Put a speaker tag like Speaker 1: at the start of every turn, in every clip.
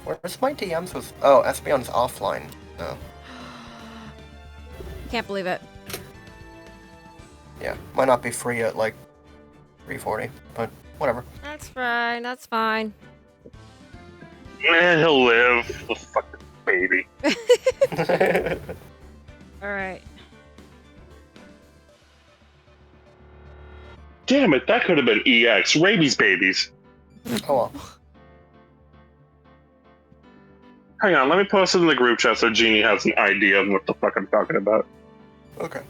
Speaker 1: Where's my DMs with... Oh, Espeon's offline. Oh.
Speaker 2: Can't believe it.
Speaker 1: Yeah, might not be free at, like, 3:40, but whatever.
Speaker 2: That's fine, that's fine.
Speaker 3: Man, he'll live. The fucking baby.
Speaker 2: Alright.
Speaker 3: Damn it, that could have been EX. Rabies babies.
Speaker 1: Oh well.
Speaker 3: Hang on, let me post it in the group chat so Jeannie has an idea of what the fuck I'm talking about.
Speaker 1: Okay.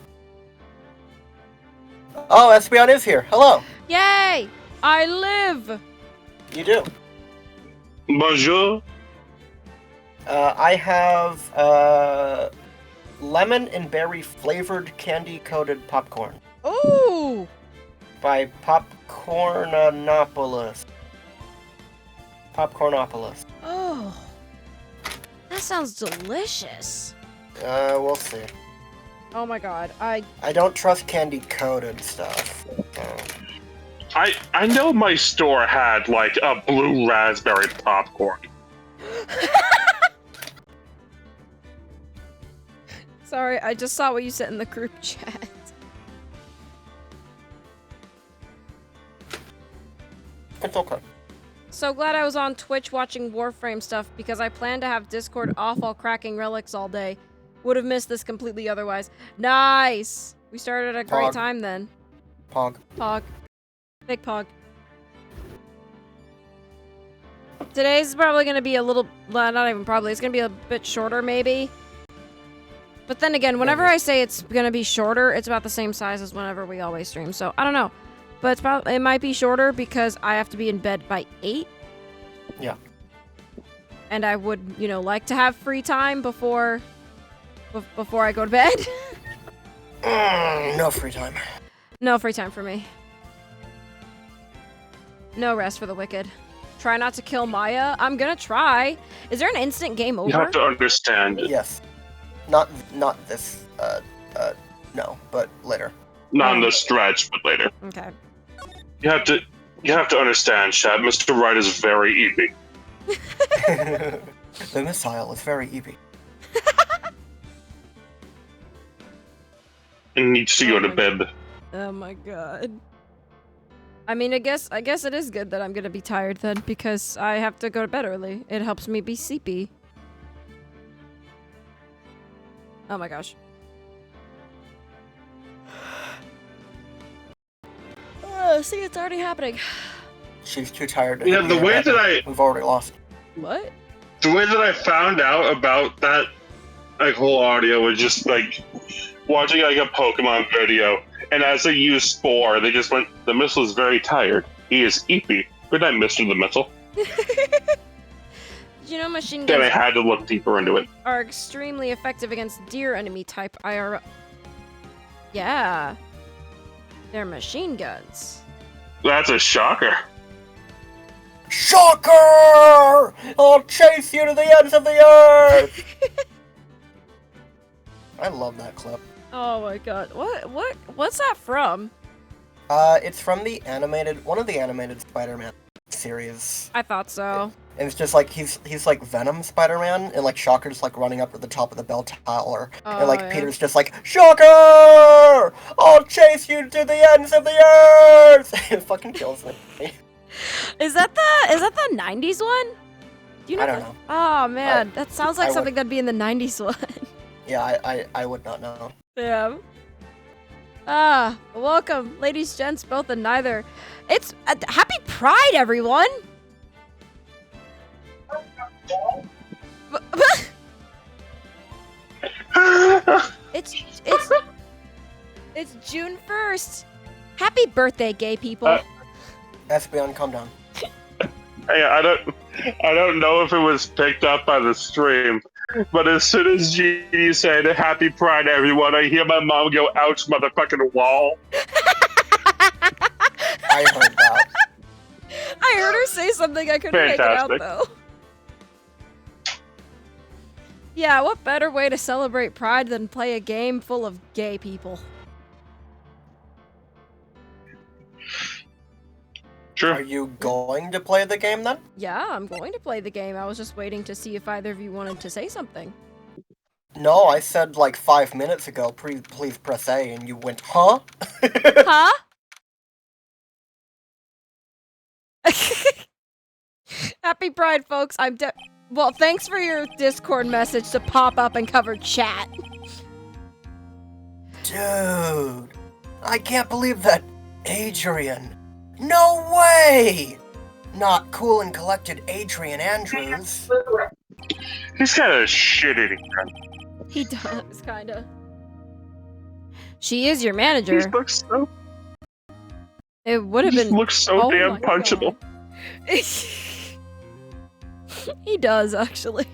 Speaker 1: Oh, Espeon is here. Hello.
Speaker 2: Yay! I live!
Speaker 1: You do.
Speaker 3: Bonjour.
Speaker 1: I have lemon and berry flavored candy coated popcorn
Speaker 2: Ooh!
Speaker 1: by Popcornopolis. Popcornopolis.
Speaker 2: Oh. That sounds delicious.
Speaker 1: We'll see.
Speaker 2: Oh my god,
Speaker 1: I don't trust candy coated stuff. So.
Speaker 3: I know my store had, like, a blue raspberry popcorn.
Speaker 2: Sorry, I just saw what you said in the group chat.
Speaker 1: It's okay.
Speaker 2: So glad I was on Twitch watching Warframe stuff because I plan to have Discord off while cracking relics all day. Would have missed this completely otherwise. Nice! We started at a great time then.
Speaker 1: Pog.
Speaker 2: Pog. Big Pog. Today's probably going to be a little... Well, not even probably. It's going to be a bit shorter, maybe. But then again, whenever I say it's going to be shorter, it's about the same size as whenever we always stream. So, I don't know. But it might be shorter because I have to be in bed by 8.
Speaker 1: Yeah.
Speaker 2: And I would, you know, like to have free time before I go to bed.
Speaker 1: No free time.
Speaker 2: No free time for me. No rest for the wicked. Try not to kill Maya. I'm gonna try. Is there an instant game over?
Speaker 3: You have to understand.
Speaker 1: Yes. Not this, no, but later.
Speaker 3: Not in the stretch, but later.
Speaker 2: Okay.
Speaker 3: You have to understand, Chad. Mr. Wright is very easy.
Speaker 1: The missile is very easy.
Speaker 3: And needs to go to bed.
Speaker 2: Oh my god. I mean, I guess it is good that I'm gonna be tired then, because I have to go to bed early. It helps me be sleepy. Oh my gosh. See, it's already happening.
Speaker 1: She's too tired to
Speaker 3: Yeah, the way that
Speaker 1: we've already lost.
Speaker 2: What?
Speaker 3: The way that I found out about that, like, whole audio was just, like, watching, like, a Pokemon video, and as they used Spore, they just went, the missile is very tired. He is eepy. Good night, Mr. the Missile.
Speaker 2: You know, machine
Speaker 3: Then
Speaker 2: guns
Speaker 3: I had to look deeper into it.
Speaker 2: are extremely effective against deer enemy type IRL. Yeah. They're machine guns.
Speaker 3: That's a shocker.
Speaker 1: Shocker! I'll chase you to the ends of the earth! I love that clip.
Speaker 2: Oh my god. What's that from?
Speaker 1: It's from the one of the animated Spider-Man series.
Speaker 2: I thought so.
Speaker 1: And it's just like, he's like Venom Spider-Man, and like Shocker's like running up to the top of the bell tower.
Speaker 2: Oh,
Speaker 1: and like
Speaker 2: yeah.
Speaker 1: Peter's just like, Shocker! I'll chase you to the ends of the earth! It fucking kills me.
Speaker 2: Is that the 90s one? Do you know?
Speaker 1: I don't know.
Speaker 2: Oh man, that sounds like
Speaker 1: I
Speaker 2: something that'd be in the 90s one.
Speaker 1: Yeah, I would not know.
Speaker 2: Yeah. Welcome, ladies, gents, both and neither. It's happy Pride, everyone. It's June 1st. Happy birthday, gay people.
Speaker 1: Espeon, calm down.
Speaker 3: Hey, I don't know if it was picked up by the stream, but as soon as Jeannie said "Happy Pride, everyone," I hear my mom go, "Ouch, motherfucking wall."
Speaker 1: I heard that.
Speaker 2: I heard her say something I couldn't make it out
Speaker 3: Fantastic.
Speaker 2: though. Yeah, what better way to celebrate Pride than play a game full of gay people?
Speaker 3: Sure.
Speaker 1: Are you going to play the game then?
Speaker 2: Yeah, I'm going to play the game. I was just waiting to see if either of you wanted to say something.
Speaker 1: No, I said like 5 minutes ago, please press A, and you went, huh?
Speaker 2: Huh? Happy Pride, folks. Well, thanks for your Discord message to pop up and cover chat.
Speaker 1: Dude, I can't believe that Adrien. No way! Not cool and collected Adrien Andrews.
Speaker 3: He's kind of shit-eating.
Speaker 2: He does, kinda. She is your
Speaker 3: He
Speaker 2: manager.
Speaker 3: looks so.
Speaker 2: It would have been.
Speaker 3: Looks so
Speaker 2: Oh
Speaker 3: damn
Speaker 2: my
Speaker 3: punchable.
Speaker 2: God. He does, actually.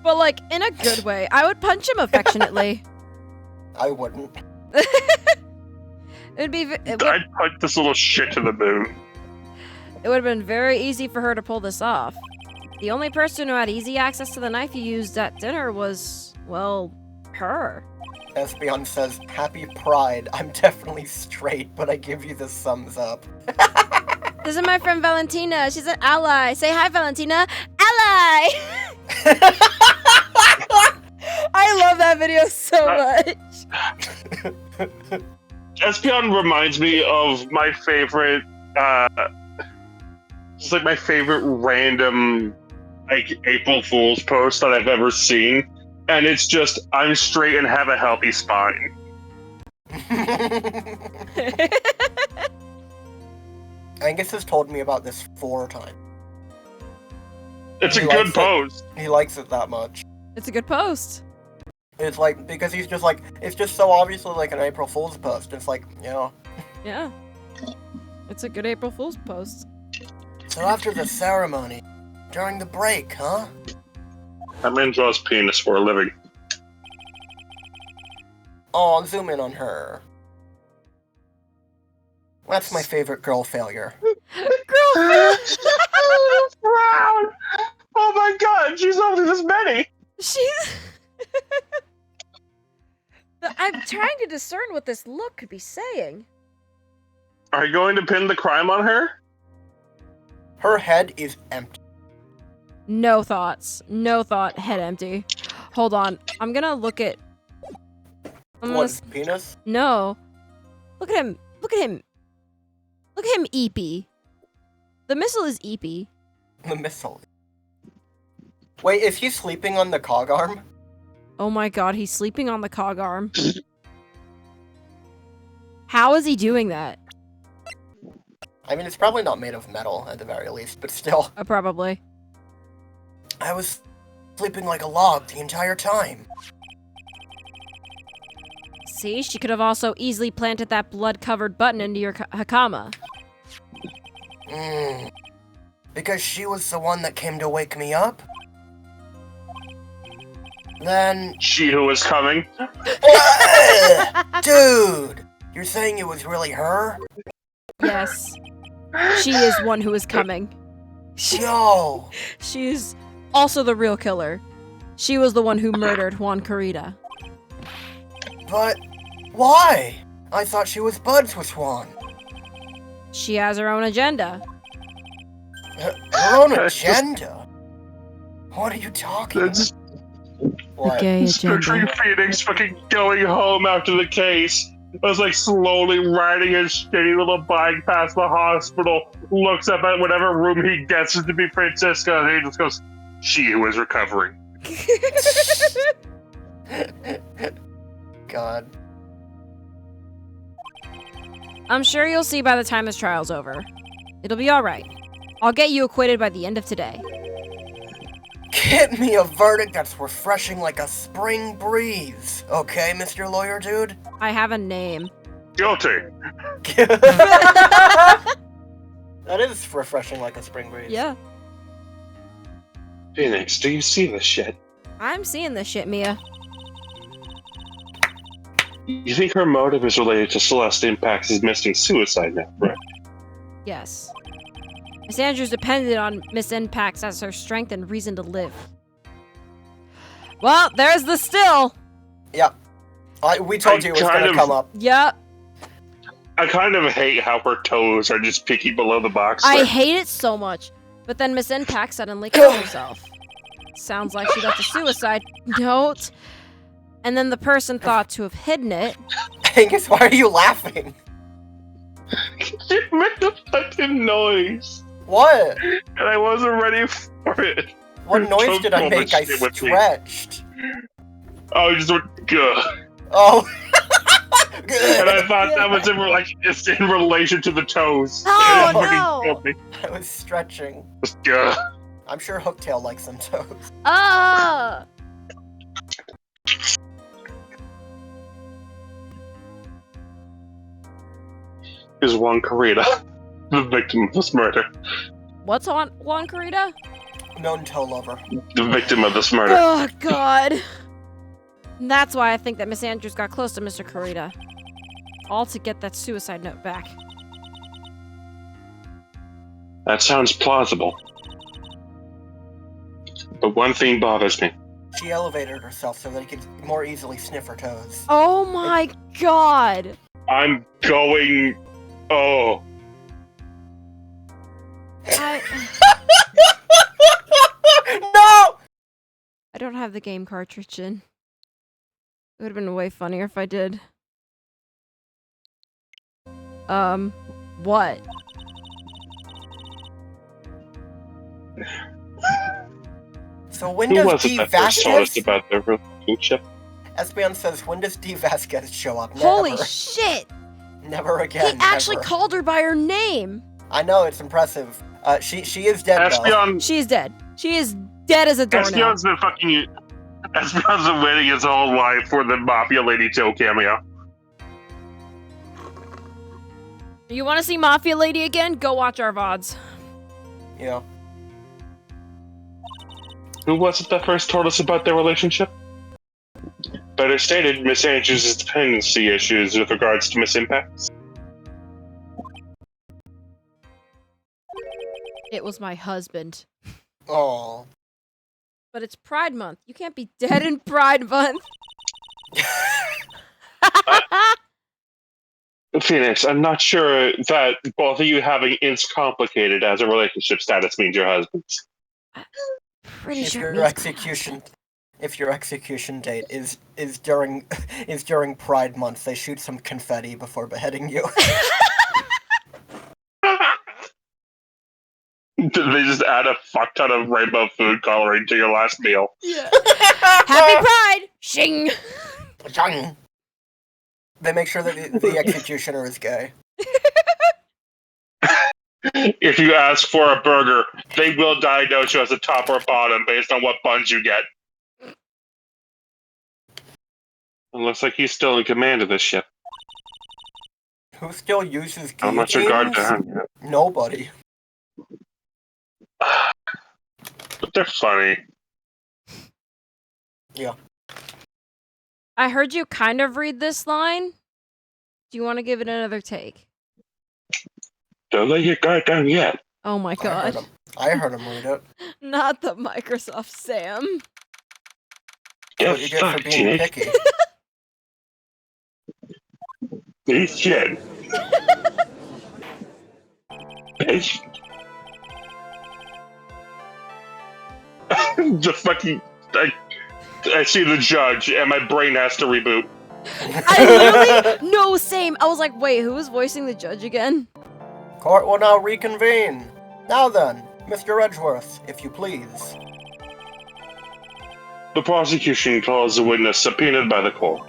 Speaker 2: But, like, in a good way. I would punch him affectionately.
Speaker 1: I wouldn't.
Speaker 2: It'd be.
Speaker 3: I'd punch this little shit to the moon.
Speaker 2: It would have been very easy for her to pull this off. The only person who had easy access to the knife you used at dinner was, well, her.
Speaker 1: Espeon says, Happy Pride. I'm definitely straight, but I give you the thumbs up.
Speaker 2: This is my friend Valentina. She's an ally. Say hi, Valentina. Ally! I love that video so much.
Speaker 3: Espeon reminds me of my favorite, it's like my favorite random, like, April Fool's post that I've ever seen. And it's just, I'm straight and have a healthy spine.
Speaker 1: Angus has told me about this 4 times.
Speaker 3: It's a
Speaker 1: He
Speaker 3: good
Speaker 1: likes it.
Speaker 3: post.
Speaker 1: He likes it that much.
Speaker 2: It's a good post.
Speaker 1: It's like, because he's just like, it's just so obviously like an April Fool's post. It's like, you know.
Speaker 2: Yeah. It's a good April Fool's post.
Speaker 1: So after the ceremony, during the break, huh?
Speaker 3: That man draws penis for a living.
Speaker 1: Oh, zoom in on her. That's my favorite girl failure.
Speaker 2: Girl,
Speaker 3: Brown! Oh my god, she's only this many!
Speaker 2: she's... I'm trying to discern what this look could be saying.
Speaker 3: Are you going to pin the crime on her?
Speaker 1: Her head is empty.
Speaker 2: No thoughts. No thought. Head empty. Hold on. I'm gonna look at...
Speaker 1: What, his penis?
Speaker 2: No. Look at him. Look at him. Look at him, Eepy. The missile is Eepy.
Speaker 1: The missile. Wait, is he sleeping on the cog arm?
Speaker 2: Oh my god, he's sleeping on the cog arm. How is he doing that?
Speaker 1: I mean, it's probably not made of metal, at the very least, but still.
Speaker 2: Probably.
Speaker 1: I was sleeping like a log the entire time.
Speaker 2: See, she could have also easily planted that blood-covered button into your Hakama.
Speaker 1: Because she was the one that came to wake me up? Then...
Speaker 3: She who was coming.
Speaker 1: Dude! You're saying it was really her?
Speaker 2: Yes. She is one who is coming.
Speaker 1: No!
Speaker 2: She is also the real killer. She was the one who murdered Juan Carita.
Speaker 1: But... why? I thought she was buds with Juan.
Speaker 2: She has her own agenda.
Speaker 1: Her own agenda? What are you talking about?
Speaker 3: That's
Speaker 1: What?
Speaker 2: Gay
Speaker 3: Sturgeon
Speaker 2: agenda.
Speaker 3: Phoenix fucking going home after the case. I was like slowly riding his shitty little bike past the hospital, looks up at whatever room he gets to be Francisca, and he just goes, she who is recovering.
Speaker 1: God.
Speaker 2: I'm sure you'll see by the time this trial's over. It'll be alright. I'll get you acquitted by the end of today.
Speaker 1: Get me a verdict that's refreshing like a spring breeze. Okay, Mr. Lawyer Dude?
Speaker 2: I have a name.
Speaker 3: Guilty.
Speaker 1: That is refreshing like a spring breeze.
Speaker 2: Yeah.
Speaker 3: Phoenix, do you see this shit?
Speaker 2: I'm seeing this shit, Mia.
Speaker 3: You think her motive is related to Celeste Impact's missing suicide now, right?
Speaker 2: Yes. Miss Andrews depended on Miss Impacts as her strength and reason to live. Well, there's the still.
Speaker 1: Yeah. We told you it was gonna come up.
Speaker 2: Yep.
Speaker 3: I kind of hate how her toes are just peeking below the box.
Speaker 2: I hate it so much. But then Miss Impact suddenly killed herself. Sounds like she left a suicide note. And then the person thought to have hidden it.
Speaker 1: Angus, why are you laughing?
Speaker 3: You made a fucking noise.
Speaker 1: What?
Speaker 3: And I wasn't ready for it.
Speaker 1: What noise did I make? I
Speaker 3: Shit with me.
Speaker 1: stretched.
Speaker 3: Oh, you just went, gah.
Speaker 1: Oh.
Speaker 3: And I thought that was it's in relation to the toes.
Speaker 2: Oh,
Speaker 3: And it fucking
Speaker 2: no.
Speaker 3: killed me.
Speaker 1: I was stretching.
Speaker 3: Just, gah.
Speaker 1: I'm sure Hooktail likes some toes.
Speaker 2: Ah!
Speaker 3: Is Juan Carita the victim of this murder?
Speaker 2: What's on Juan Carita?
Speaker 1: Known toe lover.
Speaker 3: The victim of this murder.
Speaker 2: Oh, God. And that's why I think that Miss Andrews got close to Mr. Carita. All to get that suicide note back.
Speaker 3: That sounds plausible. But one thing bothers me.
Speaker 1: She elevated herself so that he could more easily sniff her toes.
Speaker 2: Oh my God.
Speaker 3: I'm going... Oh.
Speaker 1: No!
Speaker 2: I don't have the game cartridge in. It would have been way funnier if I did. What?
Speaker 1: So
Speaker 3: Who
Speaker 1: when does
Speaker 3: was
Speaker 1: D.
Speaker 3: it that first told us
Speaker 1: Vasquez...
Speaker 3: about their relationship?
Speaker 1: Espeon says, when does D. Vasquez show up? Never.
Speaker 2: Holy shit!
Speaker 1: Never
Speaker 2: He
Speaker 1: again.
Speaker 2: actually
Speaker 1: never.
Speaker 2: called her by her name!
Speaker 1: I know, it's impressive. She is dead, though.
Speaker 3: Espeon...
Speaker 2: She is dead. She is dead as a doornail.
Speaker 3: Espeon's been fucking... Espeon's been waiting his whole life for the Mafia Lady Joe cameo.
Speaker 2: You want to see Mafia Lady again? Go watch our VODs.
Speaker 1: Yeah.
Speaker 3: Who was it that first told us about their relationship? Better stated, Miss Andrews' dependency issues with regards to Miss Impacts.
Speaker 2: It was my husband.
Speaker 1: Oh.
Speaker 2: But it's Pride Month. You can't be dead in Pride Month.
Speaker 3: Phoenix, I'm not sure that both of you having it's complicated as a relationship status means your husband's.
Speaker 2: Pretty
Speaker 1: If
Speaker 2: sure.
Speaker 1: your execution date is during Pride Month, they shoot some confetti before beheading you.
Speaker 3: They just add a fuck ton of rainbow food coloring to your last meal.
Speaker 2: Yeah. Happy Pride! Shing!
Speaker 1: They make sure that the executioner is gay.
Speaker 3: If you ask for a burger, they will diagnose you as a top or bottom based on what buns you get. It looks like he's still in command of this ship.
Speaker 1: Who still uses
Speaker 3: How much regard
Speaker 1: guillotines?
Speaker 3: to him?
Speaker 1: Nobody.
Speaker 3: But they're funny.
Speaker 1: Yeah.
Speaker 2: I heard you kind of read this line. Do you want to give it another take?
Speaker 3: Don't let your guard down yet.
Speaker 2: Oh my God.
Speaker 1: I heard him read it.
Speaker 2: Not the Microsoft Sam.
Speaker 1: That's what you get for being picky.
Speaker 3: This shit. Bitch. The fucking... I see the judge, and my brain has to reboot.
Speaker 2: I literally... No, same. I was like, wait, who was voicing the judge again?
Speaker 1: Court will now reconvene. Now then, Mr. Edgeworth, if you please.
Speaker 3: The prosecution calls the witness subpoenaed by the court.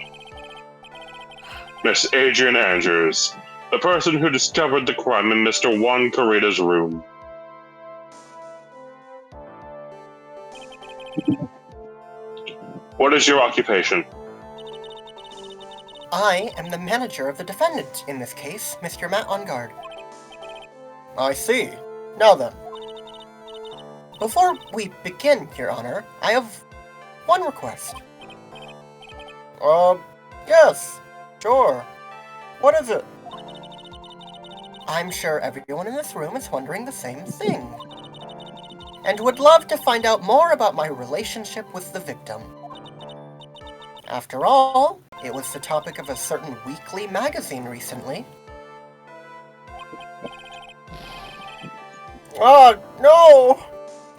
Speaker 3: Miss Adrien Andrews, the person who discovered the crime in Mr. Juan Carita's room. What is your occupation?
Speaker 1: I am the manager of the defendant in this case, Mr. Matt Ungard. I see. Now then. Before we begin, Your Honor, I have one request. Yes. Sure. What is it? I'm sure everyone in this room is wondering the same thing. And would love to find out more about my relationship with the victim. After all, it was the topic of a certain weekly magazine recently. Ah, no!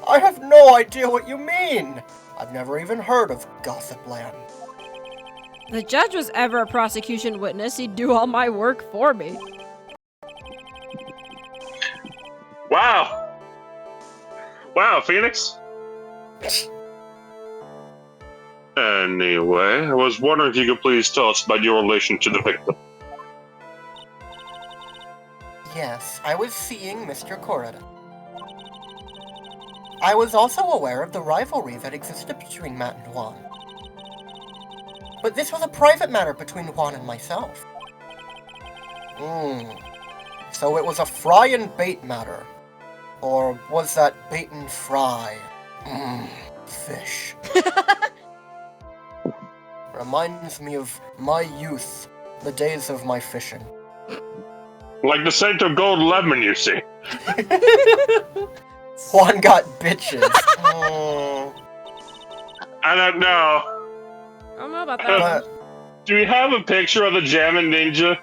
Speaker 1: I have no idea what you mean! I've never even heard of Gossipland.
Speaker 2: The judge was ever a prosecution witness. He'd do all my work for me.
Speaker 3: Wow. Wow, Phoenix. Anyway, I was wondering if you could please tell us about your relation to the victim.
Speaker 1: Yes, I was seeing Mr. Corridor. I was also aware of the rivalry that existed between Matt and Juan. But this was a private matter between Juan and myself. So it was a fry and bait matter. Or was that bait and fry? Fish. Reminds me of my youth, the days of my fishing.
Speaker 3: Like the scent of gold lemon, you see.
Speaker 1: Juan got bitches.
Speaker 3: I don't know.
Speaker 2: I don't know about that one.
Speaker 3: Do we have a picture of the Jammin' Ninja?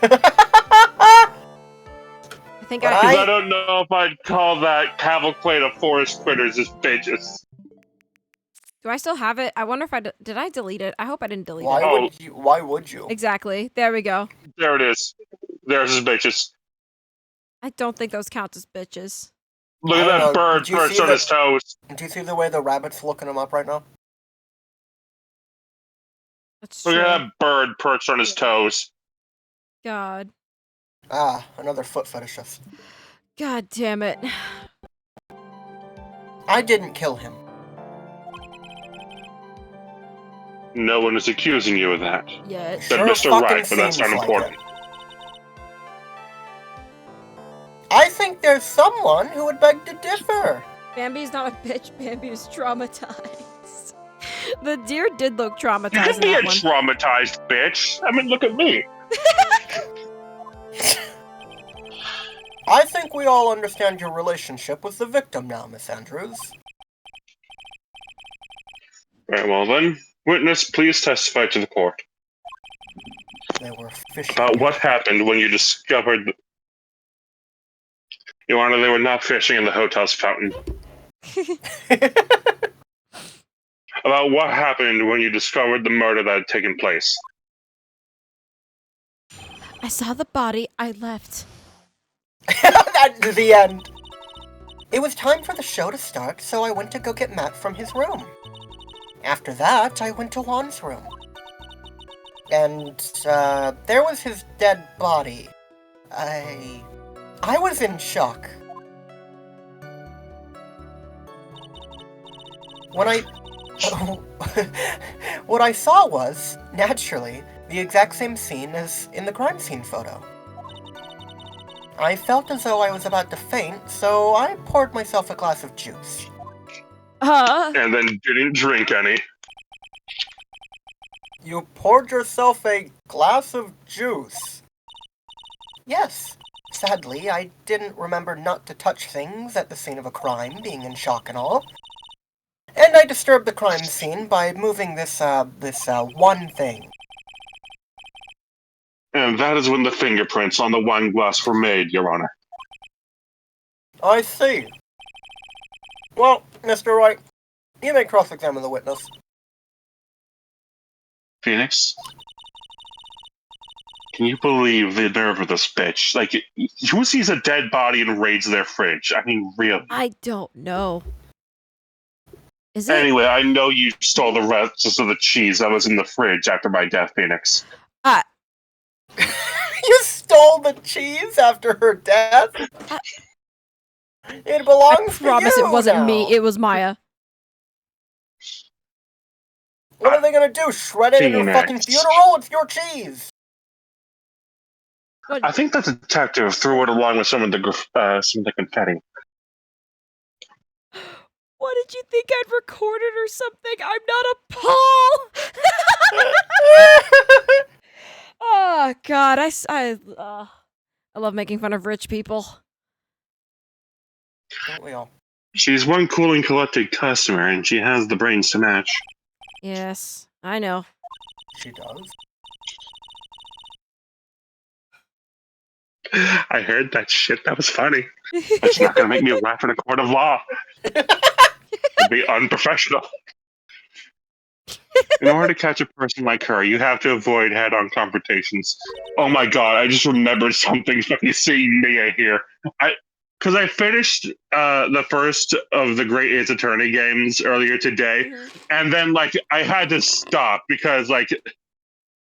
Speaker 2: I think
Speaker 1: But
Speaker 3: Because I don't know if I'd call that cavalcade of forest critters as bitches.
Speaker 2: Do I still have it? I wonder if did I delete it? I hope I didn't delete
Speaker 1: Why
Speaker 2: it.
Speaker 1: would you? Why would you?
Speaker 2: Exactly. There we go.
Speaker 3: There it is. There's his bitches.
Speaker 2: I don't think those count as bitches.
Speaker 3: Look
Speaker 1: I
Speaker 3: at
Speaker 1: don't
Speaker 3: that
Speaker 1: know.
Speaker 3: bird
Speaker 1: Did you
Speaker 3: perched
Speaker 1: see
Speaker 3: on
Speaker 1: the-
Speaker 3: his toes.
Speaker 1: Do you see the way the rabbit's looking him up right now?
Speaker 2: That's
Speaker 3: Look
Speaker 2: true.
Speaker 3: at that bird perched on his toes.
Speaker 2: God.
Speaker 1: Ah, another foot fetishist.
Speaker 2: God damn it.
Speaker 1: I didn't kill him.
Speaker 3: No one is accusing you of that.
Speaker 2: Yet.
Speaker 3: Said
Speaker 1: Sure
Speaker 3: Mr.
Speaker 1: fucking
Speaker 3: Wright, but that's not
Speaker 1: seems like
Speaker 3: important.
Speaker 1: it. I think there's someone who would beg to differ.
Speaker 2: Bambi's not a bitch. Bambi is traumatized. The deer did look
Speaker 3: You
Speaker 2: traumatized
Speaker 3: can
Speaker 2: in
Speaker 3: be a
Speaker 2: that one.
Speaker 3: traumatized bitch. I mean, look at me.
Speaker 1: I think we all understand your relationship with the victim now, Miss Andrews.
Speaker 3: Very well then. Witness, please testify to the court
Speaker 1: They were fishing.
Speaker 3: about what happened when you discovered... Your Honor, they were not fishing in the hotel's fountain. About what happened when you discovered the murder that had taken place.
Speaker 2: I saw the body. I left.
Speaker 1: That's the end. It was time for the show to start, so I went to go get Matt from his room. After that, I went to Juan's room. And, there was his dead body. I was in shock. What I saw was, naturally, the exact same scene as in the crime scene photo. I felt as though I was about to faint, so I poured myself a glass of juice.
Speaker 3: And then didn't drink any.
Speaker 1: You poured yourself a glass of juice? Yes. Sadly, I didn't remember not to touch things at the scene of a crime, being in shock and all. And I disturbed the crime scene by moving this one thing.
Speaker 3: And that is when the fingerprints on the wine glass were made, Your Honor.
Speaker 1: I see. Well, Mr. Wright, you may cross-examine the witness.
Speaker 3: Phoenix? Can you believe the nerve of this bitch? Like, who sees a dead body and raids their fridge? I mean, really.
Speaker 2: I don't know. Is it?
Speaker 3: Anyway, I know you stole the rest of the cheese that was in the fridge after my death, Phoenix.
Speaker 1: You stole the cheese after her death? It belongs to you
Speaker 2: Promise it wasn't
Speaker 1: now.
Speaker 2: me. It was Maya.
Speaker 1: What are they gonna do? Shred it in your
Speaker 3: Phoenix.
Speaker 1: fucking funeral? It's your cheese!
Speaker 2: What?
Speaker 3: I think the detective threw it along with some of the confetti.
Speaker 2: What did you think I'd recorded or something? I'm not a Paul. Oh God, I love making fun of rich people.
Speaker 1: Don't we all?
Speaker 3: She's one cool and collected customer, and she has the brains to match.
Speaker 2: Yes, I know.
Speaker 1: She does.
Speaker 3: I heard that shit. That was funny. That's not gonna make me laugh in a court of law. It'd be unprofessional. In order to catch a person like her, you have to avoid head-on confrontations. Oh my god, I just remembered something fucking seeing Mia here. Because I finished the first of the Great Ace Attorney games earlier today, and then like I had to stop because like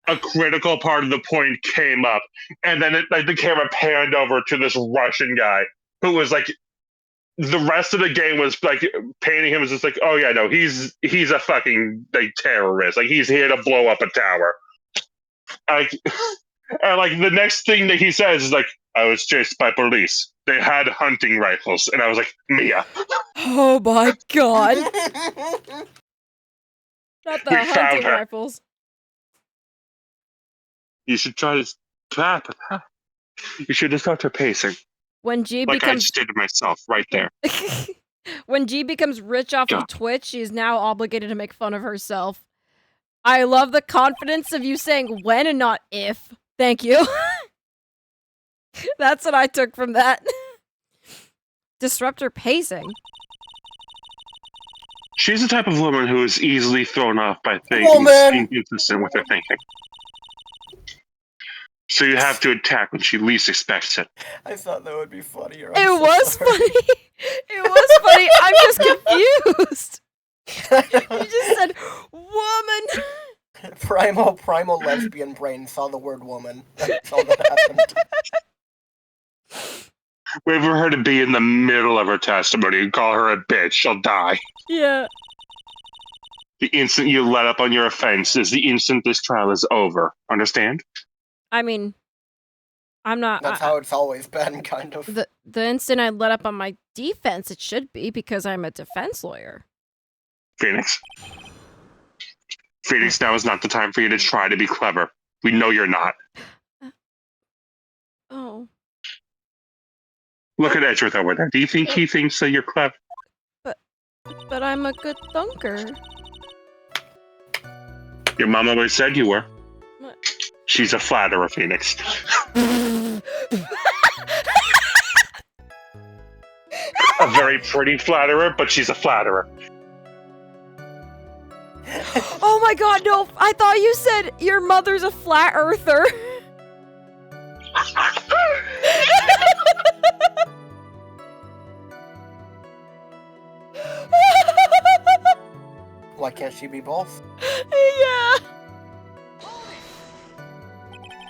Speaker 3: a critical part of the point came up, and then the camera panned over to this Russian guy who was like, the rest of the game was like painting him as just like, oh yeah, no, he's a fucking like terrorist, like he's here to blow up a tower. Like, and like the next thing that he says is like, I was chased by police. They had hunting rifles, and I was like, Mia.
Speaker 2: Oh my god! Not the
Speaker 3: We found
Speaker 2: hunting
Speaker 3: her.
Speaker 2: rifles.
Speaker 3: You should try to tap. You should just start her pacing.
Speaker 2: When G
Speaker 3: Like I
Speaker 2: becomes
Speaker 3: just did to myself right there.
Speaker 2: when G becomes rich off
Speaker 3: Yeah.
Speaker 2: of Twitch, she is now obligated to make fun of herself. I love the confidence of you saying when and not if. Thank you. That's what I took from that. Disrupt her pacing.
Speaker 3: She's the type of woman who is easily thrown off by things
Speaker 1: Woman!
Speaker 3: inconsistent with her thinking. So you have to attack when she least expects it.
Speaker 1: I thought that would be funnier.
Speaker 2: It was funny. It was funny. I'm just confused. You just said woman.
Speaker 1: Primal lesbian brain saw the word woman. That's all that happened.
Speaker 3: Wait for her to be in the middle of her testimony and call her a bitch. She'll die.
Speaker 2: Yeah.
Speaker 3: The instant you let up on your offense is the instant this trial is over. Understand?
Speaker 2: I mean, I'm not.
Speaker 1: That's how it's always been, kind of.
Speaker 2: The instant I let up on my defense, it should be because I'm a defense lawyer.
Speaker 3: Phoenix? Phoenix, now is not the time for you to try to be clever. We know you're not.
Speaker 2: Oh.
Speaker 3: Look at Edgeworth over there. Do you think he thinks that you're clever?
Speaker 2: But I'm a good thunker.
Speaker 3: Your mom always said you were.
Speaker 2: What?
Speaker 3: She's a flatterer, Phoenix. A very pretty flatterer, but she's a flatterer.
Speaker 2: Oh my god, no! I thought you said your mother's a flat earther.
Speaker 1: Why can't she be both?
Speaker 2: Yeah.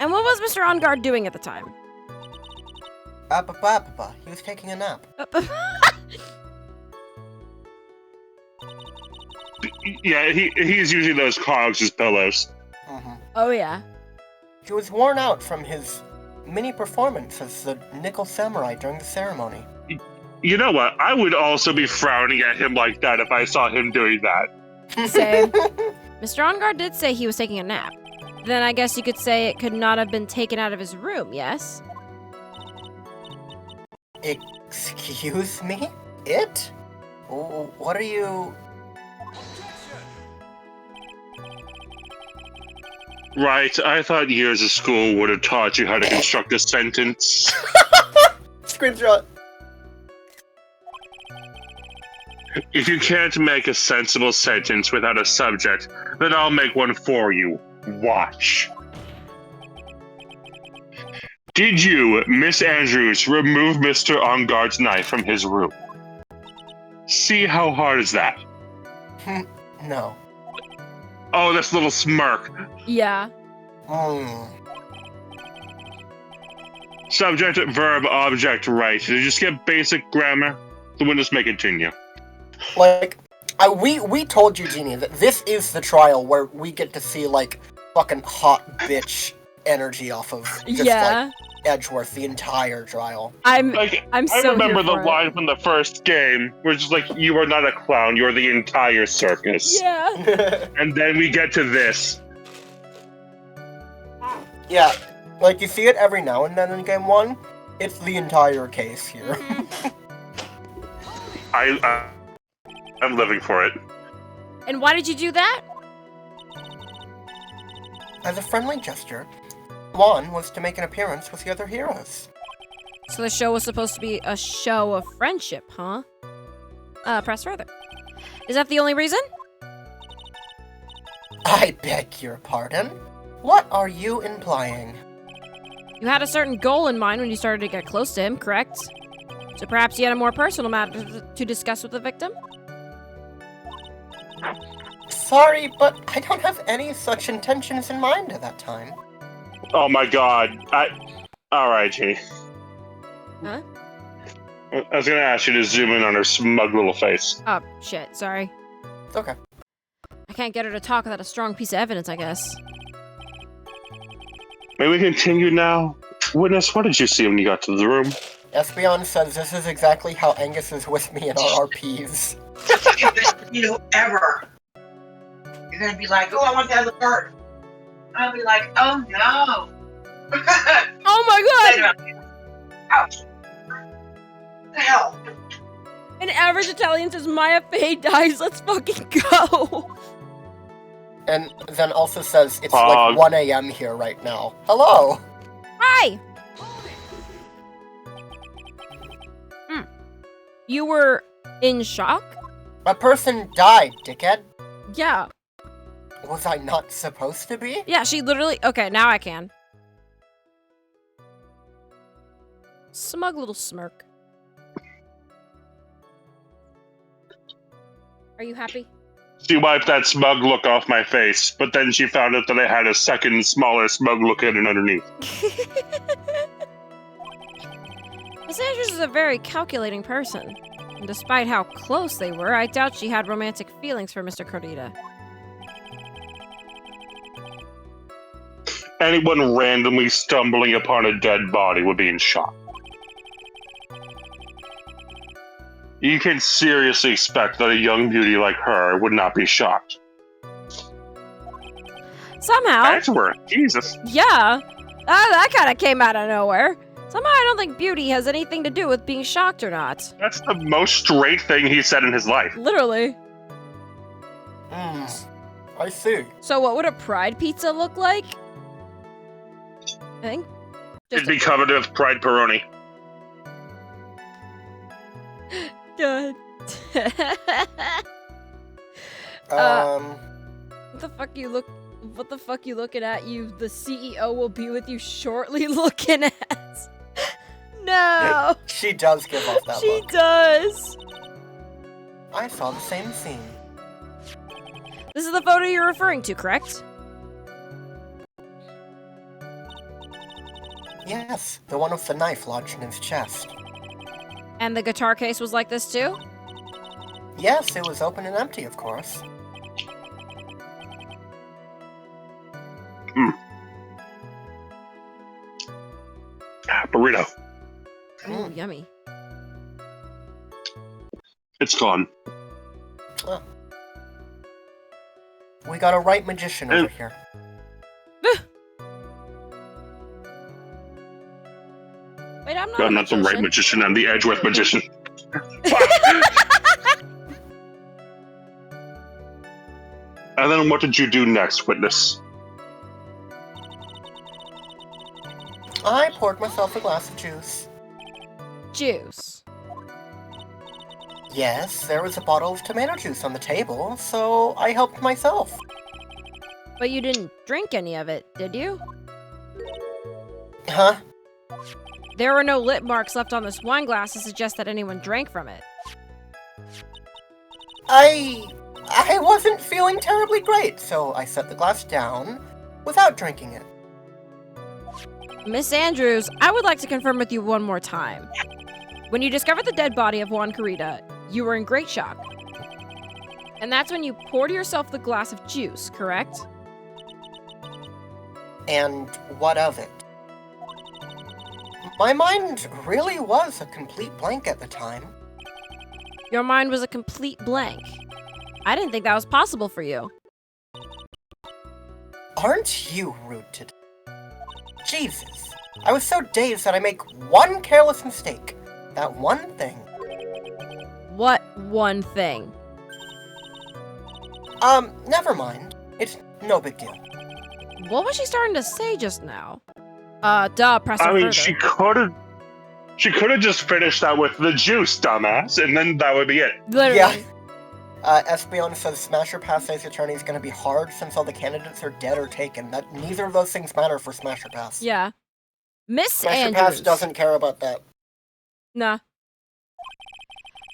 Speaker 2: And what was Mr. On Guard doing at the time?
Speaker 1: He was taking a nap.
Speaker 3: Yeah, he's using those cogs as pillows.
Speaker 2: Oh yeah.
Speaker 1: He was worn out from his mini performance as the Nickel Samurai during the ceremony.
Speaker 3: You know what? I would also be frowning at him like that if I saw him doing that.
Speaker 2: Same. Mr. On Guard did say he was taking a nap. Then I guess you could say it could not have been taken out of his room, yes?
Speaker 1: Excuse me? It? What are you...
Speaker 3: Right, I thought years of school would have taught you how to construct a sentence.
Speaker 1: Screenshot.
Speaker 3: If you can't make a sensible sentence without a subject, then I'll make one for you. Watch. Did you, Miss Andrews, remove Mr. On Guard's knife from his room? See how hard is that?
Speaker 1: No.
Speaker 3: Oh, this little smirk.
Speaker 2: Yeah.
Speaker 3: Subject, verb, object, right. Did you just get basic grammar? The witness may continue.
Speaker 1: Like, we told you, Jeannie, that this is the trial where we get to see, like, fucking hot bitch energy off of just, like, Edgeworth the entire trial.
Speaker 2: I'm
Speaker 3: so I remember the line from the first game, which is like, you are not a clown, you're the entire circus.
Speaker 2: Yeah.
Speaker 3: And then we get to this.
Speaker 1: Yeah, like, you see it every now and then in Game 1. It's the entire case here.
Speaker 3: I'm living for it.
Speaker 2: And why did you do that?
Speaker 1: As a friendly gesture, one was to make an appearance with the other heroes.
Speaker 2: So the show was supposed to be a show of friendship, huh? Press further. Is that the only reason?
Speaker 1: I beg your pardon? What are you implying?
Speaker 2: You had a certain goal in mind when you started to get close to him, correct? So perhaps you had a more personal matter to discuss with the victim?
Speaker 1: Sorry, but I don't have any such intentions in mind at that time.
Speaker 3: Oh my god. Alright, Jeannie.
Speaker 2: Huh?
Speaker 3: I was gonna ask you to zoom in on her smug little face.
Speaker 2: Oh, shit, sorry.
Speaker 1: It's okay.
Speaker 2: I can't get her to talk without a strong piece of evidence, I guess.
Speaker 3: May we continue now? Witness, what did you see when you got to the room?
Speaker 1: Espeon says this is exactly how Angus is with me in our RPs.
Speaker 4: You ever. You're gonna be like, oh, I want the other part. I'll be like, oh no.
Speaker 2: Oh my god!
Speaker 4: Ouch. The hell?
Speaker 2: An average Italian says Maya Fey dies, let's fucking go!
Speaker 1: And then also says it's
Speaker 3: Fog.
Speaker 1: like 1 a.m. here right now. Hello!
Speaker 2: Hi! You were in shock?
Speaker 1: A person died, dickhead.
Speaker 2: Yeah.
Speaker 1: Was I not supposed to be?
Speaker 2: Yeah, she literally... Okay, now I can. Smug little smirk. Are you happy?
Speaker 3: She wiped that smug look off my face, but then she found out that I had a second, smaller smug look hidden underneath.
Speaker 2: Miss Andrews is a very calculating person. And despite how close they were, I doubt she had romantic feelings for Mr. Cordita.
Speaker 3: Anyone randomly stumbling upon a dead body would be in shock. You can seriously expect that a young beauty like her would not be shocked.
Speaker 2: Somehow...
Speaker 3: Edgeworth, Jesus.
Speaker 2: Yeah, that kind of came out of nowhere. Somehow I don't think beauty has anything to do with being shocked or not.
Speaker 3: That's the most straight thing he said in his life.
Speaker 2: Literally.
Speaker 1: I see.
Speaker 2: So what would a pride pizza look like? I think...
Speaker 3: It'd be covered with fried pepperoni.
Speaker 2: God. What the fuck you look... What the fuck you looking at? You, the CEO will be with you shortly looking at. No.
Speaker 1: She does give off that
Speaker 2: She
Speaker 1: look.
Speaker 2: does.
Speaker 1: I saw the same scene.
Speaker 2: This is the photo you're referring to, correct?
Speaker 1: Yes, the one with the knife lodged in his chest.
Speaker 2: And the guitar case was like this too?
Speaker 1: Yes, it was open and empty, of course.
Speaker 3: Burrito.
Speaker 2: Ooh, yummy.
Speaker 3: It's gone.
Speaker 1: Oh. We got a Wright magician over here.
Speaker 2: Wait, I'm not.
Speaker 3: I'm not the right magician, I'm the Edgeworth magician. And then what did you do next, witness?
Speaker 1: I poured myself a glass of juice.
Speaker 2: Juice.
Speaker 1: Yes, there was a bottle of tomato juice on the table, so I helped myself.
Speaker 2: But you didn't drink any of it, did you?
Speaker 1: Huh?
Speaker 2: There were no lip marks left on this wine glass to suggest that anyone drank from it.
Speaker 1: I wasn't feeling terribly great, so I set the glass down without drinking it.
Speaker 2: Miss Andrews, I would like to confirm with you one more time. When you discovered the dead body of Juan Carita, you were in great shock. And that's when you poured yourself the glass of juice, correct?
Speaker 1: And what of it? My mind really was a complete blank at the time.
Speaker 2: Your mind was a complete blank. I didn't think that was possible for you.
Speaker 1: Aren't you rude today? Jesus. I was so dazed that I make one careless mistake. That one thing.
Speaker 2: What one thing?
Speaker 1: Never mind. It's no big deal.
Speaker 2: What was she starting to say just now? Press her
Speaker 3: I mean,
Speaker 2: further.
Speaker 3: she could have... She could have just finished that with the juice, dumbass, and then that would be it.
Speaker 2: Literally.
Speaker 1: Yeah. Espeon says Smasher Pass Ace Attorney is going to be hard since all the candidates are dead or taken. That neither of those things matter for Smasher Pass.
Speaker 2: Yeah. Miss
Speaker 1: Smasher
Speaker 2: Andrews.
Speaker 1: Pass doesn't care about that.
Speaker 2: Nah.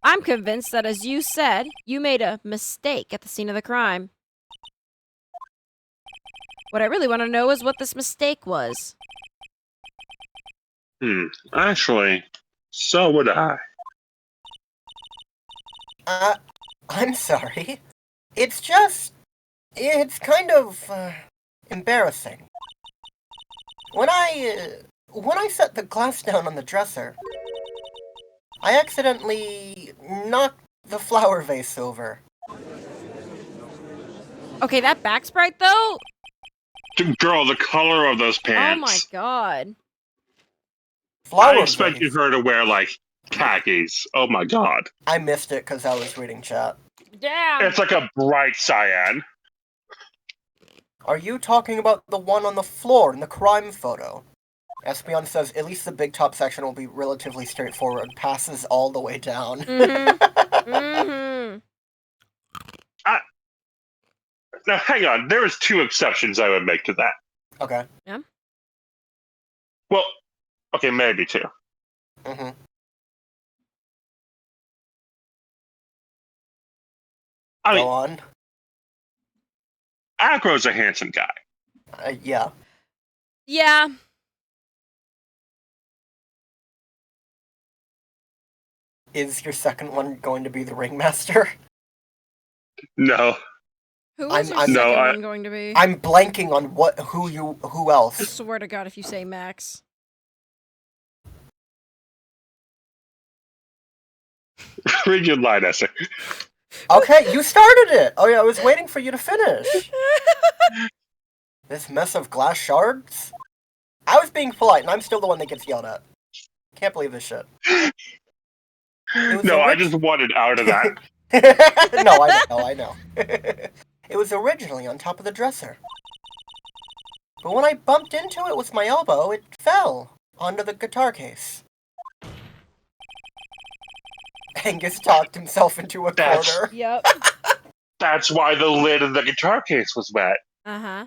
Speaker 2: I'm convinced that, as you said, you made a mistake at the scene of the crime. What I really want to know is what this mistake was.
Speaker 3: Actually, so would I.
Speaker 1: I'm sorry. It's kind of, embarrassing. When I set the glass down on the dresser, I accidentally knocked the flower vase over.
Speaker 2: Okay, that back sprite, though?
Speaker 3: Girl, the color of those pants.
Speaker 2: Oh my god.
Speaker 1: Flower
Speaker 3: I expected
Speaker 1: vase.
Speaker 3: her to wear, like, khakis. Oh my god.
Speaker 1: I missed it because I was reading chat.
Speaker 2: Damn.
Speaker 3: It's like a bright cyan.
Speaker 1: Are you talking about the one on the floor in the crime photo? Espeon says, at least the big top section will be relatively straightforward. Passes all the way down.
Speaker 2: Mm-hmm.
Speaker 3: Now, hang on. There is 2 exceptions I would make to that.
Speaker 1: Okay.
Speaker 3: Well, okay, maybe 2.
Speaker 1: Mm-hmm.
Speaker 3: I
Speaker 1: Go
Speaker 3: mean,
Speaker 1: on.
Speaker 3: Agro's a handsome guy.
Speaker 1: Yeah.
Speaker 2: Yeah.
Speaker 1: Is your second one going to be the ringmaster?
Speaker 3: No.
Speaker 2: Who was your
Speaker 1: I'm-
Speaker 2: second
Speaker 3: No,
Speaker 2: one going to be?
Speaker 1: I'm blanking on who
Speaker 2: I
Speaker 1: else.
Speaker 2: swear to God if you say Max.
Speaker 3: Read your line, Esther.
Speaker 1: Okay, you started it! Oh yeah, I was waiting for you to finish. This mess of glass shards? I was being polite, and I'm still the one that gets yelled at. Can't believe this shit.
Speaker 3: No, I just wanted out of that.
Speaker 1: No, I know. It was originally on top of the dresser. But when I bumped into it with my elbow, it fell onto the guitar case. Angus talked himself into a
Speaker 3: That's-
Speaker 1: corner.
Speaker 2: Yep.
Speaker 3: That's why the lid of the guitar case was wet.
Speaker 2: Uh-huh.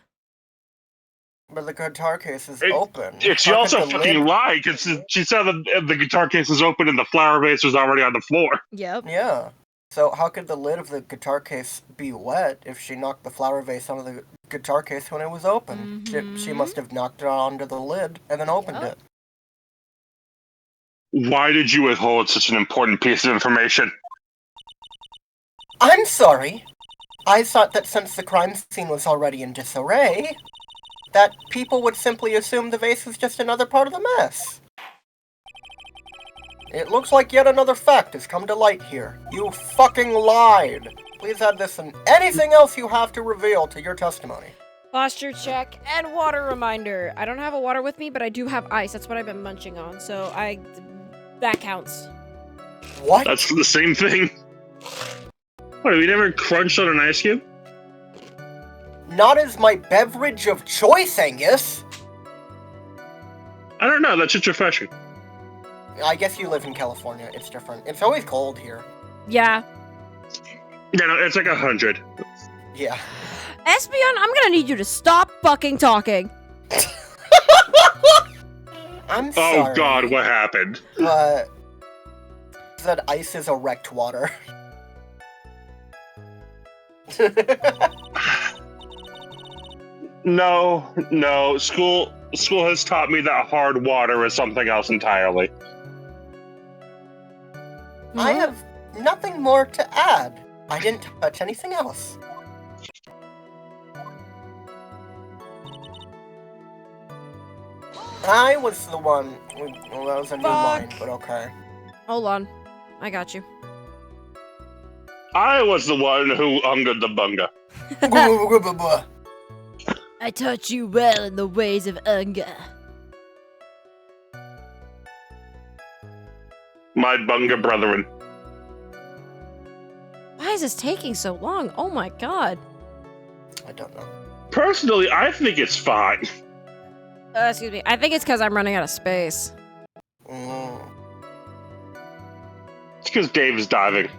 Speaker 1: But the guitar case is
Speaker 3: It-
Speaker 1: open.
Speaker 3: She
Speaker 1: How
Speaker 3: also
Speaker 1: could the
Speaker 3: fucking
Speaker 1: lid-
Speaker 3: lied because she said that the guitar case was open and the flower vase was already on the floor.
Speaker 2: Yep.
Speaker 1: Yeah. So how could the lid of the guitar case be wet if she knocked the flower vase onto the guitar case when it was open? She must have knocked it onto the lid and then opened
Speaker 2: Yup.
Speaker 1: it.
Speaker 3: Why did you withhold such an important piece of information?
Speaker 1: I'm sorry. I thought that since the crime scene was already in disarray, that people would simply assume the vase was just another part of the mess. It looks like yet another fact has come to light here. You fucking lied. Please add this and anything else you have to reveal to your testimony.
Speaker 2: Posture check and water reminder. I don't have a water with me, but I do have ice. That's what I've been munching on, so that counts.
Speaker 1: What?
Speaker 3: That's the same thing. What, have you never crunched on an ice cube?
Speaker 1: Not as my beverage of choice, Angus.
Speaker 3: I don't know, that's just refreshing.
Speaker 1: I guess you live in California. It's different. It's always cold here.
Speaker 2: Yeah.
Speaker 3: Yeah, no, it's like 100.
Speaker 1: Yeah.
Speaker 2: Espeon, I'm gonna need you to stop fucking talking.
Speaker 1: I'm sorry.
Speaker 3: Oh god, what happened?
Speaker 1: But that ice is erect water.
Speaker 3: No. School has taught me that hard water is something else entirely.
Speaker 1: I have nothing more to add. I didn't touch anything else. I was the one. Well, that was a new line, but okay.
Speaker 2: Hold on. I got you.
Speaker 3: I was the one who ungaed the bunga.
Speaker 2: I taught you well in the ways of Unga.
Speaker 3: My bunga brethren.
Speaker 2: Why is this taking so long? Oh my god.
Speaker 1: I don't know.
Speaker 3: Personally, I think it's fine.
Speaker 2: Excuse me. I think it's because I'm running out of space.
Speaker 3: It's because Dave's diving.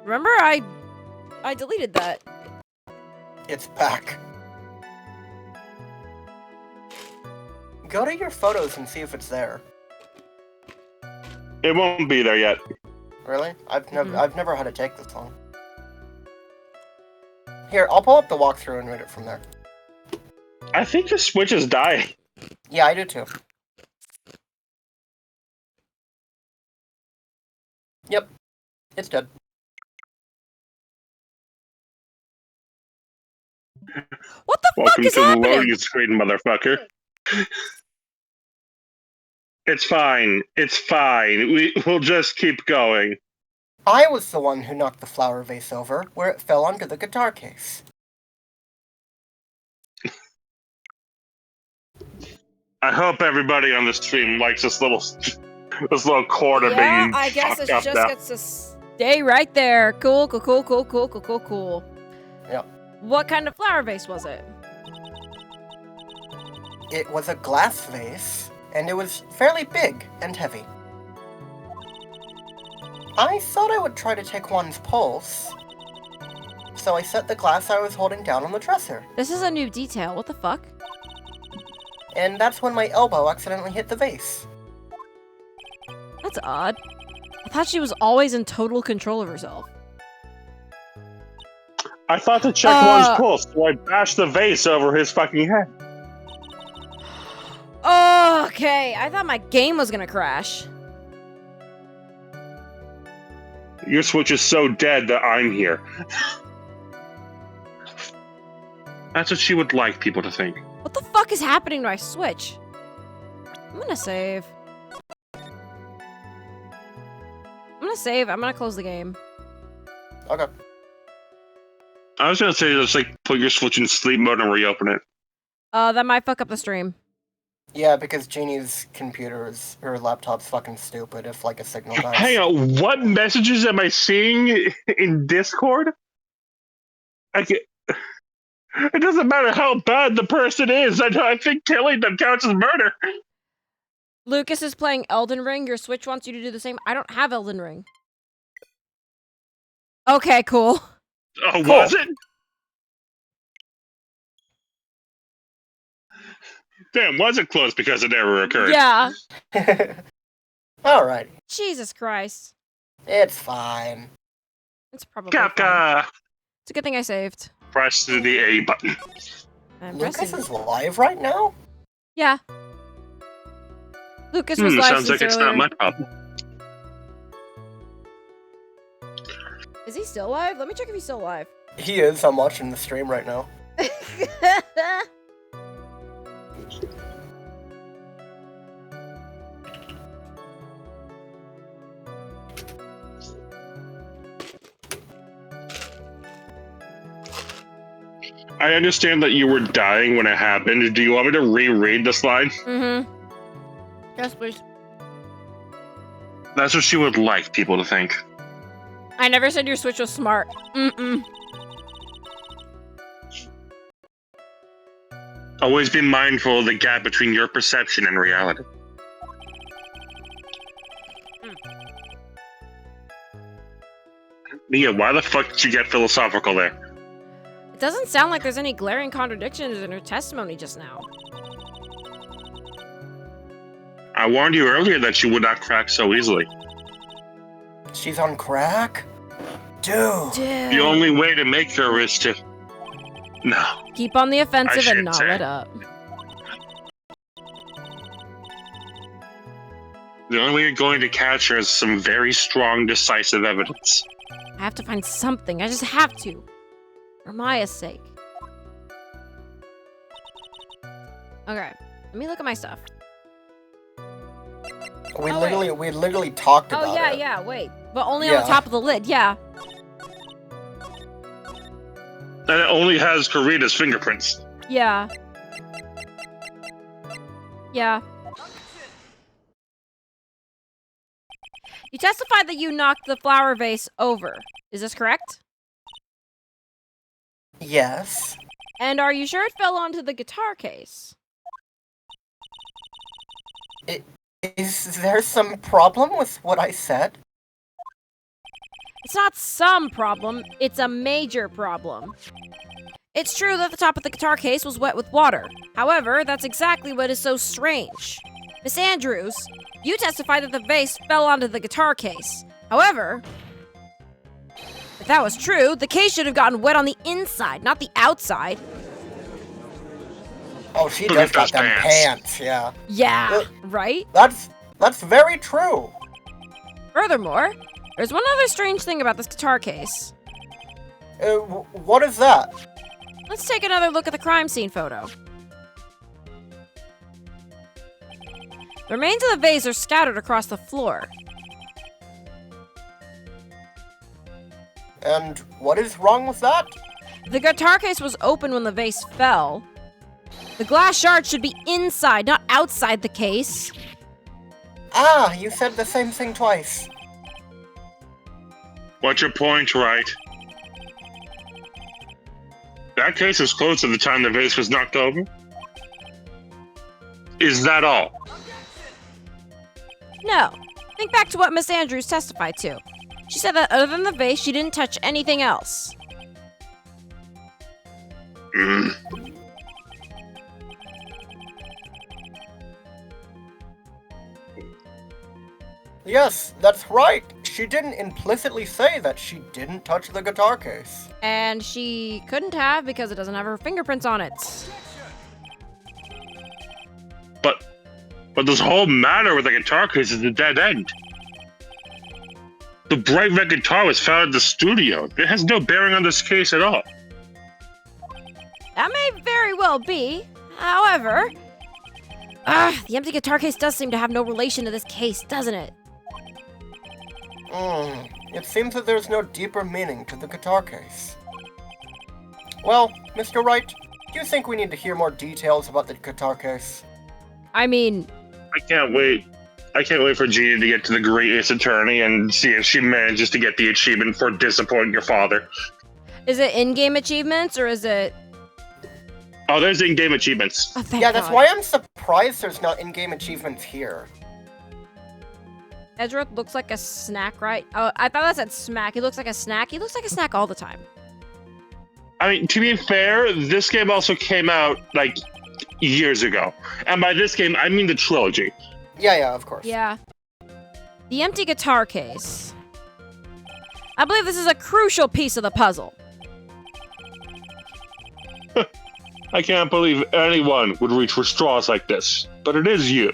Speaker 2: Remember, I deleted that.
Speaker 1: It's back. Go to your photos and see if it's there.
Speaker 3: It won't be there yet.
Speaker 1: Really? I've never had it take this long. Here, I'll pull up the walkthrough and read it from there.
Speaker 3: I think the Switch is dying.
Speaker 1: Yeah, I do too. Yep. It's dead.
Speaker 2: What the fuck
Speaker 3: Welcome
Speaker 2: is
Speaker 3: to the
Speaker 2: happening?
Speaker 3: loading screen, motherfucker. It's fine. It's fine. We'll just keep going.
Speaker 1: I was the one who knocked the flower vase over, where it fell onto the guitar case.
Speaker 3: I hope everybody on the stream likes this little corner
Speaker 2: Yeah,
Speaker 3: being
Speaker 2: I guess it
Speaker 3: fucked
Speaker 2: just
Speaker 3: up now.
Speaker 2: gets to stay right there. Cool.
Speaker 1: Yep.
Speaker 2: What kind of flower vase was it?
Speaker 1: It was a glass vase, and it was fairly big and heavy. I thought I would try to take one's pulse, so I set the glass I was holding down on the dresser,
Speaker 2: This is a new detail. What the fuck?
Speaker 1: and that's when my elbow accidentally hit the vase.
Speaker 2: That's odd. I thought she was always in total control of herself.
Speaker 3: I thought to check one's pulse, so I bashed the vase over his fucking head.
Speaker 2: Okay, I thought my game was gonna crash.
Speaker 3: Your Switch is so dead that I'm here. That's what she would like people to think.
Speaker 2: What the fuck is happening to my Switch? I'm gonna save. I'm gonna close the game.
Speaker 1: Okay.
Speaker 3: I was gonna say just like put your Switch in sleep mode and reopen it.
Speaker 2: That might fuck up the stream.
Speaker 1: Yeah, because Jeannie's her laptop's fucking stupid if, like, a signal dies.
Speaker 3: Hang on, what messages am I seeing in Discord? It doesn't matter how bad the person is. I think killing them counts as murder.
Speaker 2: Lucas is playing Elden Ring. Your Switch wants you to do the same. I don't have Elden Ring. Okay, cool.
Speaker 3: Oh,
Speaker 1: Cool.
Speaker 3: was it? Damn, was it close because it never occurred?
Speaker 2: Yeah.
Speaker 1: Alright.
Speaker 2: Jesus Christ.
Speaker 1: It's fine.
Speaker 2: It's probably fine.
Speaker 3: Kapka!
Speaker 2: It's a good thing I saved.
Speaker 3: Press the A button.
Speaker 2: I'm
Speaker 1: Lucas
Speaker 2: pressing.
Speaker 1: is live right now?
Speaker 2: Yeah. Lucas was live
Speaker 3: Sounds
Speaker 2: since
Speaker 3: like it's
Speaker 2: earlier.
Speaker 3: not my problem.
Speaker 2: Is he still live? Let me check if he's still live.
Speaker 1: He is. I'm watching the stream right now.
Speaker 3: I understand that you were dying when it happened. Do you want me to reread this line?
Speaker 2: Mm-hmm. Yes, please.
Speaker 3: That's what she would like people to think.
Speaker 2: I never said your Switch was smart. Mm-mm.
Speaker 3: Always be mindful of the gap between your perception and reality. Mia, why the fuck did you get philosophical there?
Speaker 2: It doesn't sound like there's any glaring contradictions in her testimony just now.
Speaker 3: I warned you earlier that she would not crack so easily.
Speaker 1: She's on crack? Dude.
Speaker 3: The only way to make her is to... No.
Speaker 2: Keep on the offensive and
Speaker 3: shouldn't
Speaker 2: not
Speaker 3: say.
Speaker 2: let up.
Speaker 3: The only way you're going to catch her is some very strong, decisive evidence.
Speaker 2: I have to find something. I just have to. For Maya's sake. Okay. Let me look at my stuff.
Speaker 1: We
Speaker 2: Oh,
Speaker 1: literally talked about
Speaker 2: Oh, yeah,
Speaker 1: it.
Speaker 2: yeah, wait. But only on
Speaker 1: Yeah.
Speaker 2: the top of the lid, yeah.
Speaker 3: And it only has Karina's fingerprints.
Speaker 2: Yeah. Yeah. You testified that you knocked the flower vase over. Is this correct?
Speaker 1: Yes.
Speaker 2: And are you sure it fell onto the guitar case?
Speaker 1: Is there some problem with what I said?
Speaker 2: It's not some problem, it's a major problem. It's true that the top of the guitar case was wet with water. However, that's exactly what is so strange. Miss Andrews, you testified that the vase fell onto the guitar case. However, if that was true, the case should have gotten wet on the inside, not the outside.
Speaker 1: Oh, she
Speaker 3: Look
Speaker 1: does
Speaker 3: at
Speaker 1: got
Speaker 3: those
Speaker 1: them
Speaker 3: pants.
Speaker 1: pants, yeah.
Speaker 2: Yeah, right?
Speaker 1: That's very true.
Speaker 2: Furthermore, there's one other strange thing about this guitar case.
Speaker 1: What is that?
Speaker 2: Let's take another look at the crime scene photo. The remains of the vase are scattered across the floor.
Speaker 1: And what is wrong with that?
Speaker 2: The guitar case was open when the vase fell. The glass shard should be inside, not outside the case.
Speaker 1: Ah, you said the same thing twice.
Speaker 3: What's your point, Wright? That case was closed at the time the vase was knocked over? Is that all?
Speaker 2: No. Think back to what Miss Andrews testified to. She said that other than the vase, she didn't touch anything else.
Speaker 3: Mm.
Speaker 1: Yes, that's right. She didn't implicitly say that she didn't touch the guitar case.
Speaker 2: And she couldn't have because it doesn't have her fingerprints on it.
Speaker 3: But this whole matter with the guitar case is a dead end. The bright red guitar was found at the studio. It has no bearing on this case at all.
Speaker 2: That may very well be. However, the empty guitar case does seem to have no relation to this case, doesn't it?
Speaker 1: It seems that there's no deeper meaning to the guitar case. Well, Mr. Wright, do you think we need to hear more details about the guitar case?
Speaker 2: I mean,
Speaker 3: I can't wait. I can't wait for Gina to get to the greatest attorney and see if she manages to get the achievement for disappointing your father.
Speaker 2: is it in-game achievements or is it...
Speaker 3: Oh, there's in-game achievements.
Speaker 2: Oh, thank
Speaker 1: Yeah, that's
Speaker 2: God.
Speaker 1: why I'm surprised there's not in-game achievements here.
Speaker 2: Edgeworth looks like a snack, right? Oh, I thought that said smack. He looks like a snack. He looks like a snack all the time.
Speaker 3: I mean, to be fair, this game also came out, like, years ago. And by this game, I mean the trilogy.
Speaker 1: Yeah, of course.
Speaker 2: Yeah. The empty guitar case. I believe this is a crucial piece of the puzzle.
Speaker 3: I can't believe anyone would reach for straws like this. But it is you.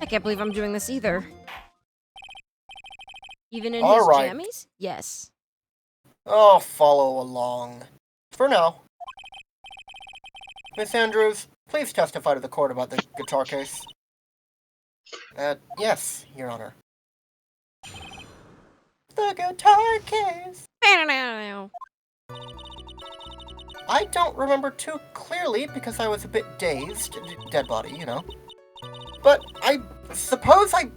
Speaker 2: I can't believe I'm doing this either. Even in
Speaker 1: All
Speaker 2: his
Speaker 1: right.
Speaker 2: jammies? Yes.
Speaker 1: I'll follow along. For now. Miss Andrews, please testify to the court about the guitar case. Yes, Your Honor. The guitar case. I don't remember too clearly because I was a bit dazed. Dead body, you know. But I suppose I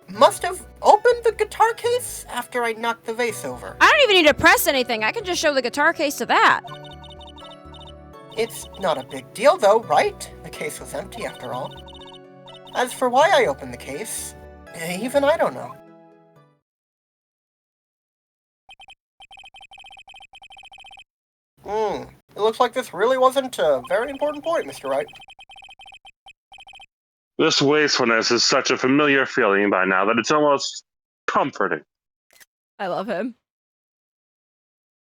Speaker 1: must have opened the guitar case after I knocked the vase over.
Speaker 2: I don't even need to press anything. I can just show the guitar case to that.
Speaker 1: It's not a big deal though, right? The case was empty after all. As for why I opened the case, even I don't know. It looks like this really wasn't a very important point, Mr. Wright.
Speaker 3: This wastefulness is such a familiar feeling by now that it's almost comforting.
Speaker 2: I love him.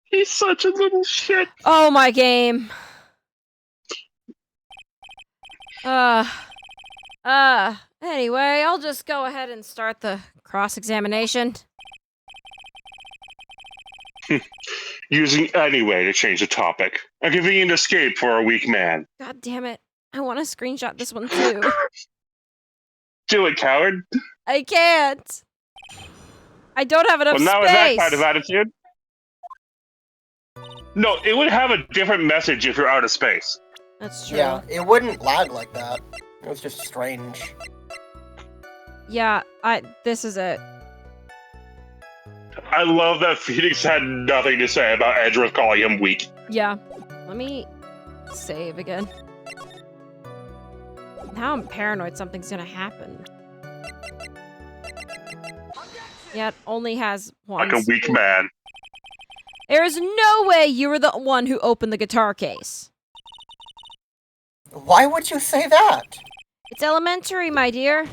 Speaker 3: He's such a little shit.
Speaker 2: Oh, my game. Anyway, I'll just go ahead and start the cross-examination.
Speaker 3: Using any way to change the topic. A convenient escape for a weak man.
Speaker 2: God damn it. I want to screenshot this one too.
Speaker 3: Do it, coward.
Speaker 2: I can't. I don't have enough
Speaker 3: Well, now with
Speaker 2: space.
Speaker 3: that kind of attitude. No, it would have a different message if you're out of space.
Speaker 2: That's true.
Speaker 1: Yeah, it wouldn't lag like that. It was just strange.
Speaker 2: Yeah, this is it.
Speaker 3: I love that Phoenix had nothing to say about Edgeworth calling him weak.
Speaker 2: Yeah. Let me save again. Now I'm paranoid something's gonna happen. Yet only has one.
Speaker 3: Like a weak man.
Speaker 2: There is no way you were the one who opened the guitar case.
Speaker 1: Why would you say that?
Speaker 2: It's elementary, my dear.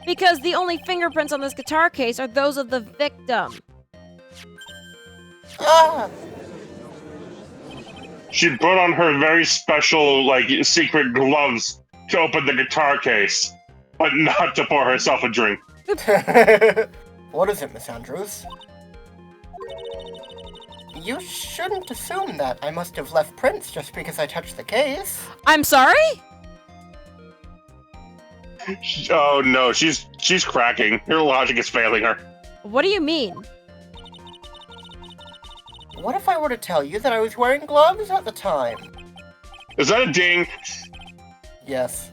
Speaker 2: Because the only fingerprints on this guitar case are those of the victim.
Speaker 1: Ah,
Speaker 3: She put on her very special, like, secret gloves to open the guitar case, but not to pour herself a drink.
Speaker 1: what is it, Miss Andrews? You shouldn't assume that I must have left prints just because I touched the case.
Speaker 2: I'm sorry?
Speaker 3: Oh no, she's cracking. Her logic is failing her.
Speaker 2: What do you mean?
Speaker 1: What if I were to tell you that I was wearing gloves at the time?
Speaker 3: Is that a ding?
Speaker 1: Yes.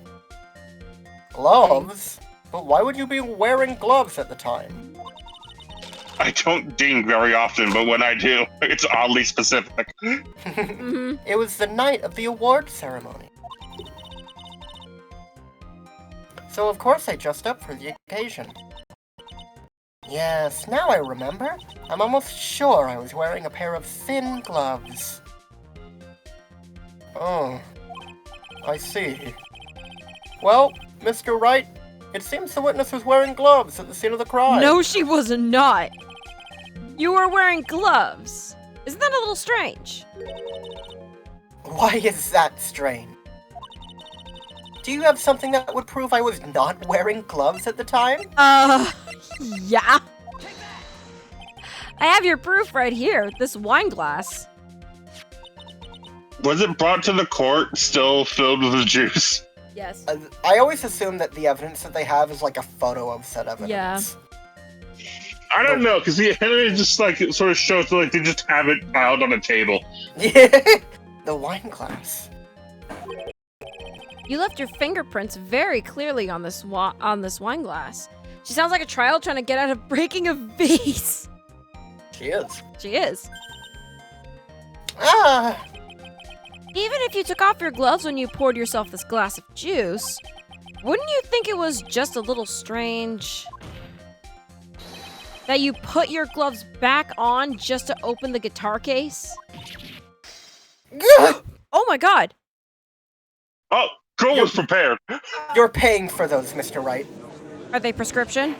Speaker 1: Gloves? But why would you be wearing gloves at the time?
Speaker 3: I don't ding very often, but when I do, it's oddly specific.
Speaker 2: Mm-hmm.
Speaker 1: It was the night of the award ceremony. So of course I dressed up for the occasion. Yes, now I remember. I'm almost sure I was wearing a pair of thin gloves. Oh, I see. Well, Mr. Wright, it seems the witness was wearing gloves at the scene of the crime.
Speaker 2: No, she was not. You were wearing gloves. Isn't that a little strange?
Speaker 1: Why is that strange? Do you have something that would prove I was not wearing gloves at the time?
Speaker 2: Yeah. I have your proof right here, this wine glass.
Speaker 3: Was it brought to the court still filled with the juice?
Speaker 2: Yes.
Speaker 1: I always assume that the evidence that they have is like a photo of said evidence.
Speaker 2: Yeah.
Speaker 3: I don't know, because the evidence just like it sort of shows like they just have it piled on a table.
Speaker 1: Yeah. The wine glass.
Speaker 2: You left your fingerprints very clearly on this wine glass. She sounds like a child trying to get out of breaking a vase.
Speaker 1: She is.
Speaker 2: She is.
Speaker 1: Ah!
Speaker 2: Even if you took off your gloves when you poured yourself this glass of juice, wouldn't you think it was just a little strange that you put your gloves back on just to open the guitar case? Oh my god!
Speaker 3: Oh, Cole was prepared.
Speaker 1: You're paying for those, Mr. Wright.
Speaker 2: Are they prescription?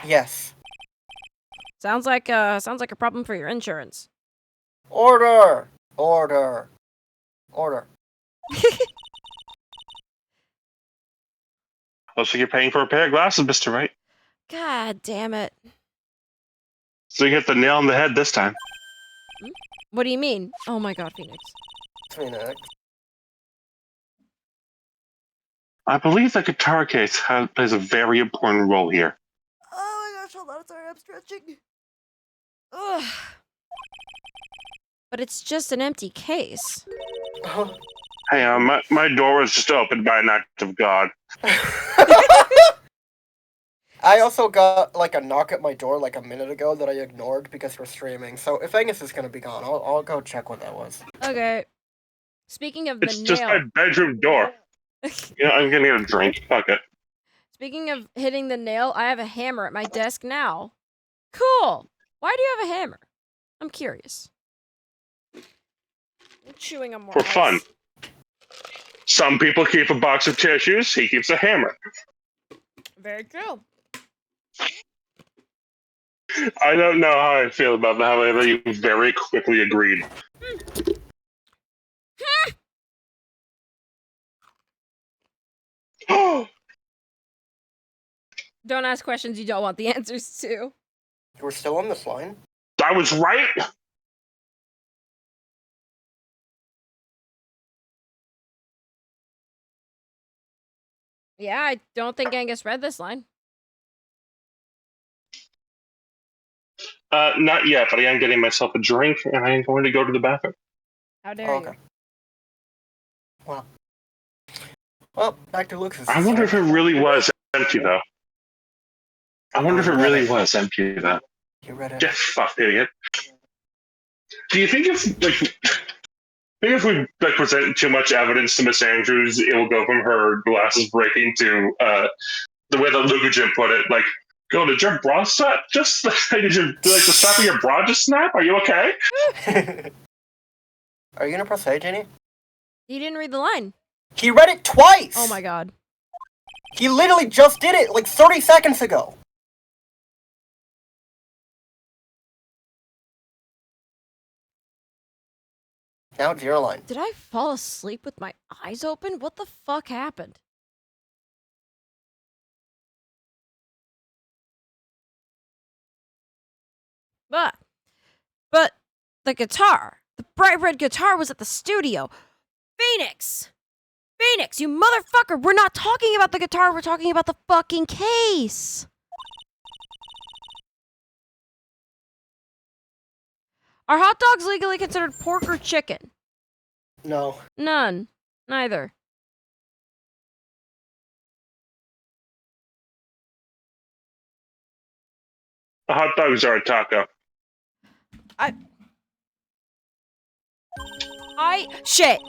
Speaker 1: Yes.
Speaker 2: Sounds like a problem for your insurance.
Speaker 1: Order! Order. Order.
Speaker 3: Looks like you're paying for a pair of glasses, Mr. Wright.
Speaker 2: God damn it.
Speaker 3: So you hit the nail on the head this time.
Speaker 2: What do you mean? Oh my god, Phoenix.
Speaker 1: Phoenix.
Speaker 3: I believe the guitar case plays a very important role here.
Speaker 2: Oh my gosh, hold on, sorry, I'm stretching. Ugh. But it's just an empty case.
Speaker 3: Hey, my door was just opened by an act of God.
Speaker 1: I also got like a knock at my door like a minute ago that I ignored because we're streaming. So if Angus is gonna be gone, I'll go check what that was.
Speaker 2: Okay. Speaking of the
Speaker 3: It's
Speaker 2: nail.
Speaker 3: just my bedroom door. Yeah, I'm gonna get a drink. Fuck it.
Speaker 2: Speaking of hitting the nail, I have a hammer at my desk now. Cool. Why do you have a hammer? I'm curious. I'm chewing on more
Speaker 3: For
Speaker 2: ice.
Speaker 3: fun. Some people keep a box of tissues. He keeps a hammer.
Speaker 2: Very true.
Speaker 3: I don't know how I feel about that. However, you very quickly agreed.
Speaker 2: Don't ask questions you don't want the answers to.
Speaker 1: We're still on this line?
Speaker 3: I was right.
Speaker 2: Yeah, I don't think Angus read this line.
Speaker 3: Not yet, but I am getting myself a drink, and I am going to go to the bathroom.
Speaker 2: How dare
Speaker 1: Okay.
Speaker 2: you?
Speaker 1: Well, back to Luke's.
Speaker 3: I wonder if it really was empty, though. I wonder if it really was empty, though.
Speaker 1: You read it.
Speaker 3: Yeah, fuck, idiot. Do you think if, like, think if we like present too much evidence to Miss Andrews, it will go from her glasses breaking to the way that Widget put it, like, "Go, did your bra snap? Just did the strap of your bra just snap? Are you okay?"
Speaker 1: Are you gonna press A, Jenny?
Speaker 2: He didn't read the line.
Speaker 1: He read it twice!
Speaker 2: Oh my god.
Speaker 1: He literally just did it like 30 seconds ago. Now it's your line.
Speaker 2: Did I fall asleep with my eyes open? What the fuck happened? But the guitar, the bright red guitar was at the studio. Phoenix! Phoenix, you motherfucker! We're not talking about the guitar, we're talking about the fucking case! Are hot dogs legally considered pork or chicken?
Speaker 1: No.
Speaker 2: None. Neither.
Speaker 3: The hot dogs are a taco.
Speaker 2: Shit!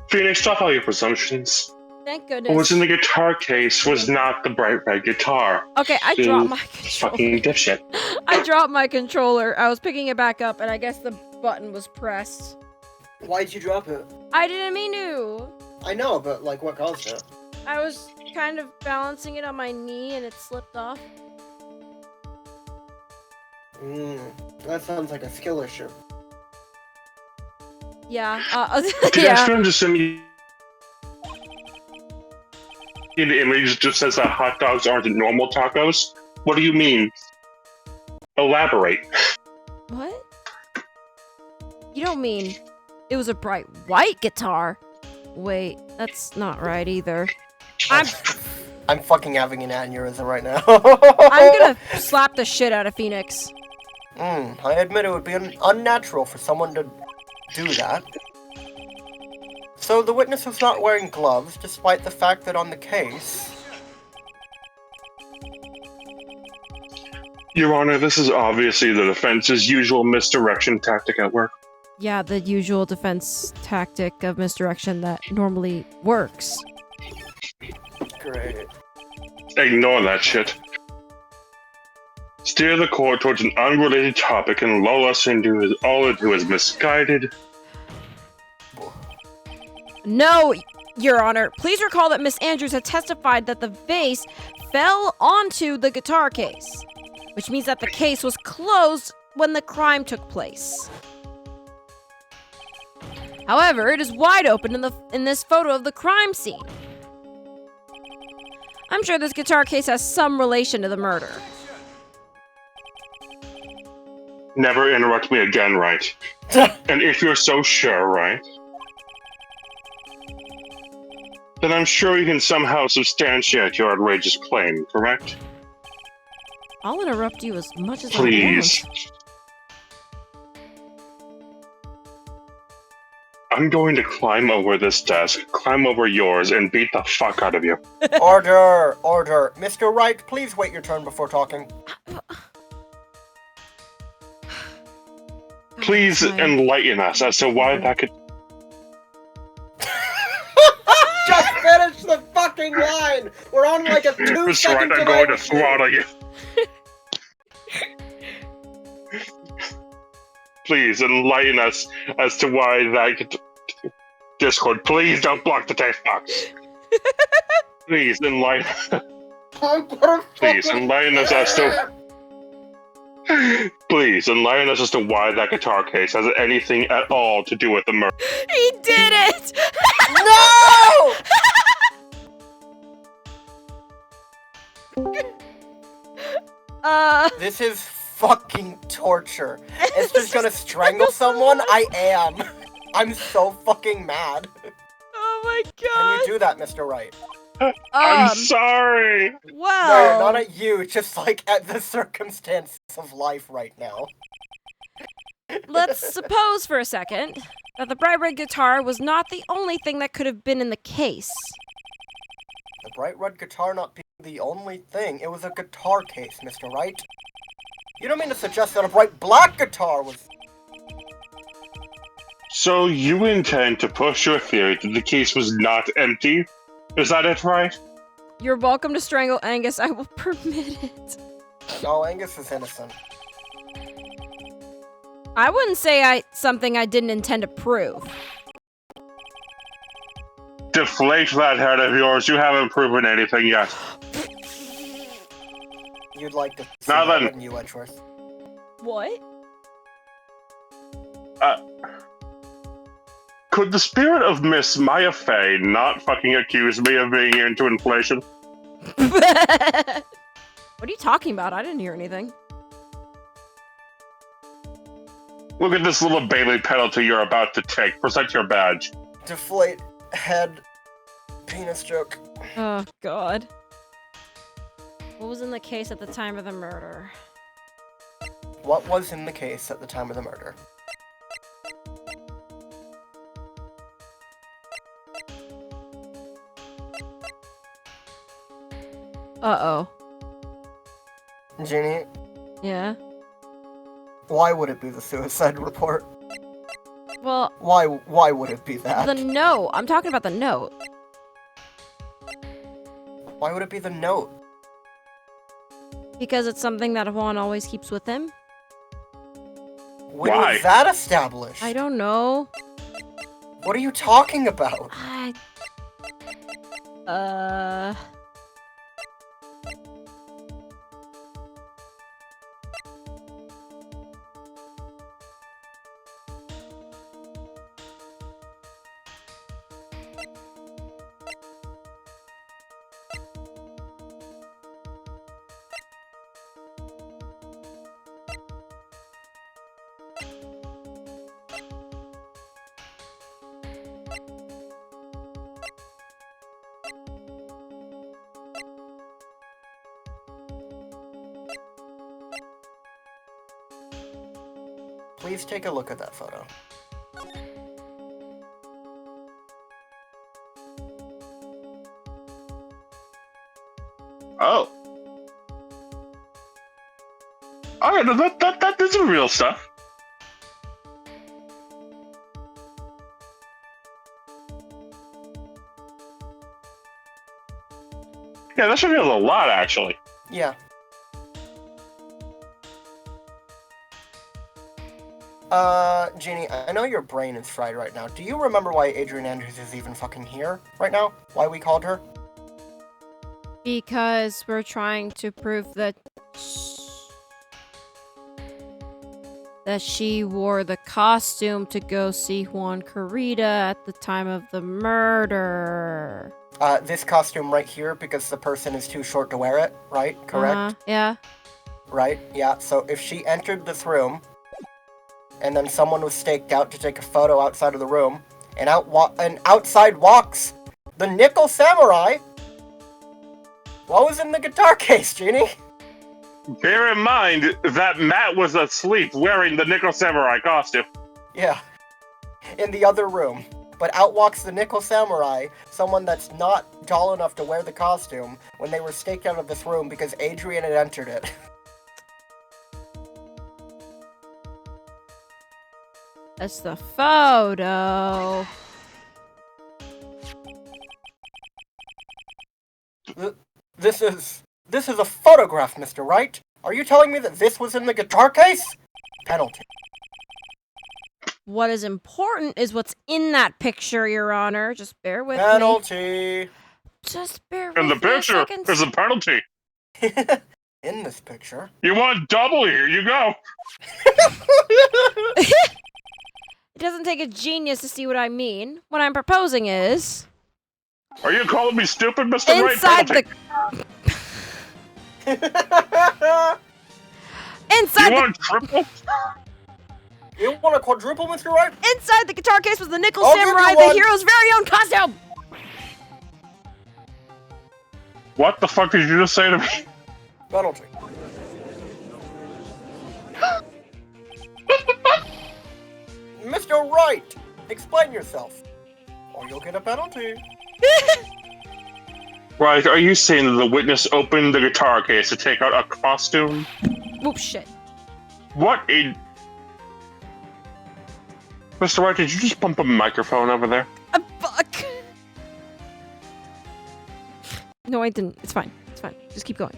Speaker 3: Phoenix, stop all your presumptions.
Speaker 2: Thank
Speaker 3: What
Speaker 2: goodness.
Speaker 3: was in the guitar case was not the bright red guitar.
Speaker 2: Okay, I
Speaker 3: You
Speaker 2: dropped my controller.
Speaker 3: Fucking dipshit.
Speaker 2: I dropped my controller. I was picking it back up, and I guess the button was pressed.
Speaker 1: Why'd you drop it?
Speaker 2: I didn't mean to.
Speaker 1: I know, but like what caused it?
Speaker 2: I was kind of balancing it on my knee, and it slipped off.
Speaker 1: That sounds like a skill issue.
Speaker 2: Yeah.
Speaker 3: Did
Speaker 2: yeah.
Speaker 3: Esther just send me the image just says that hot dogs aren't normal tacos? What do you mean? Elaborate.
Speaker 2: What? You don't mean it was a bright white guitar? Wait, that's not right either. I'm
Speaker 1: fucking having an aneurysm right now.
Speaker 2: I'm gonna slap the shit out of Phoenix.
Speaker 1: I admit it would be unnatural for someone to do that. So the witness was not wearing gloves, despite the fact that on the case...
Speaker 3: Your Honor, this is obviously the defense's usual misdirection tactic at work.
Speaker 2: Yeah, the usual defense tactic of misdirection that normally works.
Speaker 1: Great.
Speaker 3: Ignore that shit. Steer the court towards an unrelated topic and lull us into all into is misguided.
Speaker 2: No, Your Honor. Please recall that Miss Andrews had testified that the vase fell onto the guitar case, which means that the case was closed when the crime took place. However, it is wide open in this photo of the crime scene. I'm sure this guitar case has some relation to the murder.
Speaker 3: Never interrupt me again, Wright. And if you're so sure, Wright, then I'm sure you can somehow substantiate your outrageous claim, correct?
Speaker 2: I'll interrupt you as much as
Speaker 3: Please.
Speaker 2: I want.
Speaker 3: I'm going to climb over this desk, climb over yours, and beat the fuck out of you.
Speaker 1: Order! Order! Mr. Wright, please wait your turn before talking.
Speaker 3: Please enlighten us as to why that could...
Speaker 1: Just finish the fucking line! We're on like a 2
Speaker 3: That's right,
Speaker 1: second
Speaker 3: I'm
Speaker 1: delay.
Speaker 3: going to throttle you. Please enlighten us as to why that could... Discord, please don't block the text box. Please enlighten... Please enlighten us as to... Please enlighten us as to why that guitar case has anything at all to do with the murder.
Speaker 2: He did it!
Speaker 1: No! This is fucking torture. Esther's gonna strangle someone? I am. I'm so fucking mad.
Speaker 2: Oh my
Speaker 1: Can
Speaker 2: god!
Speaker 1: you do that, Mr. Wright?
Speaker 3: I'm sorry!
Speaker 2: Well...
Speaker 1: No, not at you, just like at the circumstances of life right now.
Speaker 2: Let's suppose for a second that the bright red guitar was not the only thing that could have been in the case.
Speaker 1: The bright red guitar not being the only thing, it was a guitar case, Mr. Wright. You don't mean to suggest that a bright black guitar was...
Speaker 3: So you intend to push your theory that the case was not empty? Is that it, right?
Speaker 2: You're welcome to strangle Angus. I will permit it.
Speaker 1: Oh, Angus is innocent.
Speaker 2: I wouldn't say something I didn't intend to prove.
Speaker 3: Deflate that head of yours. You haven't proven anything yet.
Speaker 1: You'd like to see
Speaker 3: Now
Speaker 1: that,
Speaker 3: then.
Speaker 1: wouldn't you, Edgeworth?
Speaker 2: What?
Speaker 3: Could the spirit of Miss Maya Fey not fucking accuse me of being into inflation?
Speaker 2: What are you talking about? I didn't hear anything.
Speaker 3: Look at this little Bailey penalty you're about to take. Present your badge.
Speaker 1: Deflate head penis joke.
Speaker 2: Oh, God. What was in the case at the time of the murder?
Speaker 1: What was in the case at the time of the murder?
Speaker 2: Uh-oh.
Speaker 1: Jeannie,
Speaker 2: Yeah?
Speaker 1: why would it be the suicide report?
Speaker 2: Well,
Speaker 1: Why would it be that?
Speaker 2: the note. I'm talking about the note.
Speaker 1: Why would it be the note?
Speaker 2: Because it's something that Juan always keeps with him.
Speaker 1: When
Speaker 3: Why?
Speaker 1: was that established?
Speaker 2: I don't know.
Speaker 1: What are you talking about? Please take a look at that photo.
Speaker 3: Oh. Oh, yeah, that is some real stuff. Yeah, that should reveals a lot, actually.
Speaker 1: Yeah. Jeannie, I know your brain is fried right now. Do you remember why Adrien Andrews is even fucking here right now? Why we called her?
Speaker 2: Because we're trying to prove that she wore the costume to go see Juan Carita at the time of the murder.
Speaker 1: This costume right here, because the person is too short to wear it, right? Correct?
Speaker 2: Yeah.
Speaker 1: Right? Yeah, so if she entered this room, and then someone was staked out to take a photo outside of the room, and outside walks the Nickel Samurai. What was in the guitar case, Jeannie?
Speaker 3: Bear in mind that Matt was asleep wearing the Nickel Samurai costume.
Speaker 1: Yeah. In the other room. But out walks the Nickel Samurai, someone that's not tall enough to wear the costume, when they were staked out of this room because Adrien had entered it.
Speaker 2: That's the photo.
Speaker 1: This is a photograph, Mr. Wright. Are you telling me that this was in the guitar case? Penalty.
Speaker 2: What is important is what's in that picture, Your Honor. Just bear with me.
Speaker 1: Penalty.
Speaker 2: Just bear with
Speaker 3: In the
Speaker 2: me
Speaker 3: picture,
Speaker 2: a second.
Speaker 3: there's a penalty.
Speaker 1: In this picture.
Speaker 3: You want double? Here you go.
Speaker 2: It doesn't take a genius to see what I mean. What I'm proposing is...
Speaker 3: Are you calling me stupid, Mr. Wright?
Speaker 2: Inside
Speaker 3: Penalty.
Speaker 2: Inside
Speaker 3: You want triple?
Speaker 1: You want a quadruple, Mr. Wright?
Speaker 2: Inside the guitar case was the Nickel
Speaker 1: I'll give
Speaker 2: Samurai,
Speaker 1: you
Speaker 2: the
Speaker 1: one.
Speaker 2: hero's very own costume!
Speaker 3: What the fuck did you just say to me?
Speaker 1: Penalty. Mr. Wright, explain yourself, or you'll get a penalty.
Speaker 3: Right, are you saying that the witness opened the guitar case to take out a costume?
Speaker 2: Oops, shit.
Speaker 3: What a... Mr. Wright, did you just bump a microphone over there?
Speaker 2: Fuck! No, I didn't. It's fine. It's fine. Just keep going.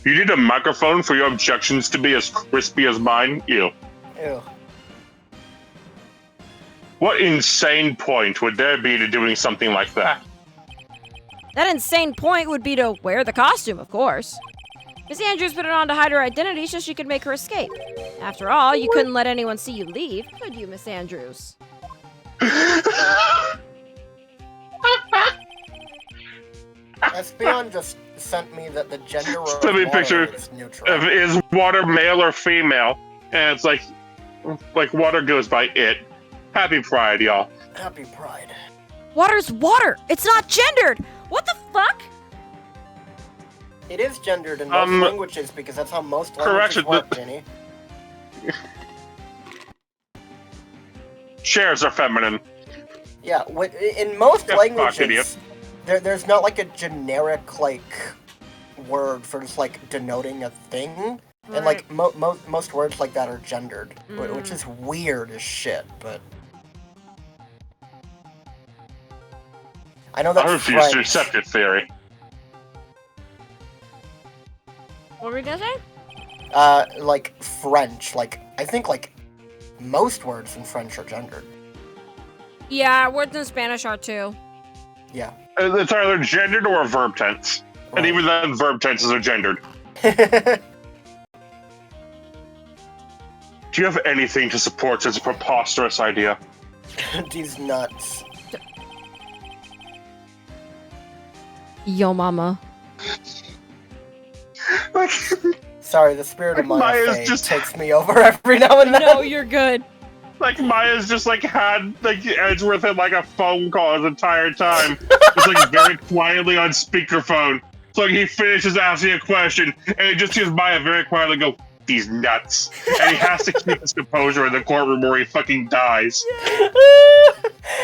Speaker 3: You need a microphone for your objections to be as crispy as mine? Ew.
Speaker 1: Ew.
Speaker 3: What insane point would there be to doing something like that?
Speaker 2: That insane point would be to wear the costume, of course. Miss Andrews put it on to hide her identity so she could make her escape. After all, you couldn't let anyone see you leave, could you, Miss Andrews?
Speaker 1: Espion just sent me that the gender of
Speaker 3: Let me
Speaker 1: water
Speaker 3: picture
Speaker 1: is neutral.
Speaker 3: is water male or female? And it's like water goes by it. Happy Pride, y'all.
Speaker 1: Happy Pride.
Speaker 2: Water's water! It's not gendered! What the fuck?
Speaker 1: It is gendered in most languages because that's how most
Speaker 3: correction,
Speaker 1: languages work, Jenny.
Speaker 3: Chairs are feminine.
Speaker 1: Yeah, in most
Speaker 3: Yeah, fuck,
Speaker 1: languages,
Speaker 3: idiot.
Speaker 1: there's not like a generic like word for just like denoting a thing, and like most words like that are gendered, which is weird as shit. But I know that's
Speaker 3: I refuse to
Speaker 1: French.
Speaker 3: accept your theory.
Speaker 2: What were we gonna say?
Speaker 1: Like French, like I think like most words in French are gendered.
Speaker 2: Yeah, words in Spanish are too.
Speaker 1: Yeah.
Speaker 3: It's either gendered or a verb tense. And even then, verb tenses are gendered. Do you have anything to support such a preposterous idea?
Speaker 1: These nuts.
Speaker 2: Yo, mama.
Speaker 3: Like,
Speaker 1: Sorry, the spirit of
Speaker 3: Like,
Speaker 1: Maya
Speaker 3: Maya's
Speaker 1: Fey
Speaker 3: just-
Speaker 1: takes me over every now and then.
Speaker 2: No, you're good.
Speaker 3: like Maya's just like had like Edgeworth had like a phone call the entire time. It's like very quietly on speakerphone. So like he finishes asking a question, and he just hears Maya very quietly go, "These nuts," and he has to keep his composure in the courtroom or he fucking dies.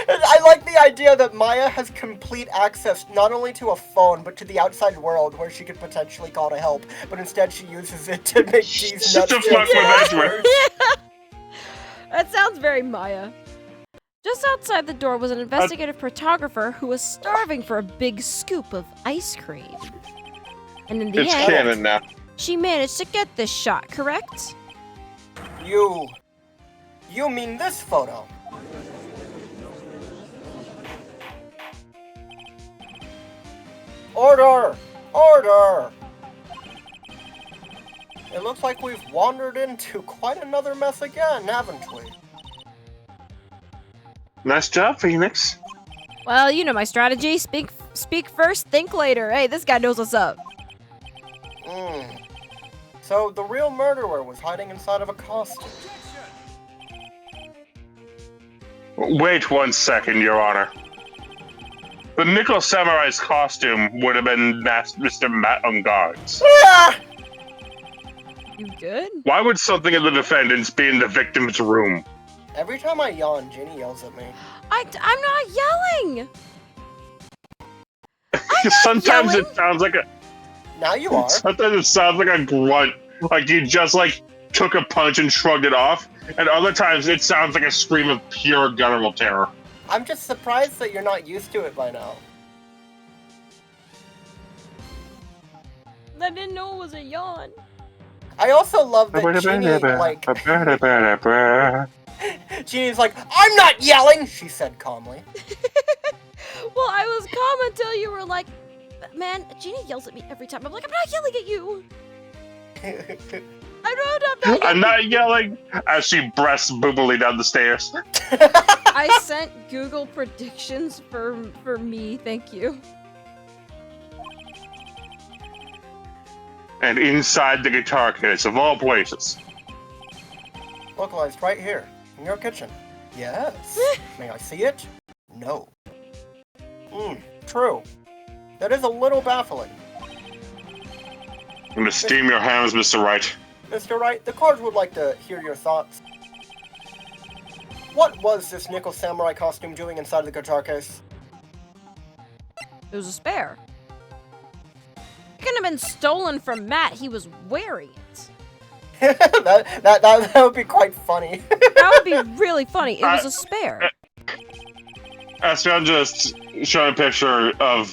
Speaker 1: I like the idea that Maya has complete access not only to a phone, but to the outside world where she could potentially call to help, but instead she uses it to make these
Speaker 3: Just
Speaker 1: nuts.
Speaker 3: to fuck with Edgeworth.
Speaker 2: That sounds very Maya. Just outside the door was an investigative photographer who was starving for a big scoop of ice cream. And in the
Speaker 3: It's
Speaker 2: end,
Speaker 3: canon now.
Speaker 2: she managed to get this shot, correct?
Speaker 1: You mean this photo? Order! Order! It looks like we've wandered into quite another mess again, haven't we?
Speaker 3: Nice job, Phoenix.
Speaker 2: Well, you know my strategy. Speak first, think later. Hey, this guy knows what's up.
Speaker 1: So the real murderer was hiding inside of a costume.
Speaker 3: Wait 1 second, Your Honor. The Nickel Samurai's costume would have been Mr. Matt on guards.
Speaker 1: Ah!
Speaker 2: You good?
Speaker 3: Why would something of the defendant's be in the victim's room?
Speaker 1: Every time I yawn, Ginny yells at me.
Speaker 2: I'm not yelling.
Speaker 3: Sometimes
Speaker 2: yelling.
Speaker 3: it sounds like a.
Speaker 1: Now you are.
Speaker 3: Sometimes it sounds like a grunt, like you just like took a punch and shrugged it off, and other times it sounds like a scream of pure guttural terror.
Speaker 1: I'm just surprised that you're not used to it by now.
Speaker 2: I didn't know it was a yawn.
Speaker 1: I also love that Jeannie's like, I'm not yelling, she said calmly.
Speaker 2: Well, I was calm until you were like, man, Jeannie yells at me every time. I'm like, I'm not yelling at you.
Speaker 3: I'm not yelling as she breasts boobily down the stairs.
Speaker 2: I sent Google predictions for me, thank you.
Speaker 3: And inside the guitar case, of all places.
Speaker 1: Localized right here, in your kitchen. Yes. May I see it? No. True. That is a little baffling.
Speaker 3: I'm gonna steam your hands, Mr. Wright.
Speaker 1: Mr. Wright, the court would like to hear your thoughts. What was this Nickel Samurai costume doing inside the guitar case?
Speaker 2: It was a spare. It couldn't have been stolen from Matt. He was wearing it.
Speaker 1: that would be quite funny.
Speaker 2: That would be really funny. It was a spare.
Speaker 3: Esther, I'm just showing a picture of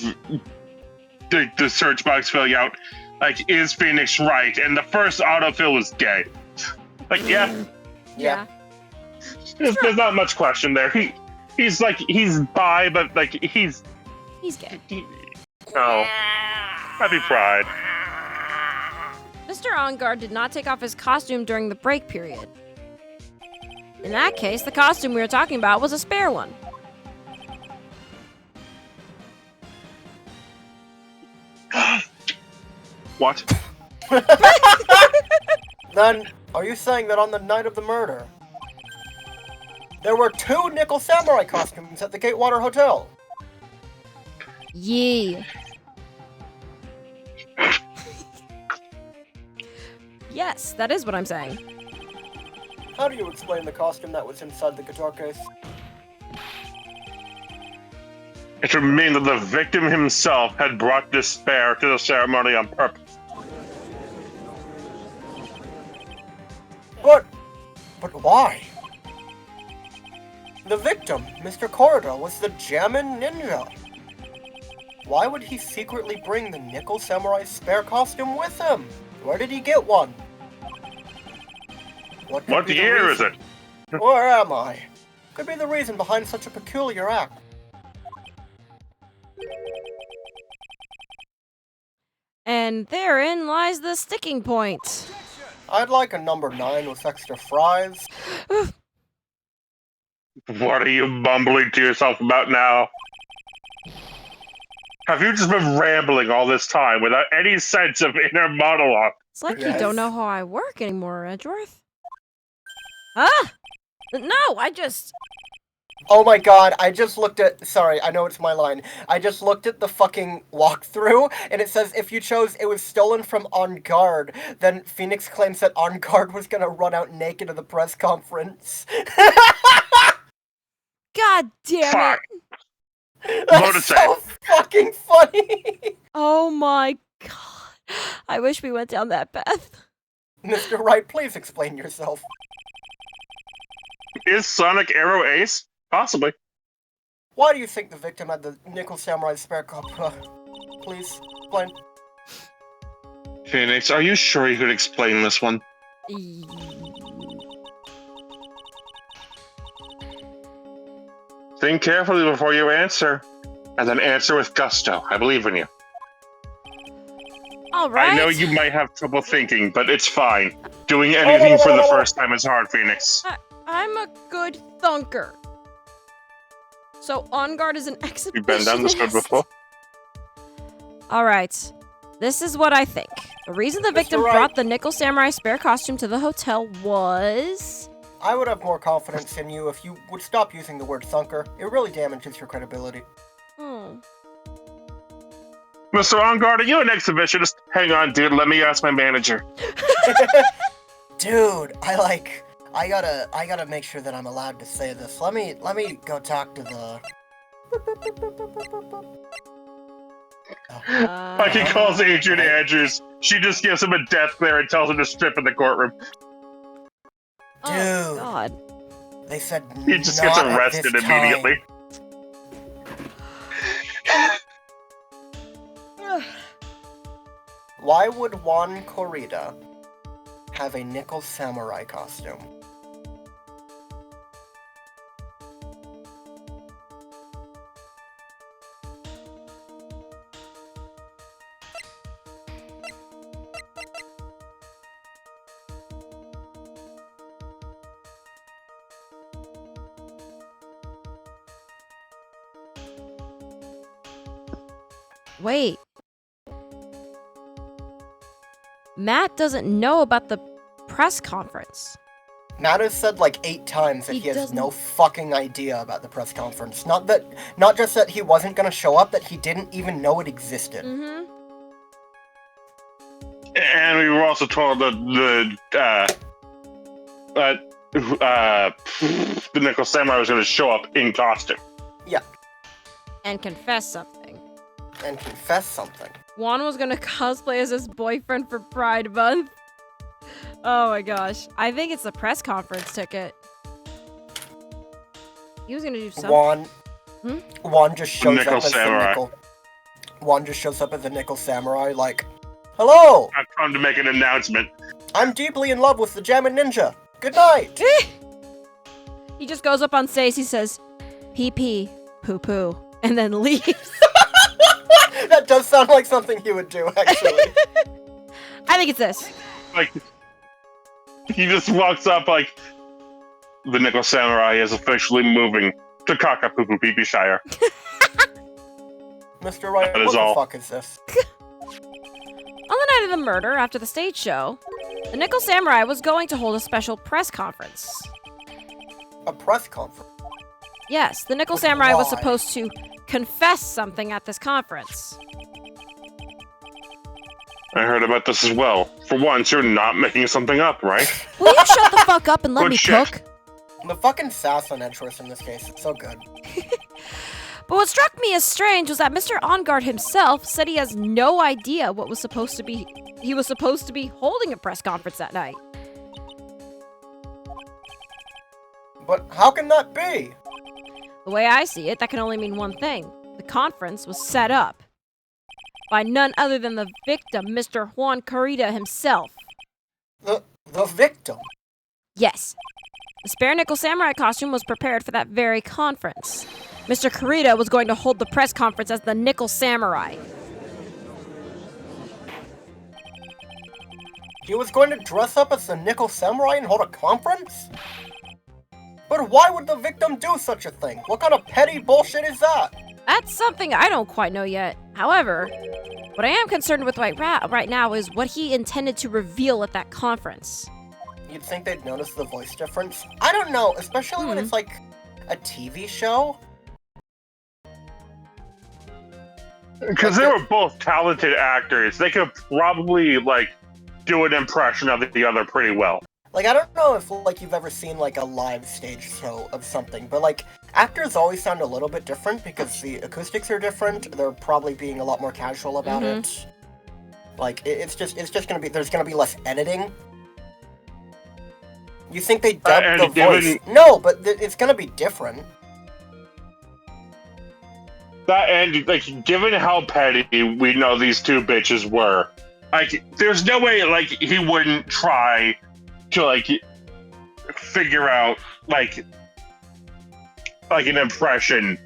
Speaker 3: the search box filling out. Like, is Phoenix right? And the first autofill was gay. Like, yeah. There's not much question there. He's bi, but like he's
Speaker 2: gay.
Speaker 3: Oh, happy pride.
Speaker 2: Mr. On Guard did not take off his costume during the break period. In that case, the costume we were talking about was a spare one.
Speaker 3: What?
Speaker 1: Then, are you saying that on the night of the murder, there were 2 Nickel Samurai costumes at the Gatewater Hotel?
Speaker 2: Yeah. Yes, that is what I'm saying.
Speaker 1: How do you explain the costume that was inside the guitar case?
Speaker 3: It would mean that the victim himself had brought this spare to the ceremony on purpose.
Speaker 1: But why? The victim, Mr. Corridor, was the Jammin' Ninja. Why would he secretly bring the Nickel Samurai spare costume with him? Where did he get one?
Speaker 3: What year is it?
Speaker 1: Where am I? Could be the reason behind such a peculiar act.
Speaker 2: And therein lies the sticking point.
Speaker 1: I'd like a number 9 with extra fries.
Speaker 3: What are you bumbling to yourself about now? Have you just been rambling all this time without any sense of inner monologue?
Speaker 2: It's like
Speaker 1: Yes.
Speaker 2: you don't know how I work anymore, Edgeworth. Ah! No, I just...
Speaker 1: Oh my god, I just looked at... Sorry, I know it's my line. I just looked at the fucking walkthrough, and it says if you chose it was stolen from On Guard, then Phoenix claims that On Guard was gonna run out naked at the press conference.
Speaker 2: God damn
Speaker 3: Fuck.
Speaker 2: it!
Speaker 1: That's so fucking funny!
Speaker 2: Oh my god. I wish we went down that path.
Speaker 1: Mr. Wright, please explain yourself.
Speaker 3: Is Sonic Arrow Ace? Possibly.
Speaker 1: Why do you think the victim had the Nickel Samurai spare cup? Please, explain.
Speaker 3: Phoenix, are you sure you could explain this one? Think carefully before you answer, and then answer with gusto. I believe in you.
Speaker 2: All right.
Speaker 3: I know you might have trouble thinking, but it's fine. Doing anything for the first time is hard, Phoenix.
Speaker 2: I'm a good thunker. So On Guard is an exhibitionist.
Speaker 3: You've been down this road before?
Speaker 2: All right. This is what I think. The reason the victim
Speaker 1: Wright.
Speaker 2: brought the Nickel Samurai spare costume to the hotel was...
Speaker 1: I would have more confidence in you if you would stop using the word thunker. It really damages your credibility.
Speaker 2: Oh.
Speaker 3: Mr. On Guard, are you an exhibitionist? Hang on, dude. Let me ask my manager.
Speaker 1: Dude, I gotta make sure that I'm allowed to say this. Let me go talk to the...
Speaker 3: Like he calls Adrien Andrews. She just gives him a death glare and tells him to strip in the courtroom.
Speaker 2: Oh,
Speaker 1: Dude.
Speaker 2: God.
Speaker 1: They said
Speaker 3: He just
Speaker 1: not
Speaker 3: gets
Speaker 1: at
Speaker 3: arrested
Speaker 1: this time.
Speaker 3: immediately.
Speaker 1: Why would Juan Corrida have a Nickel Samurai costume?
Speaker 2: Wait. Matt doesn't know about the press conference.
Speaker 1: Matt has said like 8 times that
Speaker 2: He
Speaker 1: he has
Speaker 2: doesn't-
Speaker 1: no fucking idea about the press conference. Not just that he wasn't gonna show up, that he didn't even know it existed.
Speaker 2: Mm-hmm.
Speaker 3: And we were also told that the Nickel Samurai was going to show up in costume.
Speaker 2: And confess something.
Speaker 1: And confess something.
Speaker 2: Juan was gonna cosplay as his boyfriend for Pride Month. Oh my gosh. I think it's the press conference ticket. He was gonna do something.
Speaker 1: Juan just shows
Speaker 3: Nickel
Speaker 1: up as
Speaker 3: Samurai.
Speaker 1: the nickel. Juan just shows up as the Nickel Samurai, like, "Hello!
Speaker 3: I've come to make an announcement.
Speaker 1: I'm deeply in love with the Jammin' Ninja. Good night."
Speaker 2: He just goes up on stage, he says, pee pee, poo poo, and then leaves.
Speaker 1: That does sound like something he would do, actually.
Speaker 2: I think it's this.
Speaker 3: Like, he just walks up like, the Nickel Samurai is officially moving to Kakapupu Shire.
Speaker 1: Mr. Wright,
Speaker 3: That is
Speaker 1: what the
Speaker 3: all.
Speaker 1: fuck is this?
Speaker 2: On the night of the murder, after the stage show, the Nickel Samurai was going to hold a special press conference.
Speaker 1: A press conference?
Speaker 2: Yes, the Nickel
Speaker 1: But
Speaker 2: Samurai was
Speaker 1: why?
Speaker 2: supposed to confess something at this conference.
Speaker 3: I heard about this as well. For once, you're not making something up, right?
Speaker 2: Will you shut the fuck up and let
Speaker 3: Good
Speaker 2: me
Speaker 3: shit.
Speaker 2: cook?
Speaker 1: The fucking sass on Edgeworth in this case, it's so good.
Speaker 2: But what struck me as strange was that Mr. OnGuard himself said he has no idea what was supposed to be. He was supposed to be holding a press conference that night.
Speaker 1: But how can that be?
Speaker 2: The way I see it, that can only mean one thing. The conference was set up by none other than the victim, Mr. Juan Carita himself.
Speaker 1: The victim?
Speaker 2: Yes. The spare Nickel Samurai costume was prepared for that very conference. Mr. Carita was going to hold the press conference as the Nickel Samurai.
Speaker 1: He was going to dress up as the Nickel Samurai and hold a conference? But why would the victim do such a thing? What kind of petty bullshit is that?
Speaker 2: That's something I don't quite know yet. However, what I am concerned with right now is what he intended to reveal at that conference.
Speaker 1: You'd think they'd notice the voice difference? I don't know, especially when it's like a TV show.
Speaker 3: Because they were both talented actors. They could probably, like, do an impression of the other pretty well.
Speaker 1: Like, I don't know if, like, you've ever seen, like, a live stage show of something, but, like, actors always sound a little bit different because the acoustics are different. They're probably being a lot more casual about it. Like, it's just gonna be, there's gonna be less editing. You think they dubbed the voice? No, but it's gonna be different.
Speaker 3: That, and, like, given how petty we know these two bitches were, like, there's no way, like, he wouldn't try to, like, figure out, like an impression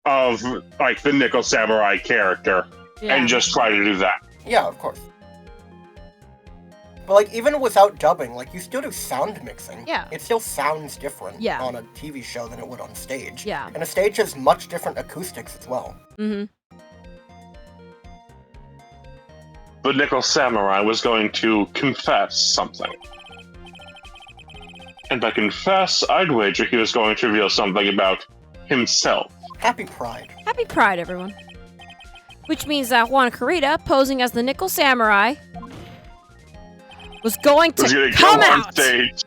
Speaker 3: of, like, the Nickel Samurai character and just try to do that.
Speaker 1: Yeah, of course. But, like, even without dubbing, like, you still do sound mixing.
Speaker 2: Yeah.
Speaker 1: It still sounds different
Speaker 2: Yeah.
Speaker 1: on a TV show than it would on stage.
Speaker 2: Yeah.
Speaker 1: And a stage has much different acoustics as well.
Speaker 2: Mm-hmm.
Speaker 3: The Nickel Samurai was going to confess something. And by confess, I'd wager he was going to reveal something about himself.
Speaker 1: Happy Pride.
Speaker 2: Happy Pride, everyone. Which means that Juan Carita, posing as the Nickel Samurai, was going
Speaker 3: Was
Speaker 2: to
Speaker 3: going to
Speaker 2: come
Speaker 3: go on
Speaker 2: out
Speaker 3: stage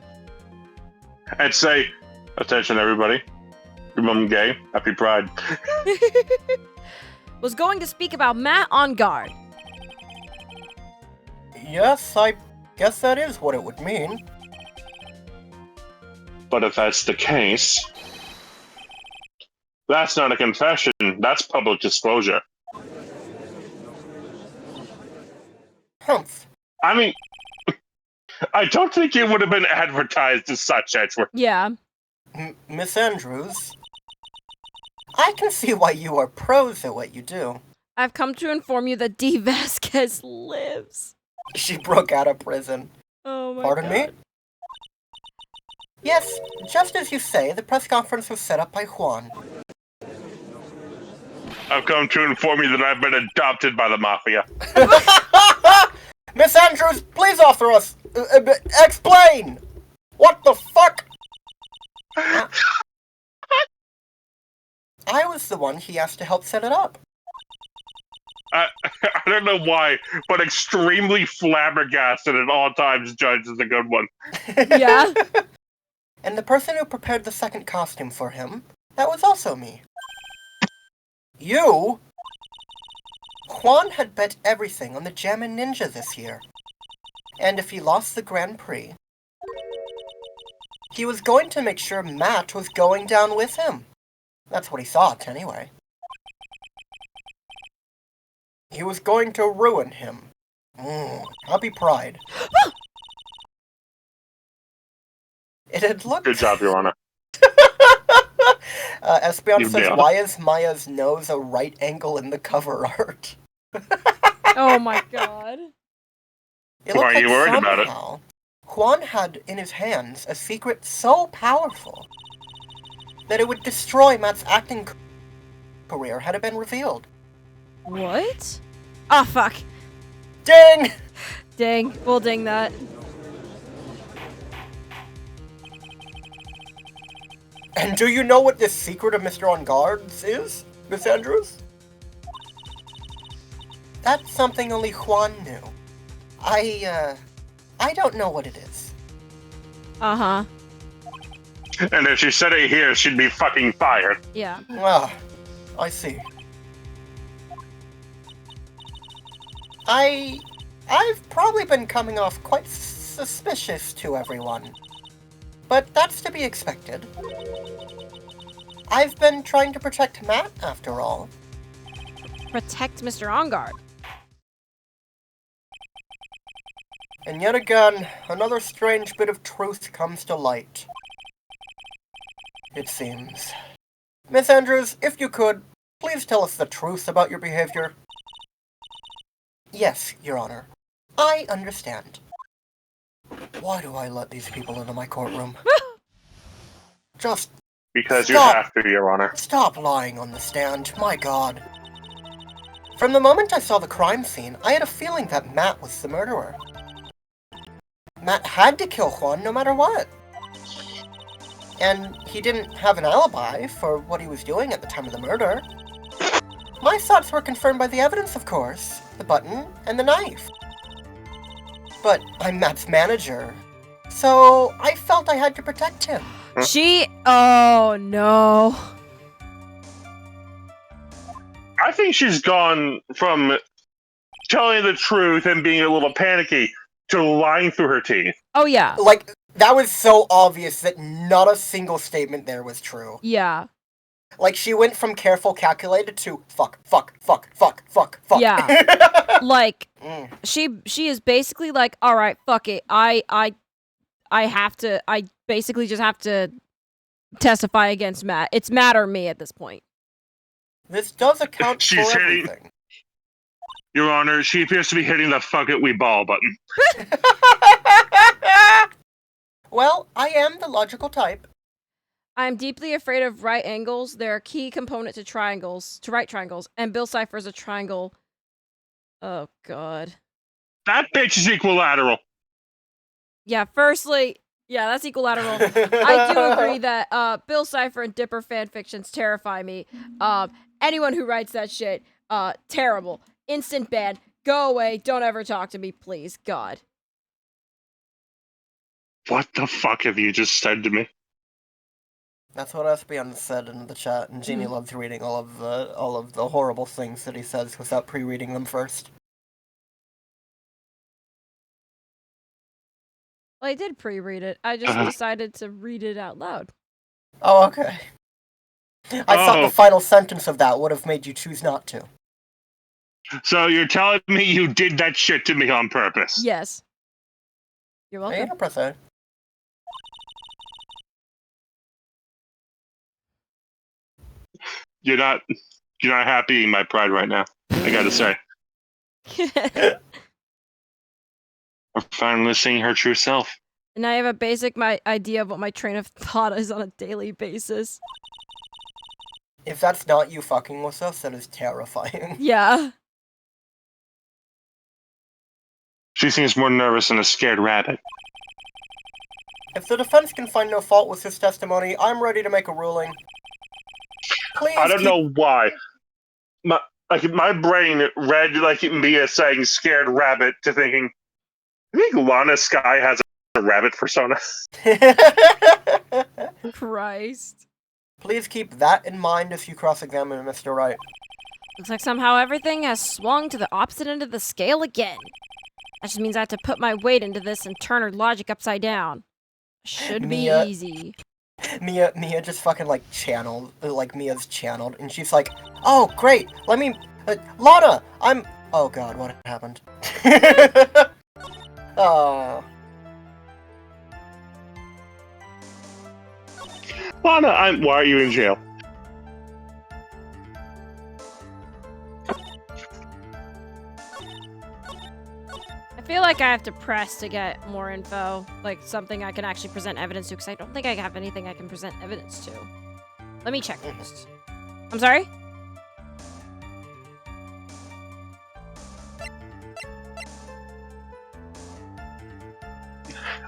Speaker 3: and say, "Attention, everybody! Remember, I'm gay. Happy Pride."
Speaker 2: was going to speak about Matt OnGuard.
Speaker 1: Yes, I guess that is what it would mean.
Speaker 3: But if that's the case, that's not a confession. That's public disclosure.
Speaker 1: Humph.
Speaker 3: I mean, I don't think it would have been advertised as such, Edgeworth.
Speaker 2: Yeah.
Speaker 1: Miss Andrews, I can see why you are pros at what you do.
Speaker 2: I've come to inform you that D. Vasquez lives.
Speaker 1: She broke out of prison.
Speaker 2: Oh my
Speaker 1: Pardon
Speaker 2: god.
Speaker 1: me? Yes, just as you say, the press conference was set up by Juan.
Speaker 3: I've come to inform you that I've been adopted by the Mafia.
Speaker 1: Miss Andrews, please offer us... explain! What the fuck? I was the one he asked to help set it up.
Speaker 3: I don't know why, but extremely flabbergasted at all times, Judge is a good one.
Speaker 2: Yeah.
Speaker 1: And the person who prepared the second costume for him, that was also me. You? Juan had bet everything on the Jammin' Ninja this year. And if he lost the Grand Prix, he was going to make sure Matt was going down with him. That's what he thought, anyway. He was going to ruin him. Happy Pride. It had looked...
Speaker 3: Good job, Your Honor.
Speaker 1: Espeon
Speaker 3: You
Speaker 1: says,
Speaker 3: nailed it.
Speaker 1: why is Maya's nose a right angle in the cover art?
Speaker 2: Oh my god.
Speaker 1: It
Speaker 3: Why
Speaker 1: looked
Speaker 3: are you
Speaker 1: like
Speaker 3: worried about it?
Speaker 1: somehow Juan had in his hands a secret so powerful that it would destroy Matt's acting career had it been revealed.
Speaker 2: What? Oh, fuck.
Speaker 1: Ding!
Speaker 2: Dang. We'll ding that.
Speaker 1: And do you know what this secret of Mr. On Guard's is, Miss Andrews? That's something only Juan knew. I don't know what it is.
Speaker 2: Uh-huh.
Speaker 3: And if she said it here, she'd be fucking fired.
Speaker 2: Yeah.
Speaker 1: Ah, I see. I've probably been coming off quite suspicious to everyone. But that's to be expected. I've been trying to protect Matt, after all.
Speaker 2: Protect Mr. On Guard.
Speaker 1: And yet again, another strange bit of truth comes to light. It seems. Miss Andrews, if you could, please tell us the truth about your behavior. Yes, Your Honor. I understand. Why do I let these people into my courtroom? Just
Speaker 3: Because you
Speaker 1: Stop.
Speaker 3: have to, Your Honor.
Speaker 1: stop lying on the stand, my god. From the moment I saw the crime scene, I had a feeling that Matt was the murderer. Matt had to kill Juan no matter what. And he didn't have an alibi for what he was doing at the time of the murder. My thoughts were confirmed by the evidence, of course. The button and the knife. But I'm Matt's manager, so I felt I had to protect him.
Speaker 2: Oh no.
Speaker 3: I think she's gone from telling the truth and being a little panicky to lying through her teeth.
Speaker 2: Oh yeah.
Speaker 1: Like, that was so obvious that not a single statement there was true.
Speaker 2: Yeah.
Speaker 1: Like, she went from careful, calculated to fuck.
Speaker 2: Yeah. Like,
Speaker 1: Mm.
Speaker 2: she is basically like, all right, fuck it. I basically just have to testify against Matt. It's Matt or me at this point.
Speaker 1: This does account
Speaker 3: She's
Speaker 1: for
Speaker 3: hitting-
Speaker 1: everything.
Speaker 3: Your Honor, she appears to be hitting the fuck it we ball button.
Speaker 1: Well, I am the logical type.
Speaker 2: I'm deeply afraid of right angles. They're a key component to triangles, to right triangles, and Bill Cipher's a triangle. Oh god.
Speaker 3: That bitch is equilateral.
Speaker 2: Yeah, firstly, yeah, that's equilateral. I do agree that Bill Cipher and Dipper fanfictions terrify me. Anyone who writes that shit, terrible. Instant ban. Go away. Don't ever talk to me, please. God.
Speaker 3: What the fuck have you just said to me?
Speaker 1: That's what Espeon said in the chat, and Jeannie loves reading all of the horrible things that he says without pre-reading them first.
Speaker 2: Well, I did pre-read it. I just decided to read it out loud.
Speaker 1: Oh, okay. I thought
Speaker 3: Oh.
Speaker 1: the final sentence of that would have made you choose not to.
Speaker 3: So you're telling me you did that shit to me on purpose?
Speaker 2: Yes. You're
Speaker 1: Hey,
Speaker 2: welcome.
Speaker 1: press A.
Speaker 3: You're not happy in my pride right now. I gotta say. I'm finally seeing her true self.
Speaker 2: And I have a basic idea of what my train of thought is on a daily basis.
Speaker 1: If that's not you fucking with us, that is terrifying.
Speaker 2: Yeah.
Speaker 3: She seems more nervous than a scared rabbit.
Speaker 1: If the defense can find no fault with his testimony, I'm ready to make a ruling. Please
Speaker 3: I don't
Speaker 1: keep-
Speaker 3: know why. My brain read like me as saying scared rabbit to thinking, I think Lana Sky has a rabbit persona.
Speaker 2: Christ.
Speaker 1: Please keep that in mind if you cross-examine Mr. Wright.
Speaker 2: Looks like somehow everything has swung to the opposite end of the scale again. That just means I have to put my weight into this and turn her logic upside down. Should be easy.
Speaker 1: Mia just fucking like channeled, like Mia's channeled, and she's like, "Oh, great! Let me, Lana, I'm. Oh God, what happened?" Oh.
Speaker 3: Lana, why are you in jail?
Speaker 2: I feel like I have to press to get more info, like something I can actually present evidence to, because I don't think I have anything I can present evidence to. Let me check first. I'm sorry?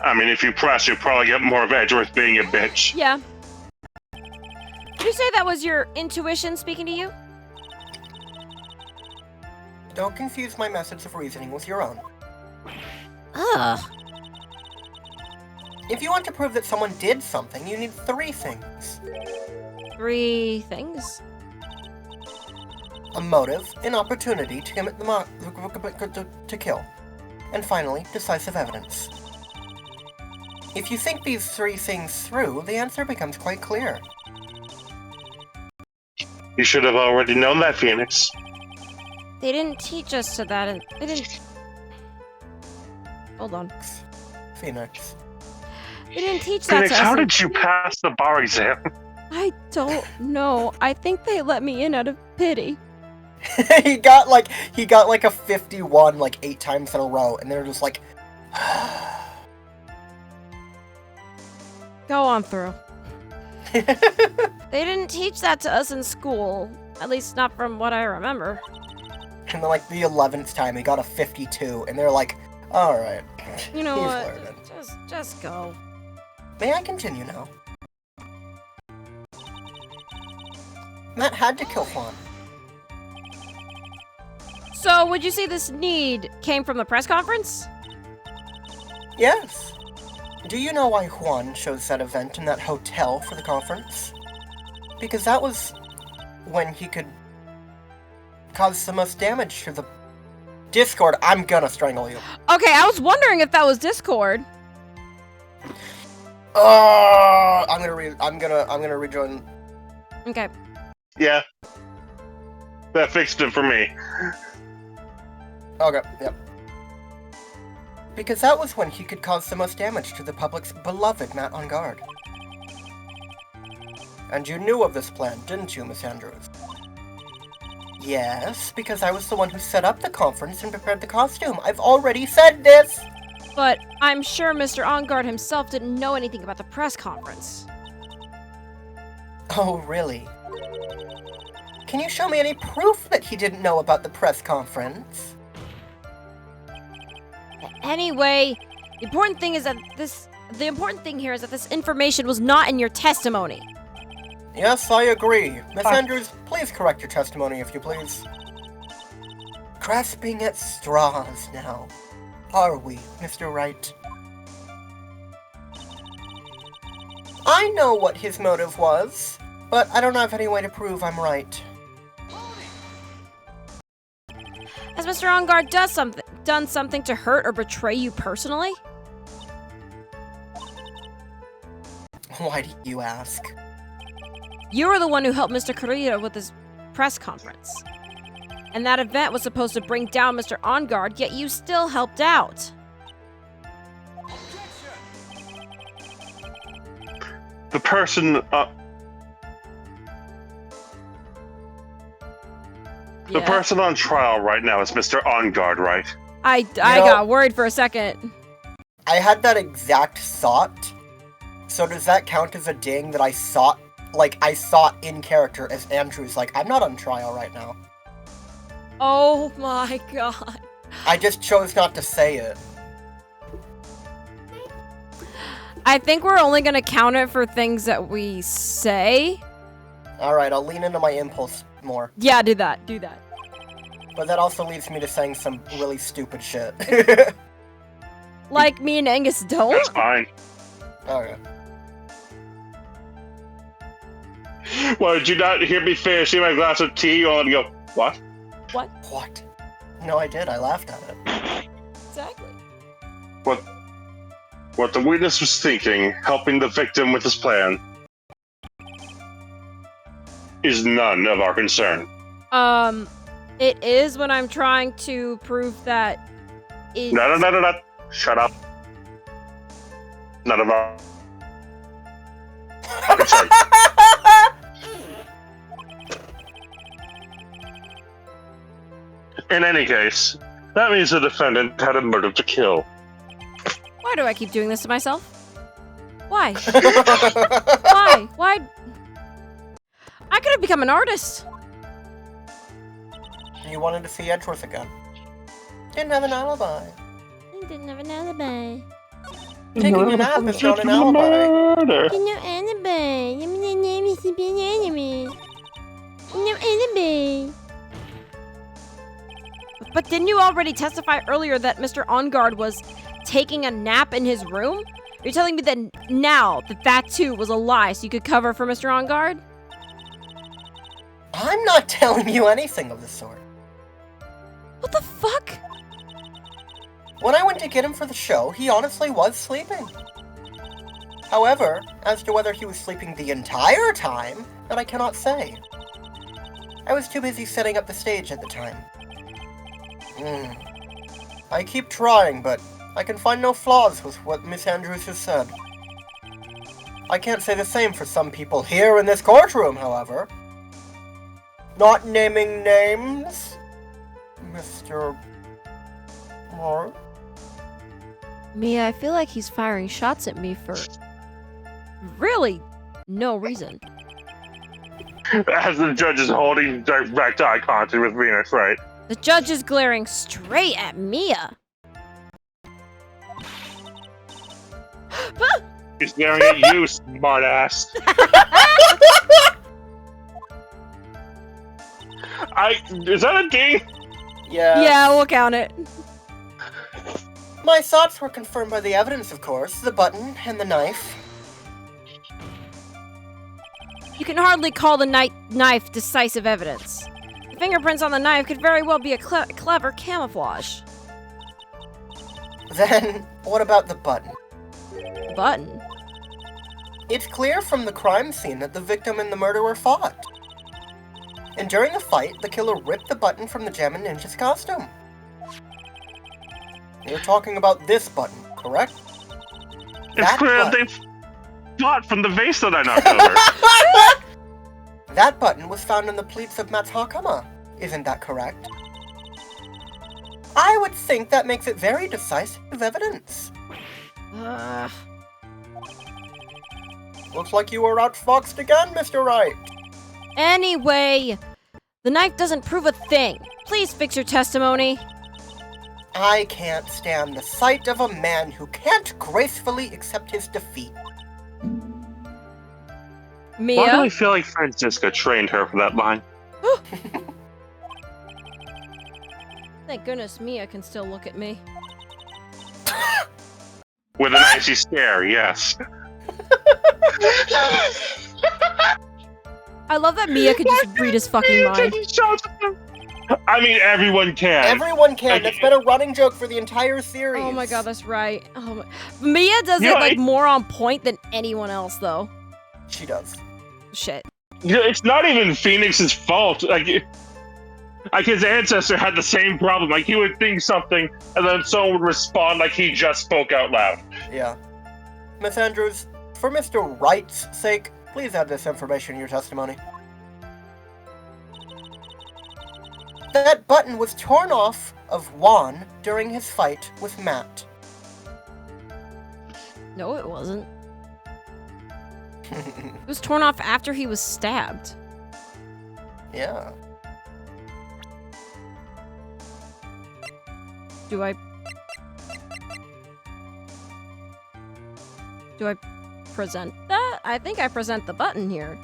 Speaker 3: I mean, if you press, you'll probably get more of Edgeworth being a bitch.
Speaker 2: Yeah. Did you say that was your intuition speaking to you?
Speaker 1: Don't confuse my methods of reasoning with your own.
Speaker 2: Ugh.
Speaker 1: If you want to prove that someone did something, you need 3 things.
Speaker 2: 3 things?
Speaker 1: A motive, an opportunity to commit to kill, and finally, decisive evidence. If you think these 3 things through, the answer becomes quite clear.
Speaker 3: You should have already known that, Phoenix.
Speaker 2: They didn't teach us to that, and they didn't... Hold on.
Speaker 1: Phoenix.
Speaker 2: They didn't teach that
Speaker 3: Phoenix,
Speaker 2: to us.
Speaker 3: how did you pass the bar exam?
Speaker 2: I don't know. I think they let me in out of pity.
Speaker 1: he got like a 51 like 8 times in a row, and they're just like,
Speaker 2: Go on through. They didn't teach that to us in school. At least not from what I remember.
Speaker 1: And then like the 11th time he got a 52, and they're like, all right.
Speaker 2: You know
Speaker 1: He's
Speaker 2: what?
Speaker 1: learning.
Speaker 2: Just go.
Speaker 1: May I continue now? Matt had to kill Juan.
Speaker 2: So, would you say this need came from the press conference?
Speaker 1: Yes. Do you know why Juan chose that event in that hotel for the conference? Because that was when he could cause the most damage to the Discord. I'm gonna strangle you.
Speaker 2: Okay, I was wondering if that was Discord.
Speaker 1: I'm gonna rejoin.
Speaker 2: Okay.
Speaker 3: Yeah. That fixed it for me.
Speaker 1: Okay, yep. Because that was when he could cause the most damage to the public's beloved Matt on Guard. And you knew of this plan, didn't you, Miss Andrews? Yes, because I was the one who set up the conference and prepared the costume. I've already said this!
Speaker 2: But I'm sure Mr. On Guard himself didn't know anything about the press conference.
Speaker 1: Oh, really? Can you show me any proof that he didn't know about the press conference?
Speaker 2: Anyway, the important thing here is that this information was not in your testimony.
Speaker 1: Yes, I agree. Miss Andrews, please correct your testimony, if you please. Grasping at straws now. Are we, Mr. Wright? I know what his motive was, but I don't have any way to prove I'm right.
Speaker 2: Has Mr. On Guard done something to hurt or betray you personally?
Speaker 1: Why do you ask?
Speaker 2: You were the one who helped Mr. Carrillo with his press conference. And that event was supposed to bring down Mr. On Guard, yet you still helped out.
Speaker 3: The person, The person on trial right now is Mr. On Guard, right?
Speaker 2: I got worried for a second.
Speaker 1: I had that exact thought. So does that count as a ding that I thought in character as Andrew's like, I'm not on trial right now.
Speaker 2: Oh my god.
Speaker 1: I just chose not to say it.
Speaker 2: I think we're only gonna count it for things that we say.
Speaker 1: Alright, I'll lean into my impulse more.
Speaker 2: Yeah, do that.
Speaker 1: But that also leads me to saying some really stupid shit.
Speaker 2: Like me and Angus don't?
Speaker 3: That's fine.
Speaker 1: Okay.
Speaker 3: Well, did you not hear me finishing my glass of tea? You all go, what?
Speaker 2: What?
Speaker 1: What? No, I did. I laughed at it.
Speaker 2: Exactly.
Speaker 3: what the witness was thinking, helping the victim with his plan, is none of our concern.
Speaker 2: It is when I'm trying to prove that it's...
Speaker 3: No. Shut up. None of our concern. In any case, that means the defendant had a motive to kill.
Speaker 2: Why do I keep doing this to myself? Why? Why? Why? I could have become an artist.
Speaker 1: You wanted to see Edgeworth again. Didn't have an alibi.
Speaker 2: I didn't have an alibi.
Speaker 1: Taking a nap is not an alibi.
Speaker 3: Murder.
Speaker 2: No alibi. My name is an alibi. No alibi. But didn't you already testify earlier that Mr. On Guard was taking a nap in his room? You're telling me that now that too was a lie so you could cover for Mr. On Guard?
Speaker 1: I'm not telling you anything of the sort.
Speaker 2: What the fuck?
Speaker 1: When I went to get him for the show, he honestly was sleeping. However, as to whether he was sleeping the entire time, that I cannot say. I was too busy setting up the stage at the time. I keep trying, but I can find no flaws with what Miss Andrews has said. I can't say the same for some people here in this courtroom, however. Not naming names, Mr. Wright.
Speaker 2: Mia, I feel like he's firing shots at me for really no reason.
Speaker 3: As the judge is holding direct eye contact with Venus, right?
Speaker 2: The judge is glaring straight at Mia.
Speaker 3: He's staring at you, smartass. Is that a D?
Speaker 1: Yeah.
Speaker 2: Yeah, we'll count it.
Speaker 1: My thoughts were confirmed by the evidence, of course. The button and the knife.
Speaker 2: You can hardly call the knife decisive evidence. The fingerprints on the knife could very well be a clever camouflage.
Speaker 1: Then, what about the button?
Speaker 2: Button?
Speaker 1: It's clear from the crime scene that the victim and the murderer fought. And during the fight, the killer ripped the button from the Gem and Ninja's costume. You're talking about this button, correct?
Speaker 3: It's clear that they fought from the vase that I knocked over.
Speaker 1: That button was found in the pleats of Matt's Hakama. Isn't that correct? I would think that makes it very decisive evidence. Looks like you were outfoxed again, Mr. Wright.
Speaker 2: Anyway, the knife doesn't prove a thing. Please fix your testimony.
Speaker 1: I can't stand the sight of a man who can't gracefully accept his defeat.
Speaker 2: Mia?
Speaker 3: Why do I feel like Francisca trained her for that line?
Speaker 2: Thank goodness Mia can still look at me.
Speaker 3: With an icy stare, yes.
Speaker 2: I love that Mia could just read his fucking mind.
Speaker 3: I mean, everyone can.
Speaker 1: Everyone can. That's been a running joke for the entire series.
Speaker 2: Oh my god, that's right. Oh my... Mia does
Speaker 3: You
Speaker 2: it
Speaker 3: know,
Speaker 2: like more on point than anyone else, though.
Speaker 1: She does.
Speaker 2: Shit.
Speaker 3: It's not even Phoenix's fault. Like his ancestor had the same problem. Like, he would think something, and then someone would respond like he just spoke out loud.
Speaker 1: Yeah. Miss Andrews, for Mr. Wright's sake, please add this information in your testimony. That button was torn off of Juan during his fight with Matt.
Speaker 2: No, it wasn't. It was torn off after he was stabbed.
Speaker 1: Yeah.
Speaker 2: Do I present that? I think I present the button here.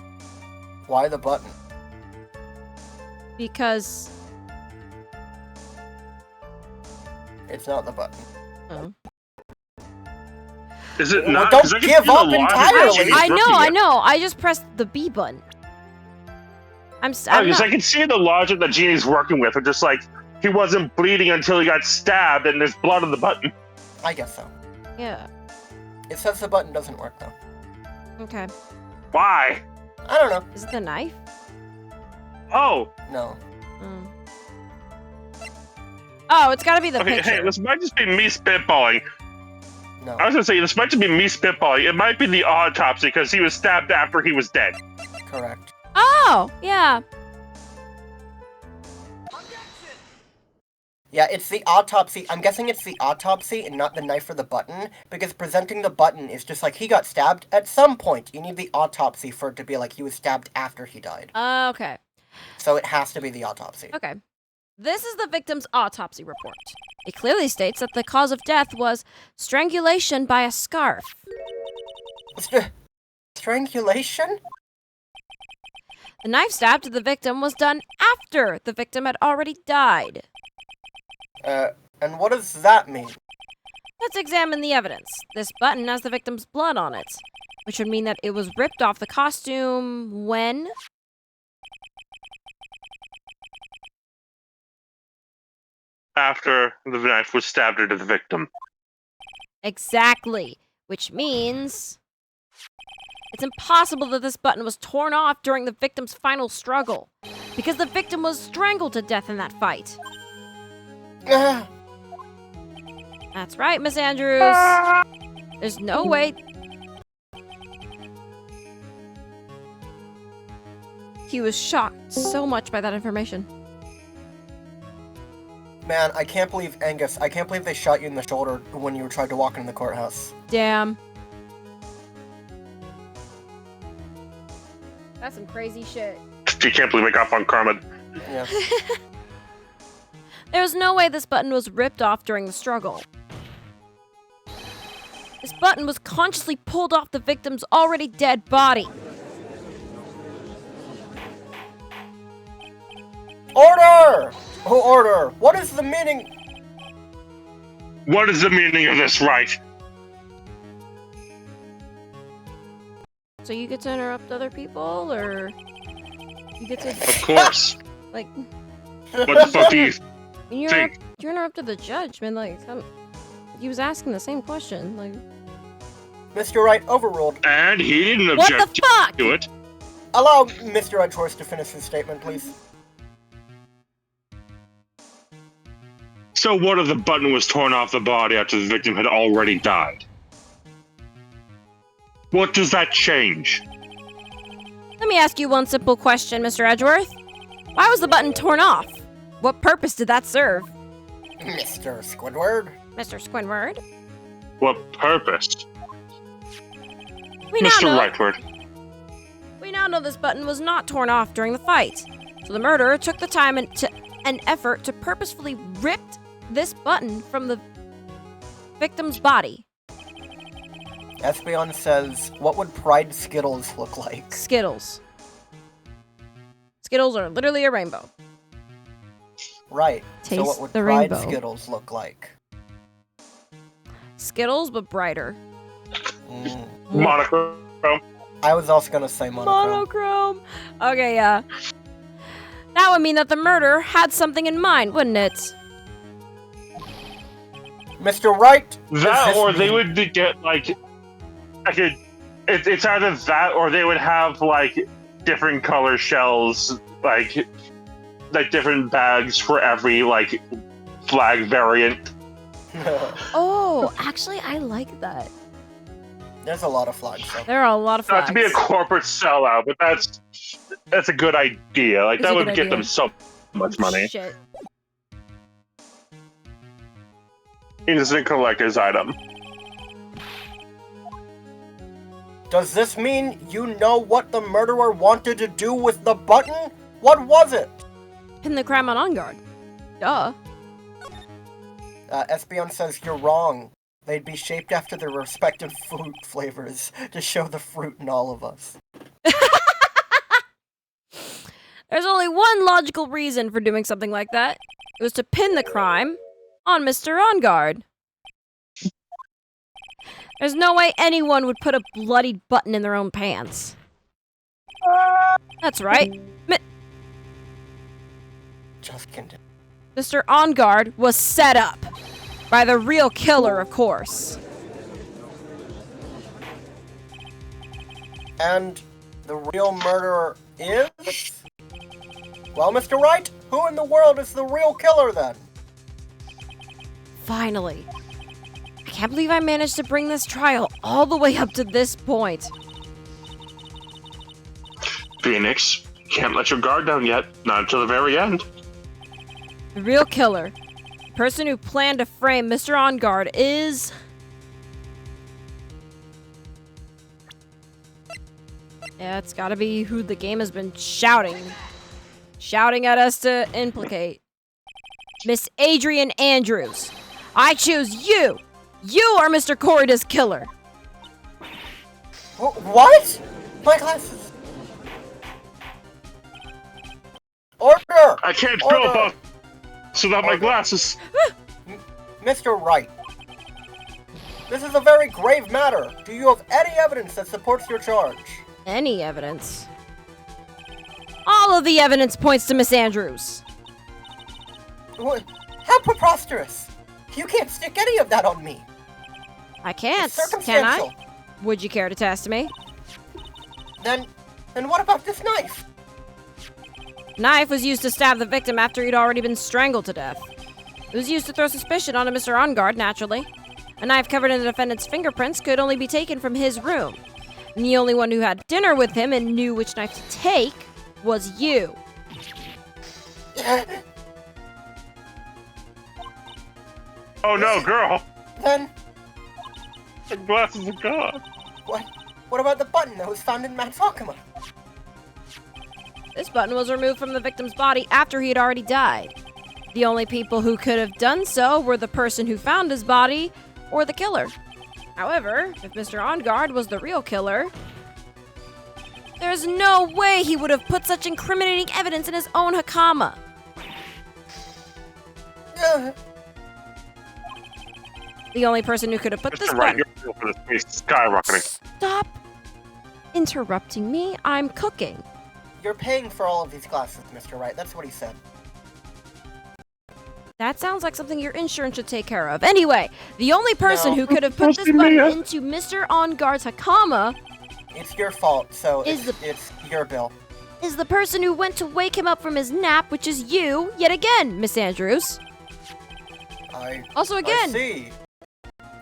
Speaker 1: Why the button?
Speaker 2: Because...
Speaker 1: It's not the button.
Speaker 2: Oh.
Speaker 3: Is it
Speaker 1: Well,
Speaker 3: not?
Speaker 1: don't
Speaker 3: 'Cause I can
Speaker 1: give
Speaker 3: see the
Speaker 1: up
Speaker 3: logic
Speaker 1: entirely.
Speaker 3: that she's
Speaker 2: I
Speaker 3: looking
Speaker 2: know,
Speaker 3: at.
Speaker 2: I know. I just pressed the B button. I'm
Speaker 3: Because
Speaker 2: not...
Speaker 3: I can see the logic that Jeannie's working with. Of just like, he wasn't bleeding until he got stabbed, and there's blood on the button.
Speaker 1: I guess so.
Speaker 2: Yeah.
Speaker 1: It says the button doesn't work, though.
Speaker 2: Okay.
Speaker 3: Why?
Speaker 1: I don't know.
Speaker 2: Is it the knife?
Speaker 3: Oh.
Speaker 1: No.
Speaker 2: Mm. Oh, it's gotta be the
Speaker 3: Okay,
Speaker 2: picture.
Speaker 3: hey, this might just be me spitballing.
Speaker 1: No.
Speaker 3: I was gonna say, this might just be me spitballing. It might be the autopsy, because he was stabbed after he was dead.
Speaker 1: Correct.
Speaker 2: Oh, yeah.
Speaker 1: Yeah, it's the autopsy. I'm guessing it's the autopsy and not the knife or the button, because presenting the button is just like he got stabbed at some point. You need the autopsy for it to be like he was stabbed after he died.
Speaker 2: Okay.
Speaker 1: So it has to be the autopsy.
Speaker 2: Okay. This is the victim's autopsy report. It clearly states that the cause of death was strangulation by a scarf.
Speaker 1: Strangulation?
Speaker 2: The knife stab to the victim was done after the victim had already died.
Speaker 1: And what does that mean?
Speaker 2: Let's examine the evidence. This button has the victim's blood on it, which would mean that it was ripped off the costume when?
Speaker 3: After the knife was stabbed into the victim.
Speaker 2: Exactly. Which means it's impossible that this button was torn off during the victim's final struggle, because the victim was strangled to death in that fight. That's right, Miss Andrews. There's no way. He was shocked so much by that information.
Speaker 1: Man, I can't believe, Angus, I can't believe they shot you in the shoulder when you tried to walk into the courthouse.
Speaker 2: Damn. That's some crazy shit.
Speaker 3: You can't believe I got on Carmen.
Speaker 1: Yeah.
Speaker 2: There's no way this button was ripped off during the struggle. This button was consciously pulled off the victim's already dead body.
Speaker 1: Order! Oh, order! What is the meaning?
Speaker 3: What is the meaning of this, Wright?
Speaker 2: So you get to interrupt other people, or you get to,
Speaker 3: Of course.
Speaker 2: like,
Speaker 3: What the fuck do you
Speaker 2: you
Speaker 3: think?
Speaker 2: interrupted the judge, man. Like, he was asking the same question. Like,
Speaker 1: Mr. Wright overruled.
Speaker 3: And he didn't
Speaker 2: what the
Speaker 3: object
Speaker 2: fuck?
Speaker 3: to it.
Speaker 1: Allow Mr. Edgeworth to finish his statement, please.
Speaker 3: So what if the button was torn off the body after the victim had already died? What does that change?
Speaker 2: Let me ask you one simple question, Mr. Edgeworth. Why was the button torn off? What purpose did that serve?
Speaker 1: Mr. Squidward?
Speaker 2: Mr. Squidward?
Speaker 3: What purpose?
Speaker 2: We now
Speaker 3: Mr.
Speaker 2: know.
Speaker 3: Rightward.
Speaker 2: We now know this button was not torn off during the fight. So the murderer took the time and effort to purposefully rip this button from the victim's body.
Speaker 1: Espeon says, what would Pride Skittles look like?
Speaker 2: Skittles. Skittles are literally a rainbow.
Speaker 1: Right.
Speaker 2: Taste
Speaker 1: so what would
Speaker 2: the
Speaker 1: Pride
Speaker 2: rainbow.
Speaker 1: Skittles look like?
Speaker 2: Skittles, but brighter.
Speaker 3: Monochrome.
Speaker 1: I was also gonna say monochrome.
Speaker 2: Monochrome. Okay, yeah. That would mean that the murderer had something in mind, wouldn't it?
Speaker 1: Mr. Wright?
Speaker 3: That, or they would get, like, it's either that, or they would have, like, different color shells, like different bags for every, like, flag variant.
Speaker 2: Oh, actually, I like that.
Speaker 1: There's a lot of flags, though.
Speaker 2: There are a lot of flags.
Speaker 3: Not to be a corporate sellout, but that's a good idea. Like,
Speaker 2: It's a
Speaker 3: that would
Speaker 2: good
Speaker 3: get
Speaker 2: idea.
Speaker 3: them so much money.
Speaker 2: Shit.
Speaker 3: Instant collector's item.
Speaker 1: Does this mean you know what the murderer wanted to do with the button? What was it?
Speaker 2: Pin the crime on guard. Duh.
Speaker 1: Espeon says you're wrong. They'd be shaped after their respective fruit flavors to show the fruit in all of us.
Speaker 2: There's only one logical reason for doing something like that. It was to pin the crime on Mr. On Guard. There's no way anyone would put a bloodied button in their own pants. That's right.
Speaker 1: Just continue.
Speaker 2: Mr. On Guard was set up by the real killer, of course.
Speaker 1: And the real murderer is? Well, Mr. Wright, who in the world is the real killer then?
Speaker 2: Finally. I can't believe I managed to bring this trial all the way up to this point.
Speaker 3: Phoenix, you can't let your guard down yet. Not until the very end.
Speaker 2: The real killer, the person who planned to frame Mr. On Guard is... Yeah, it's gotta be who the game has been shouting at us to implicate. Miss Adrien Andrews. I choose you! You are Mr. Corrida's killer!
Speaker 1: What? My glasses. Order!
Speaker 3: I can't
Speaker 1: Order!
Speaker 3: go above without my glasses.
Speaker 1: Mr. Wright, this is a very grave matter. Do you have any evidence that supports your charge?
Speaker 2: Any evidence? All of the evidence points to Miss Andrews.
Speaker 1: What? How preposterous! You can't stick any of that on me.
Speaker 2: I can't,
Speaker 1: It's
Speaker 2: can I?
Speaker 1: circumstantial.
Speaker 2: Would you care to test me?
Speaker 1: Then what about this knife?
Speaker 2: Knife was used to stab the victim after he'd already been strangled to death. It was used to throw suspicion onto Mr. On Guard, naturally. A knife covered in the defendant's fingerprints could only be taken from his room. And the only one who had dinner with him and knew which knife to take was you.
Speaker 3: Oh no, girl!
Speaker 1: Then
Speaker 3: The glasses are gone.
Speaker 1: what about the button that was found in Matt's Akuma?
Speaker 2: This button was removed from the victim's body after he had already died. The only people who could have done so were the person who found his body or the killer. However, if Mr. On Guard was the real killer, there's no way he would have put such incriminating evidence in his own Hakama. The only person who could have put this
Speaker 3: Mr. Wright,
Speaker 2: button...
Speaker 3: you're for this place skyrocketing.
Speaker 2: Stop interrupting me. I'm cooking.
Speaker 1: You're paying for all of these glasses, Mr. Wright. That's what he said.
Speaker 2: That sounds like something your insurance should take care of. Anyway, the only person
Speaker 1: No.
Speaker 2: who could have put this button into Mr. On Guard's Hakama
Speaker 1: It's your fault, so
Speaker 2: Is
Speaker 1: it's your bill.
Speaker 2: is the person who went to wake him up from his nap, which is you, yet again, Miss Andrews. Also
Speaker 1: I
Speaker 2: again,
Speaker 1: see.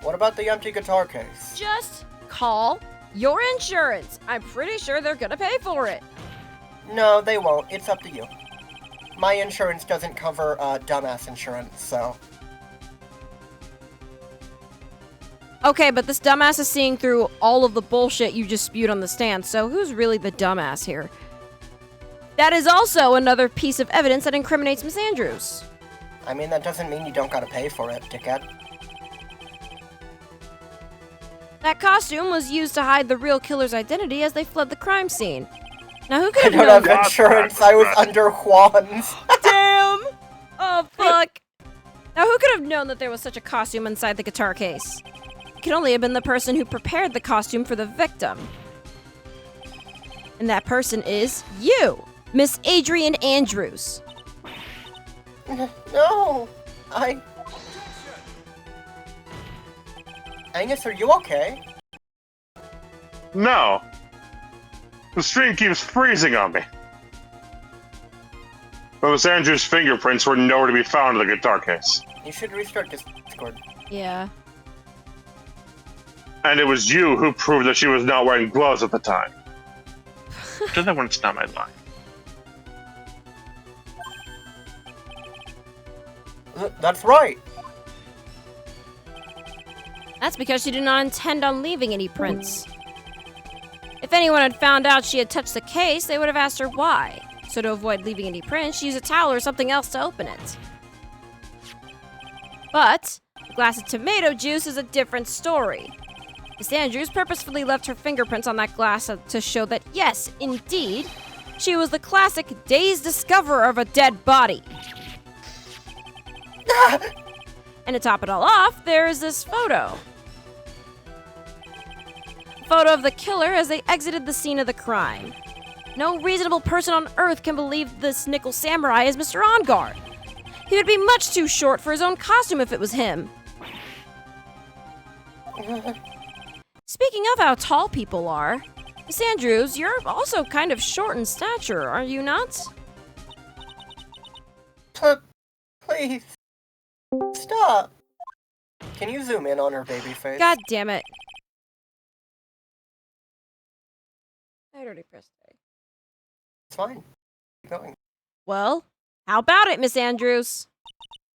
Speaker 1: What about the empty guitar case?
Speaker 2: just call your insurance. I'm pretty sure they're gonna pay for it.
Speaker 1: No, they won't. It's up to you. My insurance doesn't cover dumbass insurance, so...
Speaker 2: Okay, but this dumbass is seeing through all of the bullshit you just spewed on the stand, so who's really the dumbass here? That is also another piece of evidence that incriminates Miss Andrews.
Speaker 1: I mean, that doesn't mean you don't gotta pay for it, dickhead.
Speaker 2: That costume was used to hide the real killer's identity as they fled the crime scene. Now who could
Speaker 1: I
Speaker 2: have
Speaker 1: don't
Speaker 2: known?
Speaker 1: have insurance. I was under Juan's.
Speaker 2: Damn! Oh fuck! Now who could have known that there was such a costume inside the guitar case? It could only have been the person who prepared the costume for the victim. And that person is you, Miss Adrien Andrews.
Speaker 1: No, Angus, are you okay?
Speaker 3: No. The stream keeps freezing on me. But Miss Andrews' fingerprints were nowhere to be found in the guitar case.
Speaker 1: You should restart Discord.
Speaker 2: Yeah.
Speaker 3: And it was you who proved that she was not wearing gloves at the time. Just that one's not my line.
Speaker 1: That's right.
Speaker 2: That's because she did not intend on leaving any prints. If anyone had found out she had touched the case, they would have asked her why. So to avoid leaving any prints, she used a towel or something else to open it. But a glass of tomato juice is a different story. Miss Andrews purposefully left her fingerprints on that glass to show that, yes, indeed, she was the classic dazed discoverer of a dead body. And to top it all off, there is this photo. A photo of the killer as they exited the scene of the crime. No reasonable person on Earth can believe this nickel samurai is Mr. On Guard. He would be much too short for his own costume if it was him. Speaking of how tall people are, Miss Andrews, you're also kind of short in stature, are you not?
Speaker 1: Please. Stop. Can you zoom in on her baby face?
Speaker 2: God damn it. I already pressed A.
Speaker 1: It's fine. Keep going.
Speaker 2: Well, how about it, Miss Andrews?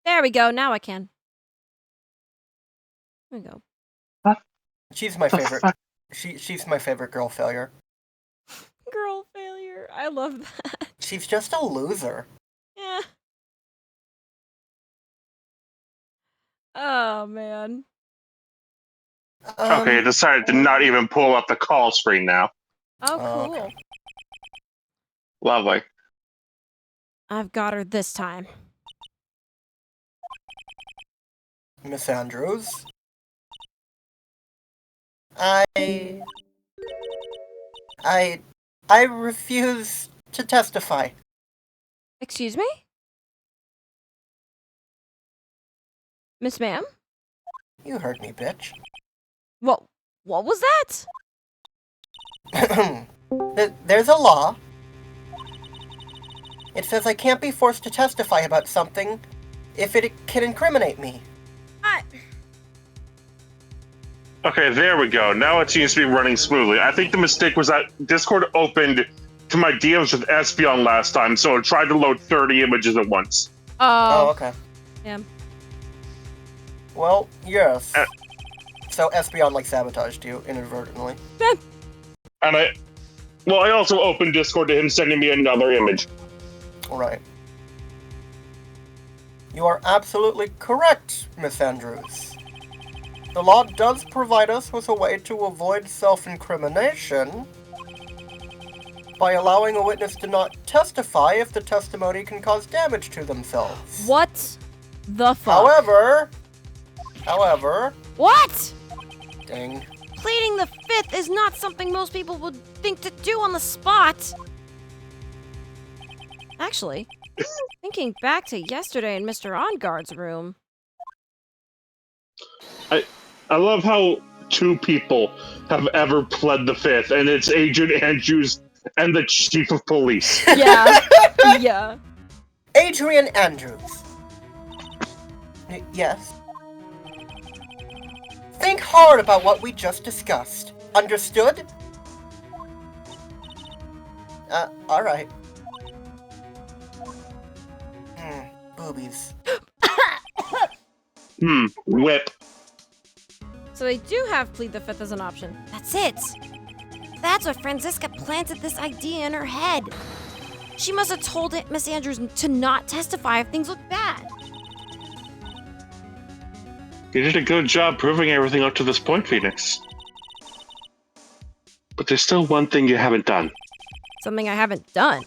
Speaker 2: There we go, now I can. There we go.
Speaker 1: She's my favorite. She's my favorite girl failure.
Speaker 2: Girl failure. I love that.
Speaker 1: She's just a loser.
Speaker 2: Yeah. Oh, man.
Speaker 3: Okay, I decided to not even pull up the call screen now.
Speaker 2: Oh, cool.
Speaker 1: Okay.
Speaker 3: Lovely.
Speaker 2: I've got her this time.
Speaker 1: Miss Andrews. I refuse to testify.
Speaker 2: Excuse me? Miss Ma'am?
Speaker 1: You heard me, bitch.
Speaker 2: What was that?
Speaker 1: There's a law. It says I can't be forced to testify about something if it can incriminate me.
Speaker 3: Okay, there we go. Now it seems to be running smoothly. I think the mistake was that Discord opened to my DMs with Espeon last time, so it tried to load 30 images at once.
Speaker 1: Oh, okay.
Speaker 2: Damn.
Speaker 1: Well, yes. So Espeon, sabotaged you inadvertently.
Speaker 3: And I also opened Discord to him sending me another image.
Speaker 1: Right. You are absolutely correct, Miss Andrews. The law does provide us with a way to avoid self-incrimination by allowing a witness to not testify if the testimony can cause damage to themselves.
Speaker 2: What the fuck?
Speaker 1: However...
Speaker 2: What?
Speaker 1: Dang.
Speaker 2: Pleading the fifth is not something most people would think to do on the spot. Actually, thinking back to yesterday in Mr. OnGuard's room.
Speaker 3: I love how two people have ever pled the fifth, and it's Agent Andrews and the Chief of Police.
Speaker 2: Yeah. Yeah.
Speaker 1: Adrien Andrews. Yes? Think hard about what we just discussed. Understood? Alright. Boobies.
Speaker 3: Whip.
Speaker 2: So they do have plead the fifth as an option. That's it. That's what Franziska planted this idea in her head. She must have told Miss Andrews to not testify if things look bad.
Speaker 3: You did a good job proving everything up to this point, Phoenix. But there's still one thing you haven't done.
Speaker 2: Something I haven't done.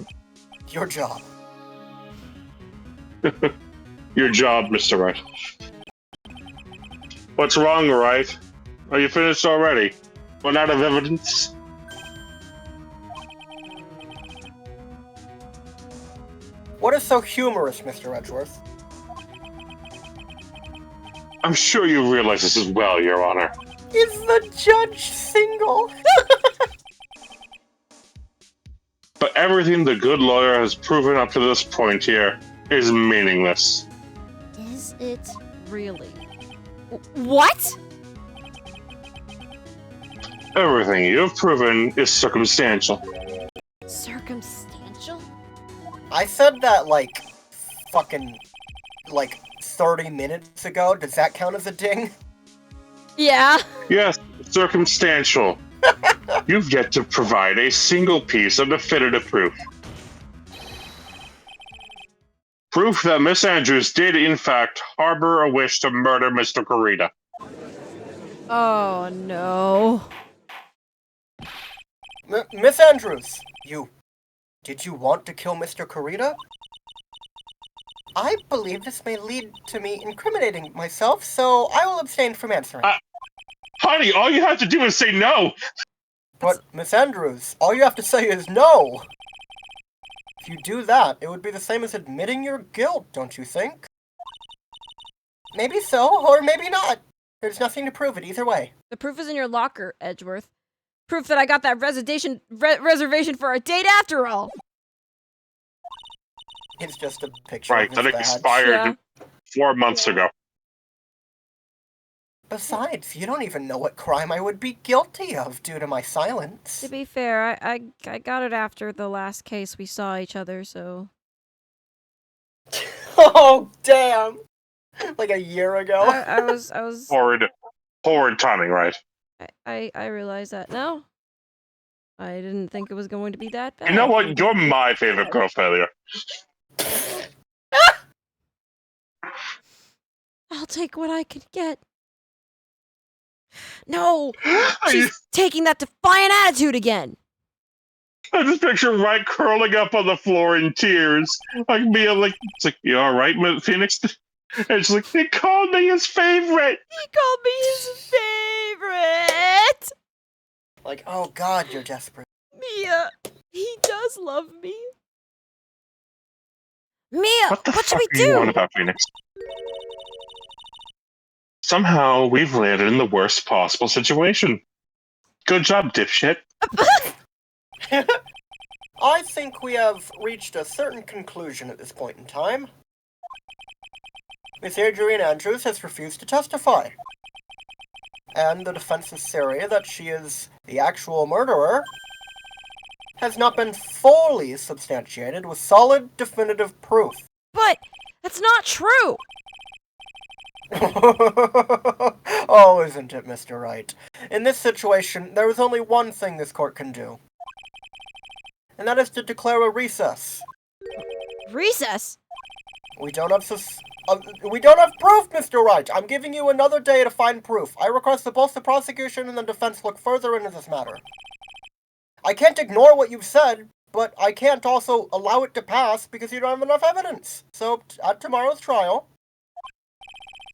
Speaker 1: Your job.
Speaker 3: Your job, Mr. Wright. What's wrong, Wright? Are you finished already? Run out of evidence?
Speaker 1: What is so humorous, Mr. Edgeworth?
Speaker 3: I'm sure you realize this as well, Your Honor.
Speaker 1: Is the judge single?
Speaker 3: But everything the good lawyer has proven up to this point here is meaningless.
Speaker 2: Is it really? What?
Speaker 3: Everything you've proven is circumstantial.
Speaker 2: Circumstantial?
Speaker 1: I said that, fucking, 30 minutes ago. Does that count as a ding?
Speaker 2: Yeah.
Speaker 3: Yes, circumstantial. You've yet to provide a single piece of definitive proof. Proof that Miss Andrews did, in fact, harbor a wish to murder Mr. Kurita.
Speaker 2: Oh, no.
Speaker 1: Miss Andrews, did you want to kill Mr. Kurita? I believe this may lead to me incriminating myself, so I will abstain from answering.
Speaker 3: Honey, all you have to do is say no!
Speaker 1: But, Miss Andrews, all you have to say is no! If you do that, it would be the same as admitting your guilt, don't you think? Maybe so, or maybe not. There's nothing to prove it either way.
Speaker 2: The proof is in your locker, Edgeworth. Proof that I got that reservation for a date after all.
Speaker 1: It's just a picture
Speaker 3: Right,
Speaker 1: of
Speaker 3: that
Speaker 1: his badge.
Speaker 3: expired
Speaker 2: Yeah.
Speaker 3: 4 months ago.
Speaker 1: Besides, you don't even know what crime I would be guilty of due to my silence.
Speaker 2: To be fair, I got it after the last case we saw each other, so...
Speaker 1: Oh, damn! Like a year ago.
Speaker 2: I was...
Speaker 3: Horrid timing, right?
Speaker 2: I realized that now. I didn't think it was going to be that bad.
Speaker 3: You know what? You're my favorite girl failure.
Speaker 2: I'll take what I can get. No!
Speaker 3: I
Speaker 2: She's taking that defiant attitude again!
Speaker 3: just picture Wright curling up on the floor in tears. Like Mia, like, it's like, you alright, Phoenix? And she's like, he called me his favorite!
Speaker 2: He called me his favorite!
Speaker 1: Like, oh god, you're desperate.
Speaker 2: Mia, he does love me. Mia,
Speaker 3: What the
Speaker 2: what should
Speaker 3: fuck
Speaker 2: we
Speaker 3: do you
Speaker 2: do?
Speaker 3: want about Phoenix? Somehow, we've landed in the worst possible situation. Good job, dipshit.
Speaker 1: I think we have reached a certain conclusion at this point in time. Miss Adrien Andrews has refused to testify. And the defense's theory that she is the actual murderer has not been fully substantiated with solid, definitive proof.
Speaker 2: But that's not true.
Speaker 1: Oh, isn't it, Mr. Wright? In this situation, there is only one thing this court can do. And that is to declare a recess.
Speaker 2: Recess?
Speaker 1: We don't have proof, Mr. Wright! I'm giving you another day to find proof. I request that both the prosecution and the defense look further into this matter. I can't ignore what you've said, but I can't also allow it to pass because you don't have enough evidence. So, at tomorrow's trial...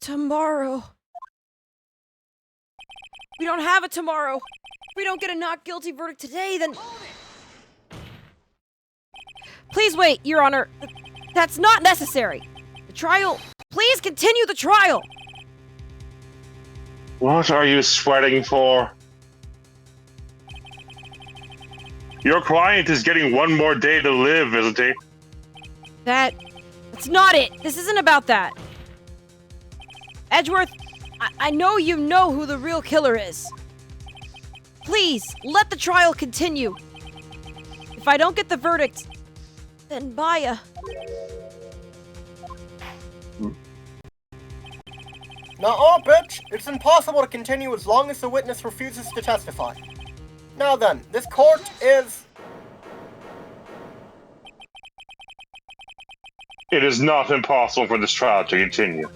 Speaker 2: Tomorrow. We don't have a tomorrow. If we don't get a not guilty verdict today, then... Please wait, Your Honor. That's not necessary. The trial... Please continue the trial!
Speaker 3: What are you sweating for? Your client is getting one more day to live, isn't he?
Speaker 2: That's not it. This isn't about that. Edgeworth, I know you know who the real killer is. Please, let the trial continue. If I don't get the verdict, then Maya...
Speaker 1: Nuh-uh, bitch! It's impossible to continue as long as the witness refuses to testify. Now then, this court is...
Speaker 3: It is not impossible for this trial to continue.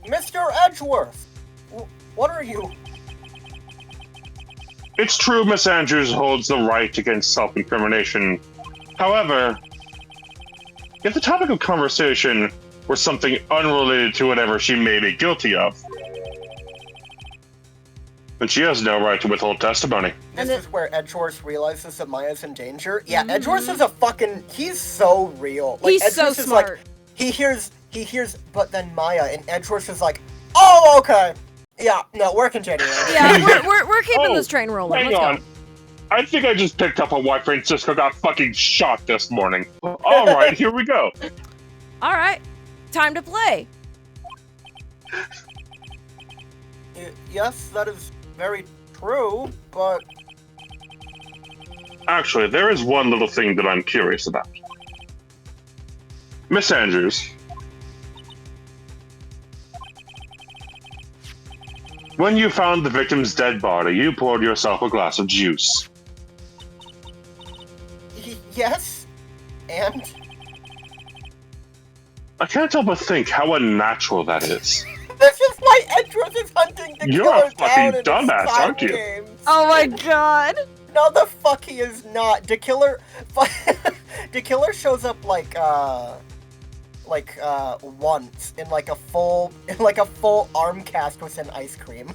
Speaker 1: Mr. Edgeworth! What are you...
Speaker 3: It's true Miss Andrews holds the right against self-incrimination. However, if the topic of conversation were something unrelated to whatever she may be guilty of, then she has no right to withhold testimony.
Speaker 1: This is where Edgeworth realizes that Maya's in danger. Yeah, Edgeworth is a fucking... He's so real. Like,
Speaker 2: He's so
Speaker 1: Edgeworth is
Speaker 2: smart.
Speaker 1: like... He hears, but then Maya, and Edgeworth is like, oh, okay. Yeah, no, we're continuing.
Speaker 2: Yeah, we're keeping this train rolling.
Speaker 3: Hang
Speaker 2: Let's
Speaker 3: on.
Speaker 2: go.
Speaker 3: I think I just picked up on why Francisco got fucking shot this morning. Alright, here we go.
Speaker 2: Alright, time to play.
Speaker 1: Yes, that is very true, but...
Speaker 3: Actually, there is one little thing that I'm curious about. Miss Andrews. When you found the victim's dead body, you poured yourself a glass of juice.
Speaker 1: Yes? And?
Speaker 3: I can't help but think how unnatural that is.
Speaker 1: This is why Edgeworth is hunting the
Speaker 3: You're
Speaker 1: killer
Speaker 3: a fucking
Speaker 1: down in
Speaker 3: dumbass,
Speaker 1: his side
Speaker 3: aren't you?
Speaker 1: games.
Speaker 2: Oh my god.
Speaker 1: No, the fuck he is not. The killer... The killer shows up once in like a full arm cast with an ice cream.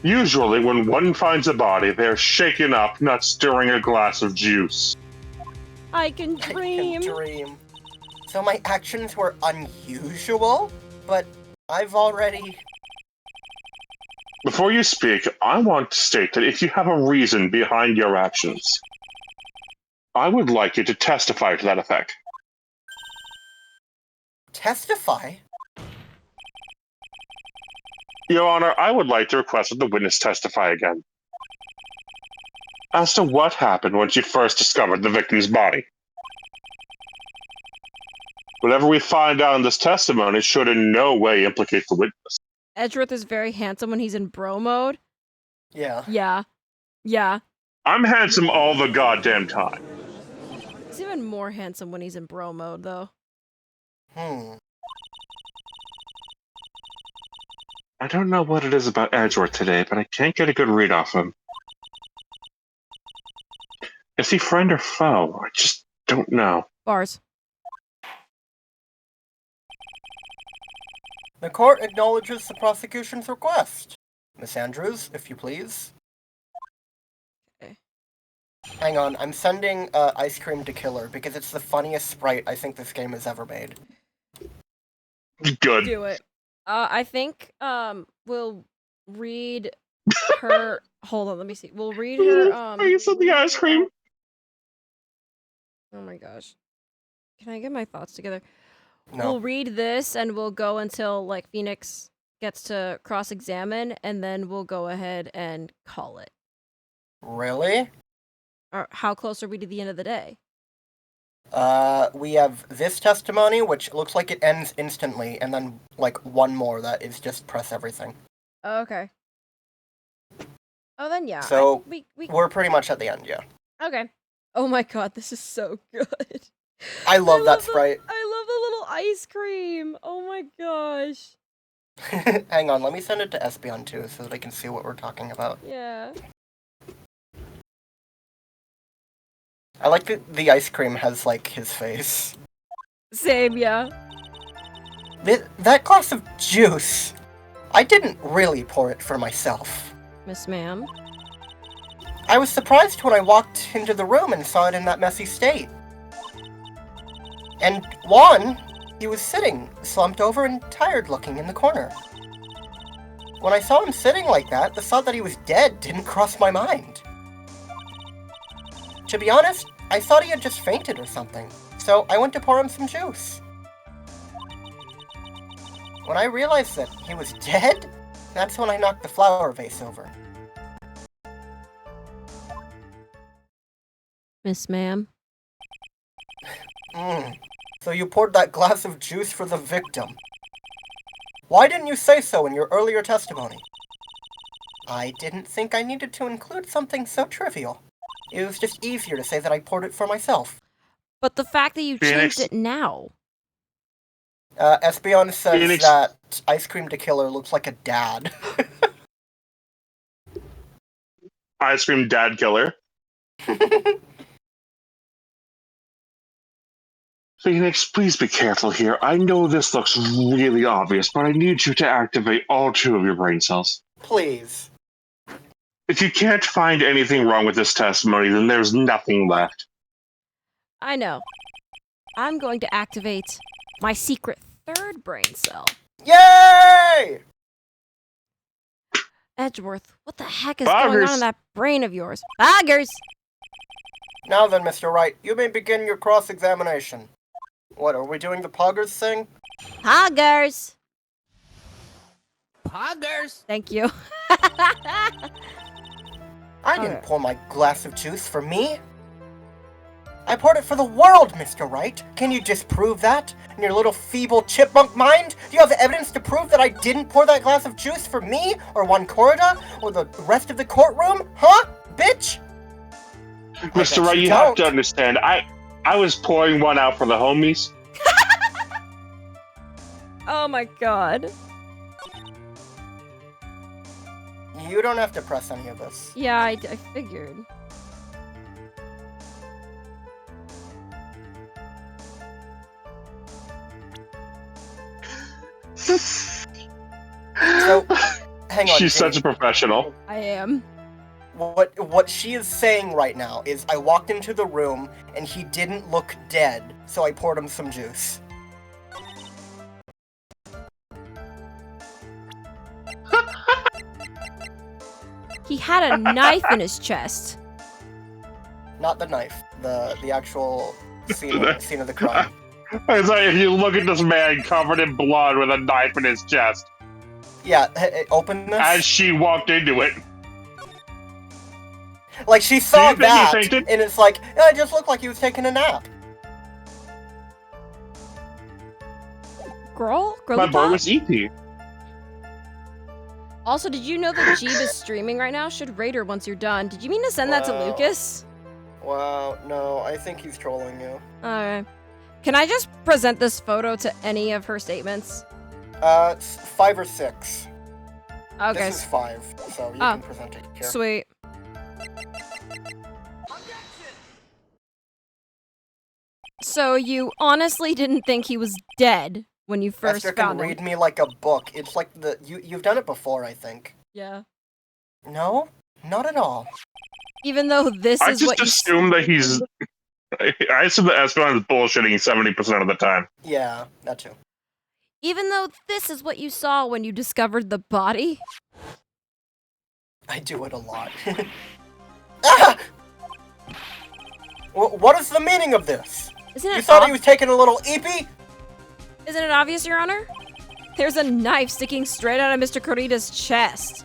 Speaker 3: Usually, when one finds a body, they're shaken up, not stirring a glass of juice.
Speaker 2: I can dream.
Speaker 1: I can dream. So my actions were unusual, but I've already...
Speaker 3: Before you speak, I want to state that if you have a reason behind your actions, I would like you to testify to that effect.
Speaker 1: Testify?
Speaker 3: Your Honor, I would like to request that the witness testify again. As to what happened when she first discovered the victim's body. Whatever we find out in this testimony should in no way implicate the witness.
Speaker 2: Edgeworth is very handsome when he's in bro mode.
Speaker 1: Yeah.
Speaker 2: Yeah. Yeah.
Speaker 3: I'm handsome all the goddamn time.
Speaker 2: He's even more handsome when he's in bro mode, though.
Speaker 3: I don't know what it is about Edgeworth today, but I can't get a good read off him. Is he friend or foe? I just don't know.
Speaker 2: Bars.
Speaker 1: The court acknowledges the prosecution's request. Miss Andrews, if you please.
Speaker 2: Okay.
Speaker 1: Hang on, I'm sending Ice Cream to Killer because it's the funniest sprite I think this game has ever made.
Speaker 3: Good.
Speaker 2: Do it. I think we'll read her. Hold on, let me see. We'll read her.
Speaker 3: Are you sending ice cream?
Speaker 2: Oh my gosh. Can I get my thoughts together?
Speaker 1: No.
Speaker 2: We'll read this and we'll go until like Phoenix gets to cross-examine, and then we'll go ahead and call it.
Speaker 1: Really?
Speaker 2: Or how close are we to the end of the day?
Speaker 1: We have this testimony, which looks like it ends instantly, and then, like, one more that is just press everything.
Speaker 2: Okay. Oh, then yeah.
Speaker 1: So,
Speaker 2: we
Speaker 1: we're pretty much at the end, yeah.
Speaker 2: Okay. Oh my god, this is so good.
Speaker 1: I love that sprite.
Speaker 2: I love the little ice cream. Oh my gosh.
Speaker 1: Hang on, let me send it to Espeon too, so that I can see what we're talking about.
Speaker 2: Yeah.
Speaker 1: I like that the ice cream has, like, his face.
Speaker 2: Same, yeah.
Speaker 1: That glass of juice, I didn't really pour it for myself.
Speaker 2: Miss Ma'am.
Speaker 1: I was surprised when I walked into the room and saw it in that messy state. And Juan, he was sitting, slumped over and tired looking in the corner. When I saw him sitting like that, the thought that he was dead didn't cross my mind. To be honest, I thought he had just fainted or something, so I went to pour him some juice. When I realized that he was dead, that's when I knocked the flower vase over.
Speaker 2: Miss Ma'am.
Speaker 1: So you poured that glass of juice for the victim. Why didn't you say so in your earlier testimony? I didn't think I needed to include something so trivial. It was just easier to say that I poured it for myself.
Speaker 2: But the fact that you
Speaker 3: Phoenix.
Speaker 2: changed it now.
Speaker 1: Espeon says
Speaker 3: Phoenix.
Speaker 1: that Ice Cream to Killer looks like a dad.
Speaker 3: Ice cream dad killer. Phoenix, please be careful here. I know this looks really obvious, but I need you to activate all 2 of your brain cells.
Speaker 1: Please.
Speaker 3: If you can't find anything wrong with this testimony, then there's nothing left.
Speaker 2: I know. I'm going to activate my secret 3rd brain cell.
Speaker 1: Yay!
Speaker 2: Edgeworth, what the heck is going
Speaker 3: Boggers.
Speaker 2: on in that brain of yours? Boggers!
Speaker 1: Now then, Mr. Wright, you may begin your cross-examination. What, are we doing the poggers thing?
Speaker 2: Poggers!
Speaker 5: Poggers!
Speaker 2: Thank you.
Speaker 1: I didn't
Speaker 2: Okay.
Speaker 1: pour my glass of juice for me. I poured it for the world, Mr. Wright. Can you disprove that? In your little feeble chipmunk mind? Do you have evidence to prove that I didn't pour that glass of juice for me, or Juan Corda, or the rest of the courtroom? Huh? Bitch?
Speaker 3: Mr. Wright, you have to understand, I was pouring one out for the homies.
Speaker 2: Oh my god.
Speaker 1: You don't have to press any of this.
Speaker 2: Yeah, I figured.
Speaker 1: So, hang on.
Speaker 3: She's such
Speaker 1: Jenny.
Speaker 3: a professional.
Speaker 2: I am.
Speaker 1: What she is saying right now is I walked into the room and he didn't look dead, so I poured him some juice.
Speaker 2: He had a knife in his chest.
Speaker 1: Not the knife. The actual scene of the crime.
Speaker 3: It's like if you look at this man covered in blood with a knife in his chest.
Speaker 1: Yeah, open this.
Speaker 3: As she walked into it.
Speaker 1: Like, she saw
Speaker 3: Do you think he
Speaker 1: that,
Speaker 3: fainted?
Speaker 1: and it's like, yeah, it just looked like he was taking a nap.
Speaker 2: Girl?
Speaker 3: My
Speaker 2: Girly
Speaker 3: boy
Speaker 2: pop?
Speaker 3: was E.T.
Speaker 2: Also, did you know that Jeeb is streaming right now? Should rate her once you're done. Did you mean to send that to
Speaker 1: Wow.
Speaker 2: Lucas?
Speaker 1: Wow, no, I think he's trolling you.
Speaker 2: Alright. Can I just present this photo to any of her statements?
Speaker 1: It's 5 or 6.
Speaker 2: Okay,
Speaker 1: This is 5, so you can present it here.
Speaker 2: sweet. So you honestly didn't think he was dead when you first
Speaker 1: Esther can
Speaker 2: found him?
Speaker 1: read me like a book. It's like you've done it before, I think.
Speaker 2: Yeah.
Speaker 1: No? Not at all.
Speaker 2: Even though this
Speaker 3: I
Speaker 2: is
Speaker 3: just
Speaker 2: what you
Speaker 3: assume that he's... I assume that Esperon is bullshitting 70% of the time.
Speaker 1: Yeah, that too.
Speaker 2: Even though this is what you saw when you discovered the body?
Speaker 1: I do it a lot. Ah! What is the meaning of this?
Speaker 2: Isn't
Speaker 1: You
Speaker 2: it
Speaker 1: thought he was taking a little eepee?
Speaker 2: Isn't it obvious, Your Honor? There's a knife sticking straight out of Mr. Corita's chest.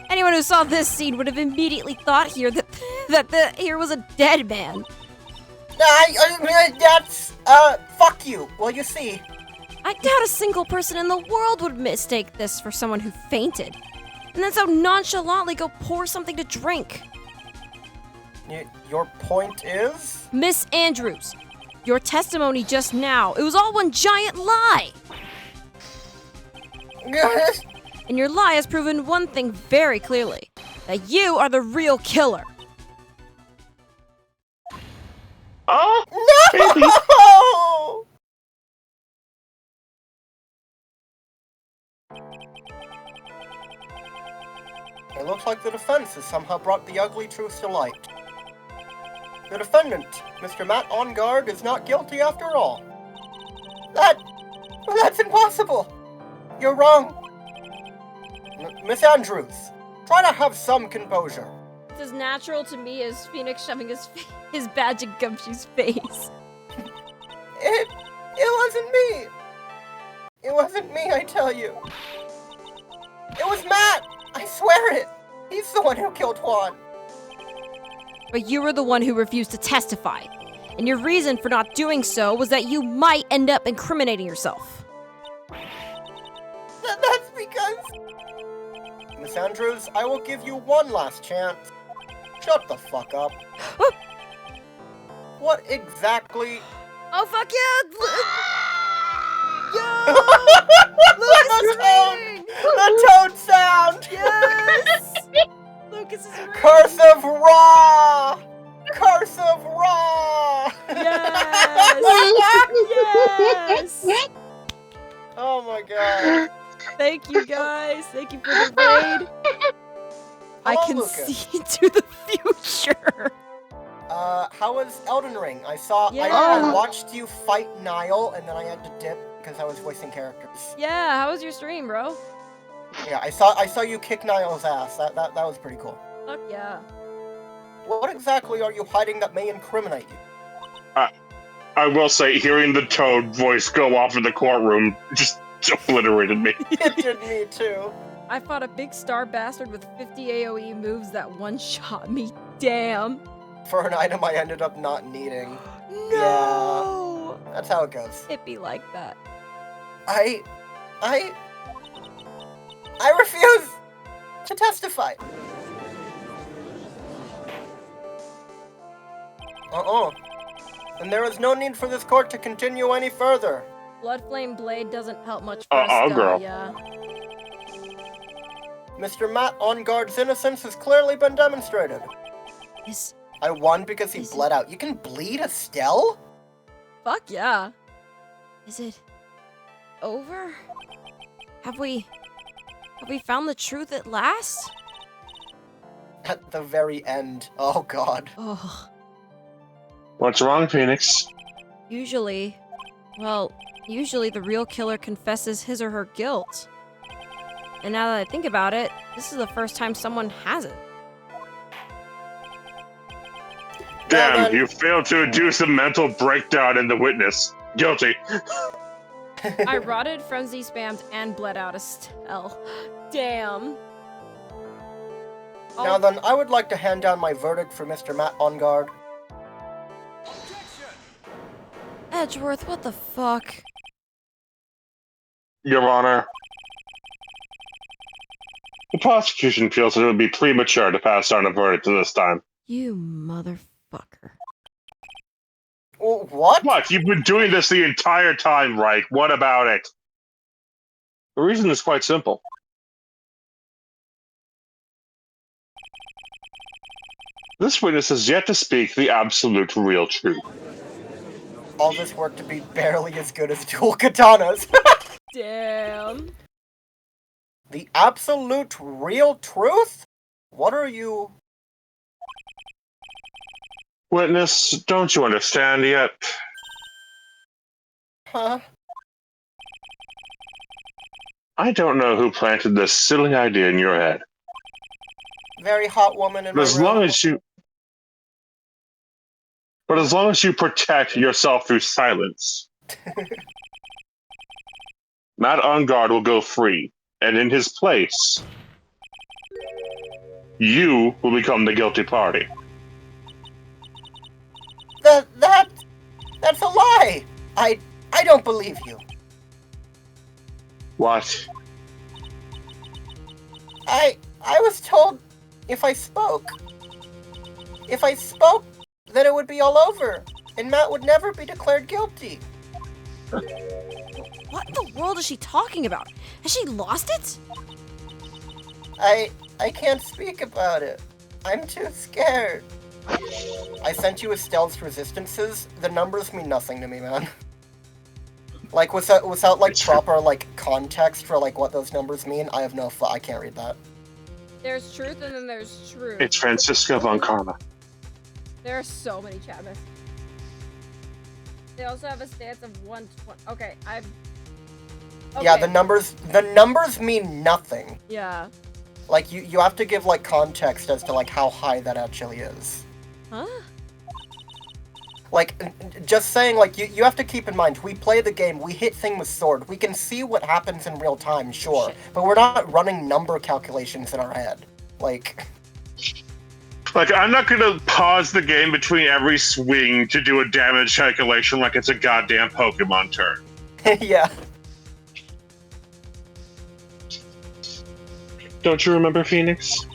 Speaker 2: Anyone who saw this scene would have immediately thought here that here was a dead man.
Speaker 1: That's, fuck you. Well, you see.
Speaker 2: I doubt a single person in the world would mistake this for someone who fainted. And then so nonchalantly go pour something to drink.
Speaker 1: Your point is?
Speaker 2: Miss Andrews, your testimony just now, it was all one giant lie. And your lie has proven one thing very clearly, that you are the real killer.
Speaker 3: Oh!
Speaker 1: No! It looks like the defense has somehow brought the ugly truth to light. The defendant, Mr. Matt On Guard, is not guilty after all. That's impossible! You're wrong. Miss Andrews, try to have some composure.
Speaker 2: It's as natural to me as Phoenix shoving his badge in Gumshoe's face.
Speaker 1: It wasn't me. It wasn't me, I tell you. It was Matt! I swear it! He's the one who killed Juan.
Speaker 2: But you were the one who refused to testify. And your reason for not doing so was that you might end up incriminating yourself.
Speaker 1: That's because... Miss Andrews, I will give you one last chance. Shut the fuck up. What exactly...
Speaker 2: Oh, fuck yeah!
Speaker 1: The toad sound!
Speaker 2: Yes! Lucas is ringing!
Speaker 1: Curse of Ra! Curse of Ra!
Speaker 2: Yes! Yes!
Speaker 1: Oh my god.
Speaker 2: Thank you, guys. Thank you for the raid. I
Speaker 1: Hello,
Speaker 2: can
Speaker 1: Lucas.
Speaker 2: see into the future.
Speaker 1: How was Elden Ring? I watched you fight Niall, and then I had to dip because I was voicing characters.
Speaker 2: Yeah, how was your stream, bro?
Speaker 1: Yeah, I saw you kick Niall's ass. That was pretty cool.
Speaker 2: Fuck yeah.
Speaker 1: What exactly are you hiding that may incriminate you?
Speaker 3: I will say, hearing the Toad voice go off in the courtroom just obliterated me.
Speaker 1: It did me too.
Speaker 2: I fought a big star bastard with 50 AoE moves that one-shot me. Damn.
Speaker 1: For an item I ended up not needing.
Speaker 2: No!
Speaker 1: That's how it goes.
Speaker 2: It be like that.
Speaker 1: I refuse to testify. And there is no need for this court to continue any further.
Speaker 2: Bloodflame Blade doesn't help much for us,
Speaker 3: girl.
Speaker 2: yeah.
Speaker 1: Mr. Matt On Guard's innocence has clearly been demonstrated. I won because he bled out. You can bleed, Estelle?
Speaker 2: Fuck yeah. Is it over? Have we found the truth at last?
Speaker 1: At the very end. Oh god.
Speaker 2: Oh.
Speaker 3: What's wrong, Phoenix?
Speaker 2: Usually the real killer confesses his or her guilt. And now that I think about it, this is the first time someone hasn't.
Speaker 3: Damn,
Speaker 1: then-
Speaker 3: you failed to induce a mental breakdown in the witness. Guilty.
Speaker 2: I rotted, frenzy spammed, and bled out a cell. Damn.
Speaker 1: Now then, I would like to hand down my verdict for Mr. Matt on guard.
Speaker 2: Edgeworth, what the fuck?
Speaker 3: Your Honor. The prosecution feels that it would be premature to pass on a verdict this time.
Speaker 2: You motherfucker.
Speaker 1: What?
Speaker 3: What? You've been doing this the entire time, Wright. What about it? The reason is quite simple. This witness has yet to speak the absolute real truth.
Speaker 1: All this work to be barely as good as dual katanas.
Speaker 2: Damn.
Speaker 1: The absolute real truth? What are you...
Speaker 3: Witness, don't you understand yet?
Speaker 1: Huh?
Speaker 3: I don't know who planted this silly idea in your head.
Speaker 1: Very hot woman in
Speaker 3: But
Speaker 1: my
Speaker 3: as
Speaker 1: room.
Speaker 3: long as you protect yourself through silence, Matt on guard will go free, and in his place, you will become the guilty party.
Speaker 1: That's a lie! I don't believe you.
Speaker 3: What?
Speaker 1: I was told if I spoke, then it would be all over, and Matt would never be declared guilty.
Speaker 2: What in the world is she talking about? Has she lost it?
Speaker 1: I can't speak about it. I'm too scared. I sent you Estelle's resistances. The numbers mean nothing to me, man. Like, without like, proper, like, context for, like, what those numbers mean, I have no I can't read that.
Speaker 2: There's truth and then there's truth.
Speaker 3: It's Francisco von Karma.
Speaker 2: There are so many chat messages. They also have a stance of 120. Okay, okay.
Speaker 1: Yeah, the numbers mean nothing.
Speaker 2: Yeah.
Speaker 1: Like, you have to give, like, context as to, like, how high that actually is.
Speaker 2: Huh?
Speaker 1: Like, just saying, like, you have to keep in mind, we play the game, we hit thing with sword, we can see what happens in real time, sure,
Speaker 2: Shit.
Speaker 1: but we're not running number calculations in our head. Like,
Speaker 3: I'm not gonna pause the game between every swing to do a damage calculation like it's a goddamn Pokemon turn.
Speaker 1: yeah.
Speaker 3: Don't you remember, Phoenix?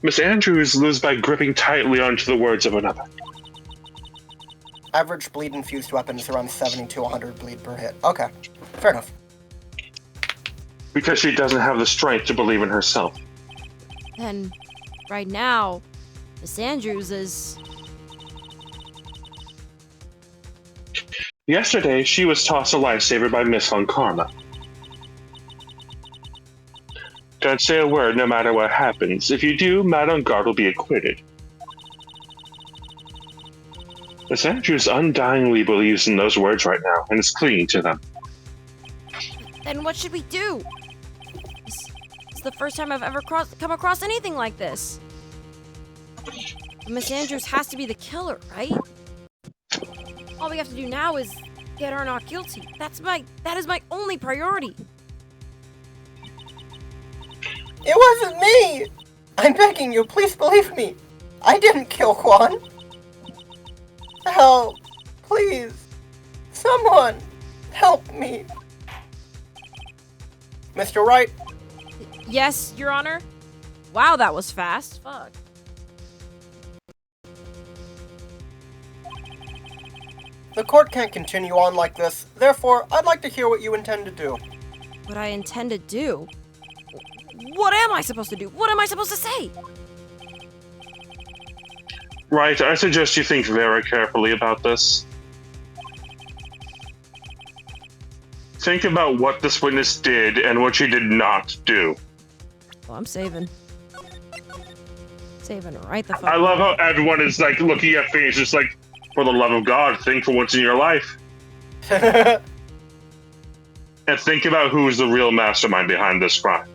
Speaker 3: Miss Andrews lives by gripping tightly onto the words of another.
Speaker 1: Average bleed-infused weapons around 70 to 100 bleed per hit. Okay, fair enough.
Speaker 3: Because she doesn't have the strength to believe in herself.
Speaker 2: Then, right now, Miss Andrews is...
Speaker 3: Yesterday, she was tossed a lifesaver by Miss Von Karma. Don't say a word no matter what happens. If you do, Matt on guard will be acquitted. Miss Andrews undyingly believes in those words right now, and is clinging to them.
Speaker 2: Then what should we do? It's the first time I've ever come across anything like this. Miss Andrews has to be the killer, right? All we have to do now is get her not guilty. That is my only priority.
Speaker 1: It wasn't me! I'm begging you, please believe me. I didn't kill Quan. Help. Please. Someone. Help me. Mr. Wright?
Speaker 2: Yes, Your Honor? Wow, that was fast. Fuck.
Speaker 1: The court can't continue on like this. Therefore, I'd like to hear what you intend to do.
Speaker 2: What I intend to do? What am I supposed to do? What am I supposed to say?
Speaker 3: Right, I suggest you think very carefully about this. Think about what this witness did and what she did not do.
Speaker 2: Well, I'm saving. Saving right the fuck.
Speaker 3: I love how everyone is like looking at Phoenix, just like, for the love of God, think for once in your life. And think about who's the real mastermind behind this crime.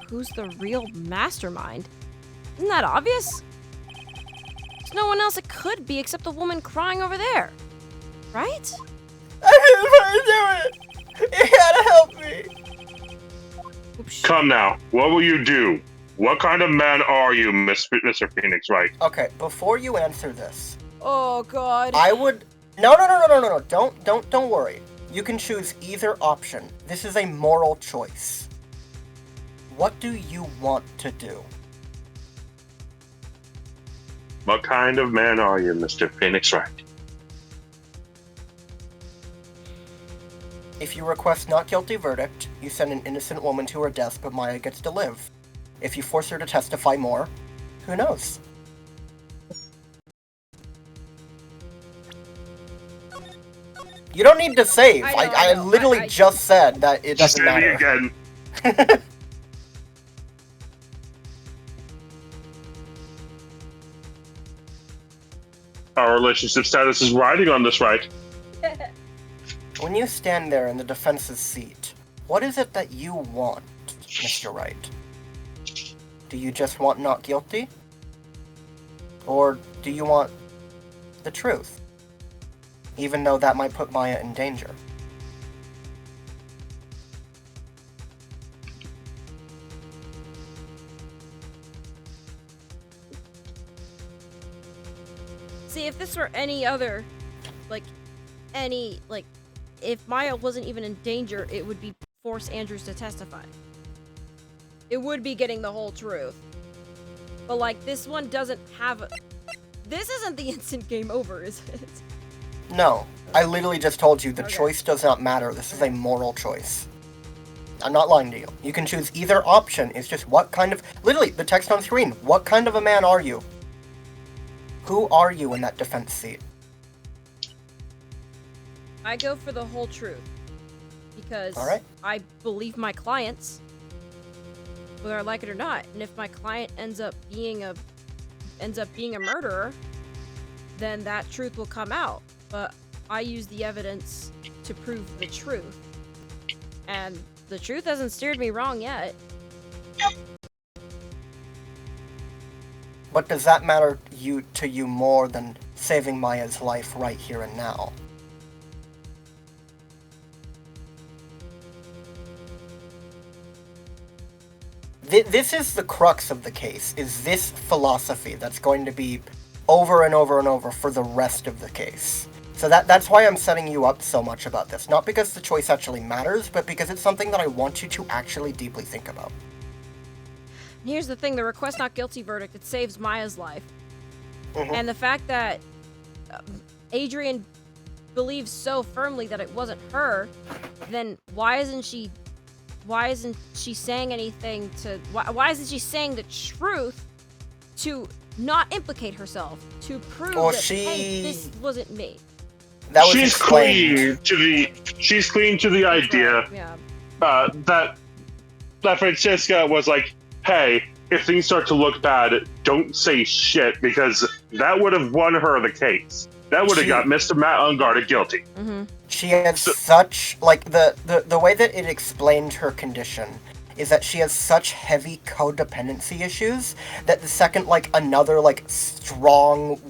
Speaker 2: Who's the real mastermind? Isn't that obvious? There's no one else it could be except the woman crying over there. Right?
Speaker 1: I didn't want to do it! You gotta help me!
Speaker 2: Oops.
Speaker 3: Come now. What will you do? What kind of man are you, Mr. Phoenix Wright?
Speaker 1: Okay, before you answer this,
Speaker 2: Oh, God.
Speaker 1: I would... No. Don't worry. You can choose either option. This is a moral choice. What do you want to do?
Speaker 3: What kind of man are you, Mr. Phoenix Wright?
Speaker 1: If you request not guilty verdict, you send an innocent woman to her death, but Maya gets to live. If you force her to testify more, who knows? You don't need to save. I literally just said that it doesn't matter.
Speaker 3: Again. Our relationship status is riding on this, right?
Speaker 1: When you stand there in the defense's seat, what is it that you want, Mr. Wright? Do you just want not guilty? Or do you want the truth? Even though that might put Maya in danger.
Speaker 2: See, if this were any other, if Maya wasn't even in danger, it would be force Andrews to testify. It would be getting the whole truth. But, this one doesn't have This isn't the instant game over, is it?
Speaker 1: No. I literally just told you the
Speaker 2: Okay.
Speaker 1: choice does not matter. This is a moral choice. I'm not lying to you. You can choose either option. It's just what kind of... Literally, the text on screen. What kind of a man are you? Who are you in that defense seat?
Speaker 2: I go for the whole truth. Because
Speaker 1: Alright.
Speaker 2: I believe my clients, whether I like it or not. And if my client ends up being a murderer, then that truth will come out. But I use the evidence to prove the truth. And the truth hasn't steered me wrong yet.
Speaker 1: But does that matter to you more than saving Maya's life right here and now? This is the crux of the case, is this philosophy that's going to be over and over and over for the rest of the case. So that's why I'm setting you up so much about this. Not because the choice actually matters, but because it's something that I want you to actually deeply think about.
Speaker 2: Here's the thing, the request not guilty verdict, it saves Maya's life.
Speaker 1: Mhm.
Speaker 2: And the fact that Adrien believes so firmly that it wasn't her, then why isn't she saying anything to... Why isn't she saying the truth to not implicate herself? To prove
Speaker 1: Well,
Speaker 2: that, hey, this wasn't me.
Speaker 1: That was
Speaker 3: She's
Speaker 1: explained.
Speaker 3: clean to the idea
Speaker 2: Yeah.
Speaker 3: that Francisca was like, hey, if things start to look bad, don't say shit, because that would have won her the case. That would have got Mr. Matt Unguarded guilty.
Speaker 2: Mm-hmm.
Speaker 1: She has such, the way that it explained her condition is that she has such heavy codependency issues that the second, another, strong,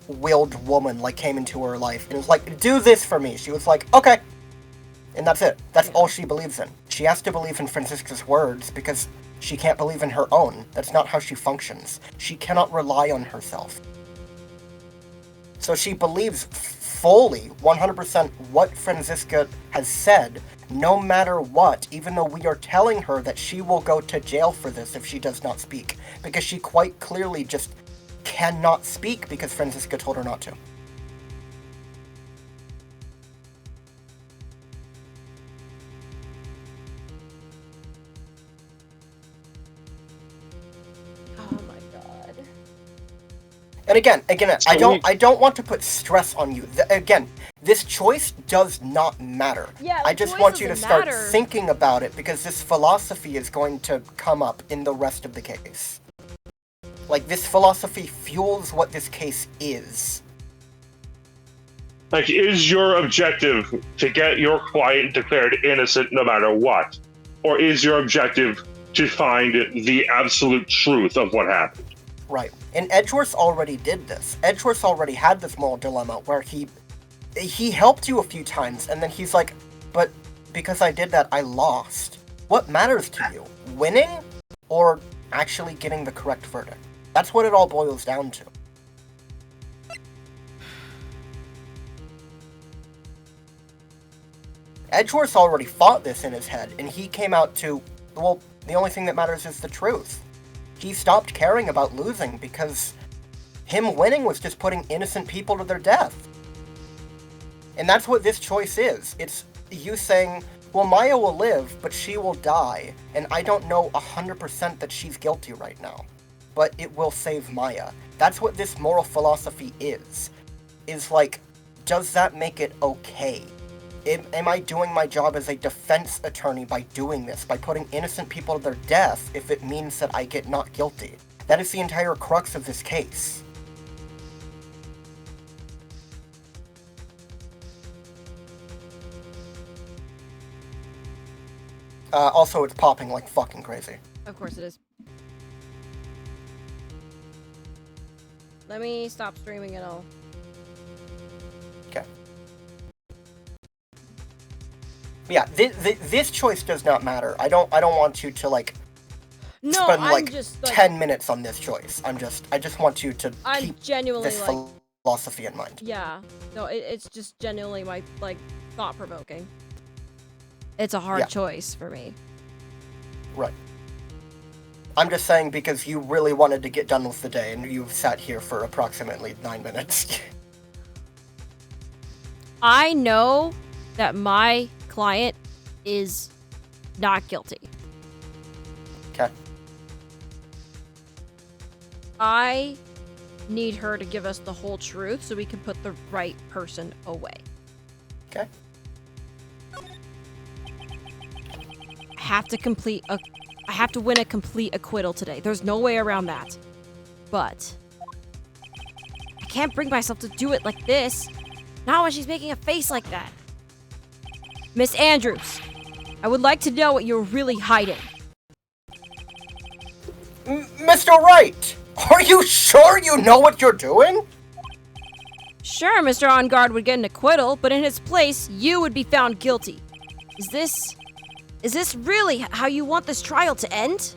Speaker 1: willed woman, came into her life and was like, do this for me. She was like, okay. And that's it. That's all she believes in. She has to believe in Francisca's words because she can't believe in her own. That's not how she functions. She cannot rely on herself. So she believes fully, 100%, what Francisca has said, no matter what, even though we are telling her that she will go to jail for this if she does not speak. Because she quite clearly just cannot speak because Francisca told her not to.
Speaker 2: Oh my god.
Speaker 1: And again, I don't want to put stress on you. Again, this choice does not matter.
Speaker 2: Yeah,
Speaker 1: I
Speaker 2: the
Speaker 1: just
Speaker 2: choice
Speaker 1: want you to
Speaker 2: doesn't
Speaker 1: start
Speaker 2: matter.
Speaker 1: thinking about it because this philosophy is going to come up in the rest of the case. This philosophy fuels what this case is.
Speaker 3: Is your objective to get your client declared innocent no matter what? Or is your objective to find the absolute truth of what happened?
Speaker 1: Right. And Edgeworth already did this. Edgeworth already had this moral dilemma where he helped you a few times, and then he's like, but because I did that, I lost. What matters to you? Winning? Or actually getting the correct verdict? That's what it all boils down to. Edgeworth already fought this in his head, and he came out to, well, the only thing that matters is the truth. He stopped caring about losing because him winning was just putting innocent people to their death. And that's what this choice is. It's you saying, well, Maya will live, but she will die, and I don't know 100% that she's guilty right now. But it will save Maya. That's what this moral philosophy is. Is like, does that make it okay? Am I doing my job as a defense attorney by doing this, by putting innocent people to their death if it means that I get not guilty? That is the entire crux of this case. Also, it's popping like fucking crazy.
Speaker 2: Of course it is. Let me stop streaming and all.
Speaker 1: Okay. Yeah, this choice does not matter. I don't want you to like spend
Speaker 2: I'm
Speaker 1: like
Speaker 2: just
Speaker 1: 10 minutes on this choice. I just want you to
Speaker 2: I'm
Speaker 1: keep
Speaker 2: genuinely
Speaker 1: this
Speaker 2: like
Speaker 1: philosophy in mind.
Speaker 2: yeah. No, it's just genuinely my like thought provoking. It's a hard choice for me.
Speaker 1: Right. I'm just saying because you really wanted to get done with the day and you've sat here for approximately 9 minutes.
Speaker 2: I know that my client is not guilty.
Speaker 1: Okay.
Speaker 2: I need her to give us the whole truth so we can put the right person away.
Speaker 1: Okay.
Speaker 2: I have to win a complete acquittal today. There's no way around that. But I can't bring myself to do it like this. Not when she's making a face like that. Miss Andrews, I would like to know what you're really hiding.
Speaker 1: Mr. Wright, are you sure you know what you're doing?
Speaker 2: Sure, Mr. On Guard would get an acquittal, but in his place, you would be found guilty. Is this really how you want this trial to end?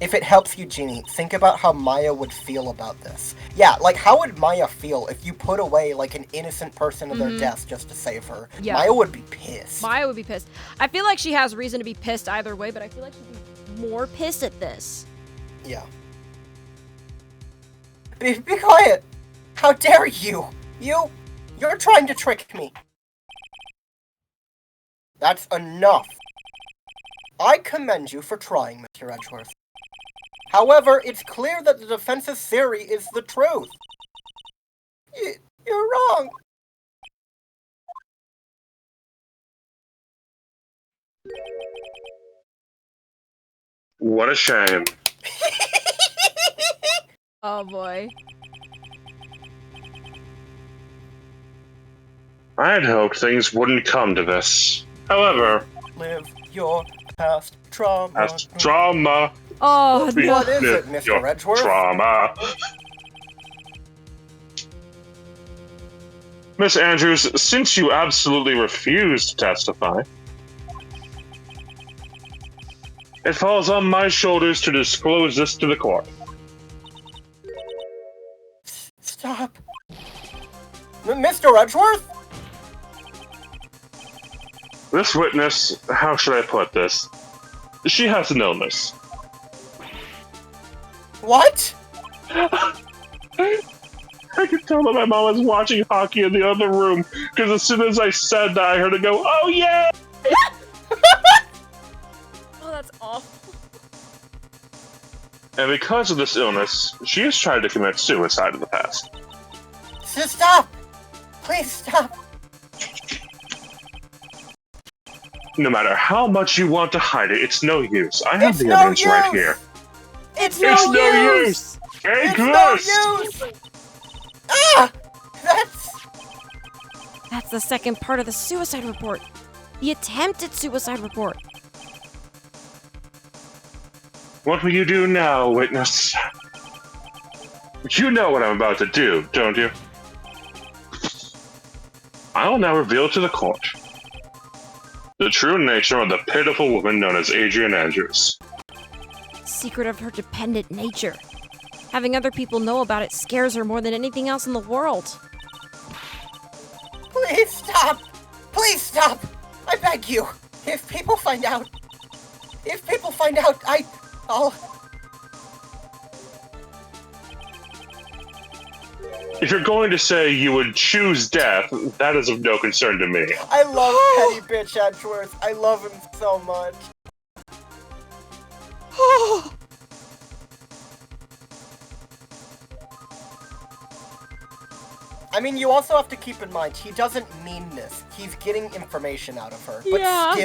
Speaker 1: If it helps you, Jeannie, think about how Maya would feel about this. Yeah, like, how would Maya feel if you put away, like, an innocent person to their death just to save her?
Speaker 2: Yeah.
Speaker 1: Maya would be pissed.
Speaker 2: Maya would be pissed. I feel like she has reason to be pissed either way, but I feel like she'd be more pissed at this.
Speaker 1: Yeah. Be quiet! How dare you! You're trying to trick me. That's enough. I commend you for trying, Mr. Edgeworth. However, it's clear that the defense's theory is the truth. You're wrong.
Speaker 3: What a shame.
Speaker 2: Oh boy.
Speaker 3: I had hoped things wouldn't come to this. However,
Speaker 1: Live your past trauma.
Speaker 3: as trauma.
Speaker 2: Oh
Speaker 3: Be-
Speaker 2: no.
Speaker 1: What is
Speaker 3: live
Speaker 1: it, Mr.
Speaker 3: your
Speaker 1: Edgeworth?
Speaker 3: Trauma. Miss Andrews, since you absolutely refuse to testify, it falls on my shoulders to disclose this to the court.
Speaker 1: Stop. Mr. Edgeworth?
Speaker 3: This witness, how should I put this? She has an illness.
Speaker 1: What?
Speaker 3: I could tell that my mom was watching hockey in the other room, because as soon as I said that, I heard her go, "Oh yeah!"
Speaker 2: Oh, that's awful.
Speaker 3: And because of this illness, she has tried to commit suicide in the past.
Speaker 1: Stop! Please stop!
Speaker 3: No matter how much you want to hide it, it's no use. I have
Speaker 1: It's
Speaker 3: the
Speaker 1: no
Speaker 3: evidence right
Speaker 1: use!
Speaker 3: here.
Speaker 2: It's
Speaker 3: It's
Speaker 2: no
Speaker 3: no
Speaker 2: use!
Speaker 3: use! Hey,
Speaker 1: It's no use! Ah!
Speaker 2: That's the second part of the suicide report. The attempted suicide report.
Speaker 3: What will you do now, witness? You know what I'm about to do, don't you? I will now reveal to the court the true nature of the pitiful woman known as Adrien Andrews.
Speaker 2: Secret of her dependent nature. Having other people know about it scares her more than anything else in the world.
Speaker 1: Please stop! Please stop! I beg you! If people find out, I'll...
Speaker 3: If you're going to say you would choose death, that is of no concern to me.
Speaker 1: I love petty bitch Edgeworth. I love him so much. I mean, you also have to keep in mind, he doesn't mean this. He's getting information out of her. But
Speaker 2: Yeah.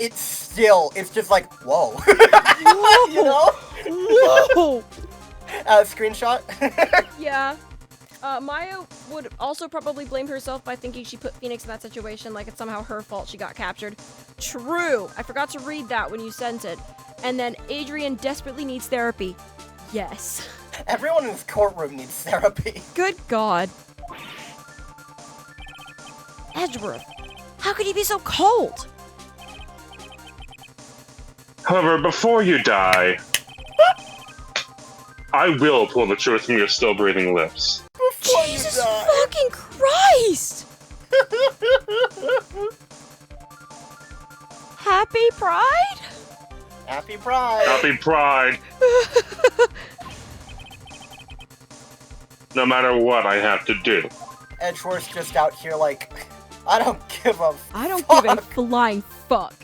Speaker 1: it's just like, whoa.
Speaker 2: Whoa.
Speaker 1: You know?
Speaker 2: Whoa!
Speaker 1: Screenshot?
Speaker 2: Yeah. Maya would also probably blame herself by thinking she put Phoenix in that situation, like it's somehow her fault she got captured. True! I forgot to read that when you sent it. And then Adrien desperately needs therapy. Yes.
Speaker 1: Everyone in this courtroom needs therapy.
Speaker 2: Good God. Edgeworth, how could he be so cold?
Speaker 3: However, before you die, I will pull the truth from your still breathing lips.
Speaker 1: Before
Speaker 2: Jesus
Speaker 1: you die.
Speaker 2: fucking Christ! Happy Pride?
Speaker 1: Happy Pride.
Speaker 3: Happy Pride! No matter what I have to do.
Speaker 1: Edgeworth's just out here like, I don't give a
Speaker 2: I don't
Speaker 1: fuck.
Speaker 2: give a flying fuck.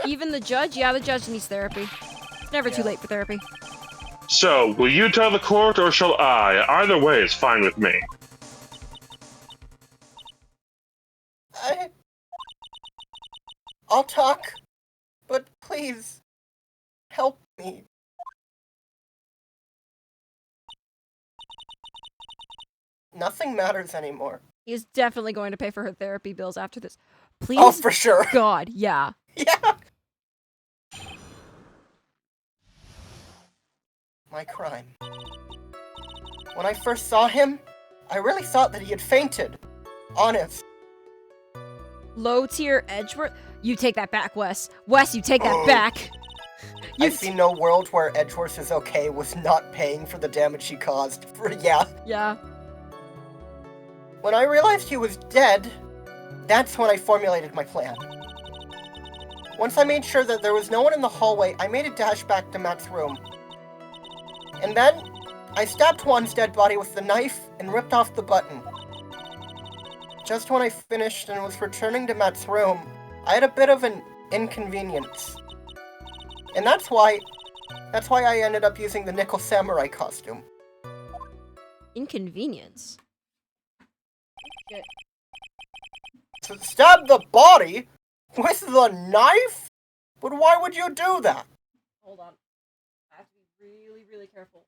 Speaker 2: Even the judge? Yeah, the judge needs therapy. It's never too
Speaker 1: Yeah.
Speaker 2: late for therapy.
Speaker 3: So, will you tell the court or shall I? Either way is fine with me.
Speaker 1: I'll talk, but please, help me. Nothing matters anymore.
Speaker 2: He is definitely going to pay for her therapy bills after this. Please?
Speaker 1: Oh, for sure.
Speaker 2: God, yeah.
Speaker 1: Yeah. My crime. When I first saw him, I really thought that he had fainted. Honest.
Speaker 2: Low tier Edgeworth? You take that back, Wes. Wes, you take that back.
Speaker 1: I see no world where Edgeworth is okay with not paying for the damage he caused.
Speaker 2: Yeah.
Speaker 1: When I realized he was dead, that's when I formulated my plan. Once I made sure that there was no one in the hallway, I made a dash back to Matt's room. And then, I stabbed Juan's dead body with the knife and ripped off the button. Just when I finished and was returning to Matt's room, I had a bit of an inconvenience. And that's why I ended up using the Nickel Samurai costume.
Speaker 2: Inconvenience. Shit.
Speaker 1: To stab the body? With the knife? But why would you do that?
Speaker 2: Hold on. I have to be really, really careful.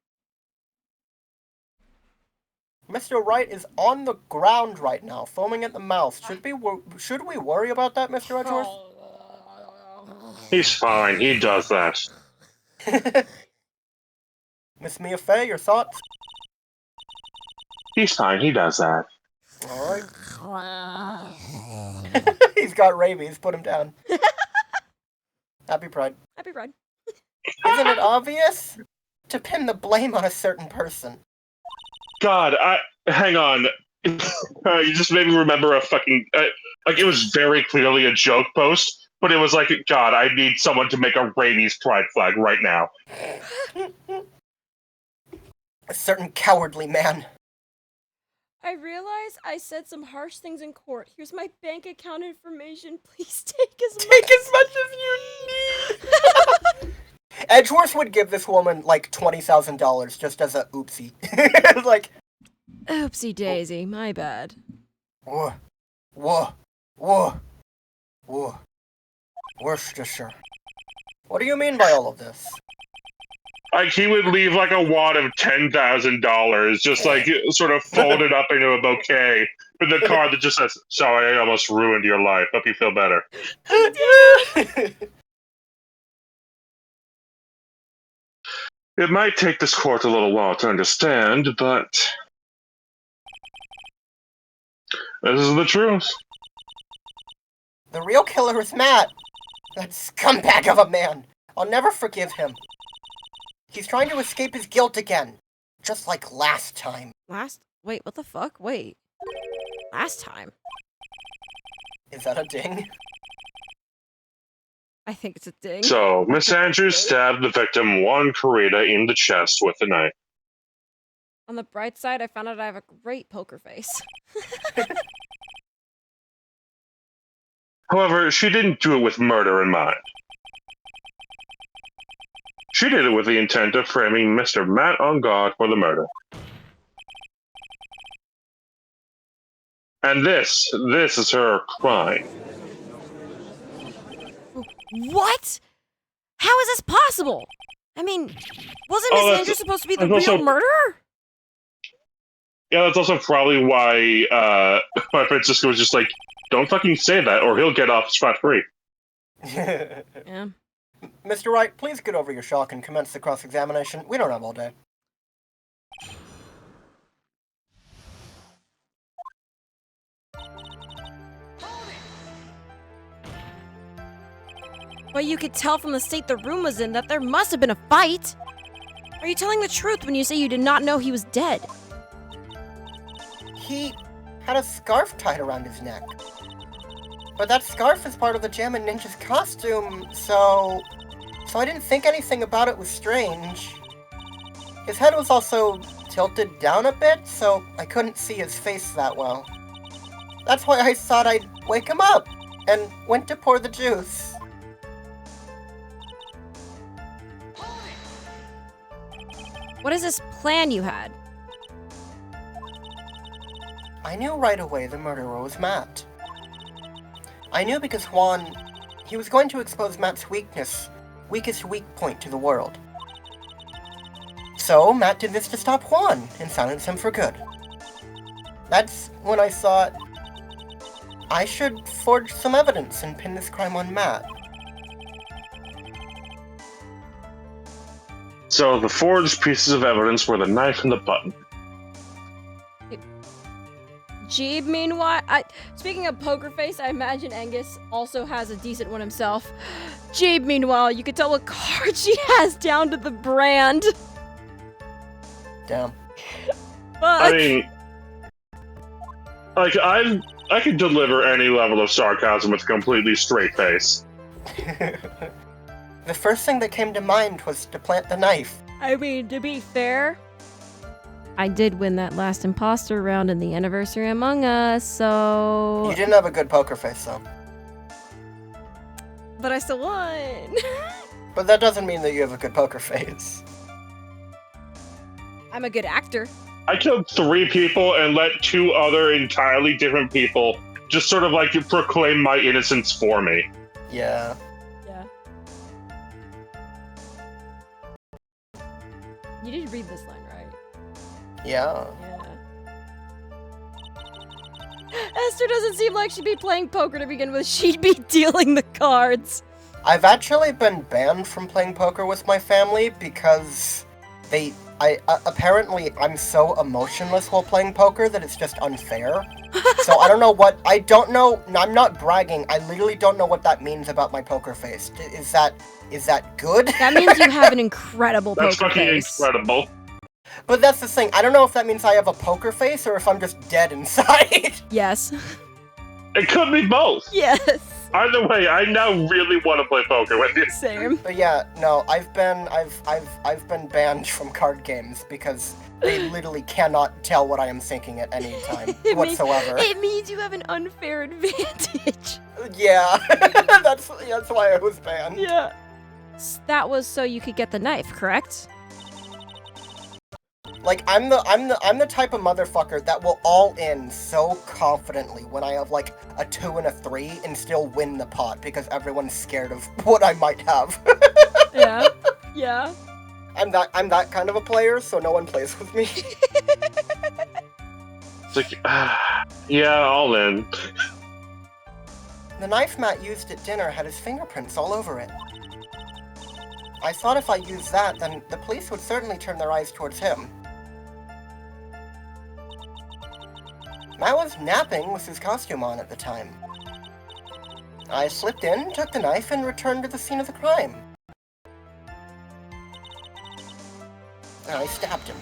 Speaker 1: Mr. Wright is on the ground right now, foaming at the mouth. Should we worry about that, Mr. Edgeworth?
Speaker 3: He's fine, he does that.
Speaker 1: Miss Mia Fey, your thoughts?
Speaker 3: He's fine, he does that.
Speaker 1: Alright. He's got rabies, put him down. Happy Pride.
Speaker 2: Happy Pride.
Speaker 1: Isn't it obvious? To pin the blame on a certain person.
Speaker 3: God, hang on. You just made me remember a fucking... like, it was very clearly a joke post, but it was like, God, I need someone to make a rabies pride flag right now.
Speaker 1: A certain cowardly man.
Speaker 2: I realize I said some harsh things in court. Here's my bank account information. Please take as much
Speaker 1: as you need! Edgeworth would give this woman, like, $20,000 just as a oopsie. Like...
Speaker 2: Oopsie daisy, my bad.
Speaker 1: Whoa. Worcestershire. What do you mean by all of this?
Speaker 3: Like, he would leave, like, a wad of $10,000, just, like, sort of folded up into a bouquet, with the card that just says, sorry, I almost ruined your life. Hope you feel better. It might take this court a little while to understand, but this is the truth.
Speaker 1: The real killer is Matt. That scumbag of a man. I'll never forgive him. He's trying to escape his guilt again. Just like last time.
Speaker 2: Wait, what the fuck? Wait. Last time?
Speaker 1: Is that a ding?
Speaker 2: I think it's a ding.
Speaker 3: So, Miss Andrews stabbed the victim Juan Carita in the chest with a knife.
Speaker 2: On the bright side, I found out I have a great poker face.
Speaker 3: However, she didn't do it with murder in mind. She did it with the intent of framing Mr. Matt on guard for the murder. And this is her crime.
Speaker 2: What? How is this possible? I mean, wasn't Miss Andrews supposed to be the real murderer?
Speaker 3: Yeah, that's also probably why Francisco was just like, don't fucking say that or he'll get off scot-free.
Speaker 2: Yeah.
Speaker 1: Mr. Wright, please get over your shock and commence the cross-examination. We don't have all day.
Speaker 2: But you could tell from the state the room was in that there must have been a fight. Are you telling the truth when you say you did not know he was dead?
Speaker 1: He had a scarf tied around his neck. But that scarf is part of the Jammin' Ninja's costume, so I didn't think anything about it was strange. His head was also tilted down a bit, so I couldn't see his face that well. That's why I thought I'd wake him up, and went to pour the juice.
Speaker 2: What is this plan you had?
Speaker 1: I knew right away the murderer was Matt. I knew because Juan, he was going to expose Matt's weakest weak point to the world. So Matt did this to stop Juan and silence him for good. That's when I thought I should forge some evidence and pin this crime on Matt.
Speaker 3: So the forged pieces of evidence were the knife and the button.
Speaker 2: Jeeb, meanwhile, speaking of poker face, I imagine Angus also has a decent one himself. Jeeb, meanwhile, you can tell what card she has down to the brand.
Speaker 1: Damn.
Speaker 2: Fuck.
Speaker 3: I mean, like, I could deliver any level of sarcasm with a completely straight face.
Speaker 1: The first thing that came to mind was to plant the knife.
Speaker 2: I mean, to be fair, I did win that last imposter round in the Anniversary Among Us, so...
Speaker 1: You didn't have a good poker face, though.
Speaker 2: But I still won!
Speaker 1: But that doesn't mean that you have a good poker face.
Speaker 2: I'm a good actor.
Speaker 3: I killed 3 people and let 2 other entirely different people just sort of like proclaim my innocence for me.
Speaker 1: Yeah.
Speaker 2: Yeah. You did read this line, right?
Speaker 1: Yeah.
Speaker 2: Esther doesn't seem like she'd be playing poker to begin with. She'd be dealing the cards.
Speaker 1: I've actually been banned from playing poker with my family because apparently I'm so emotionless while playing poker that it's just unfair. So I don't know, I'm not bragging, I literally don't know what that means about my poker face. Is that good?
Speaker 2: That means you have an incredible poker face.
Speaker 3: That's fucking incredible.
Speaker 1: But that's the thing, I don't know if that means I have a poker face or if I'm just dead inside.
Speaker 2: Yes.
Speaker 3: It could be both.
Speaker 2: Yes.
Speaker 3: Either way, I now really want to play poker with you.
Speaker 2: Same.
Speaker 1: But yeah, no, I've been banned from card games because they literally cannot tell what I am thinking at any time whatsoever.
Speaker 2: It means you have an unfair advantage.
Speaker 1: Yeah, that's why I was banned.
Speaker 2: Yeah. That was so you could get the knife, correct?
Speaker 1: Like, I'm the type of motherfucker that will all in so confidently when I have like a 2 and a 3 and still win the pot because everyone's scared of what I might have.
Speaker 2: Yeah. Yeah.
Speaker 1: I'm that kind of a player, so no one plays with me.
Speaker 3: It's like, yeah, all in.
Speaker 1: The knife Matt used at dinner had his fingerprints all over it. I thought if I used that, then the police would certainly turn their eyes towards him. Matt was napping with his costume on at the time. I slipped in, took the knife, and returned to the scene of the crime. I stabbed him.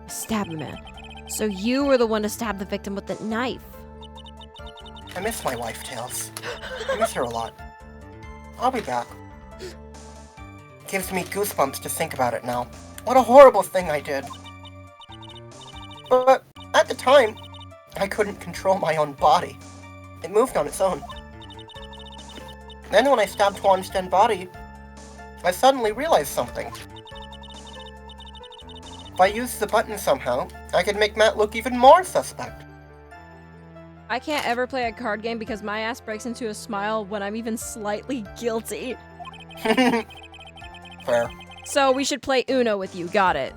Speaker 2: Stab him, man. So you were the one to stab the victim with the knife.
Speaker 1: I miss my wife, Tails. I miss her a lot. I'll be back. Gives me goosebumps to think about it now. What a horrible thing I did. But at the time, I couldn't control my own body. It moved on its own. Then when I stabbed Juan's dead body, I suddenly realized something. If I used the button somehow, I could make Matt look even more suspect.
Speaker 2: I can't ever play a card game because my ass breaks into a smile when I'm even slightly guilty.
Speaker 1: Fair.
Speaker 2: So we should play Uno with you, got it.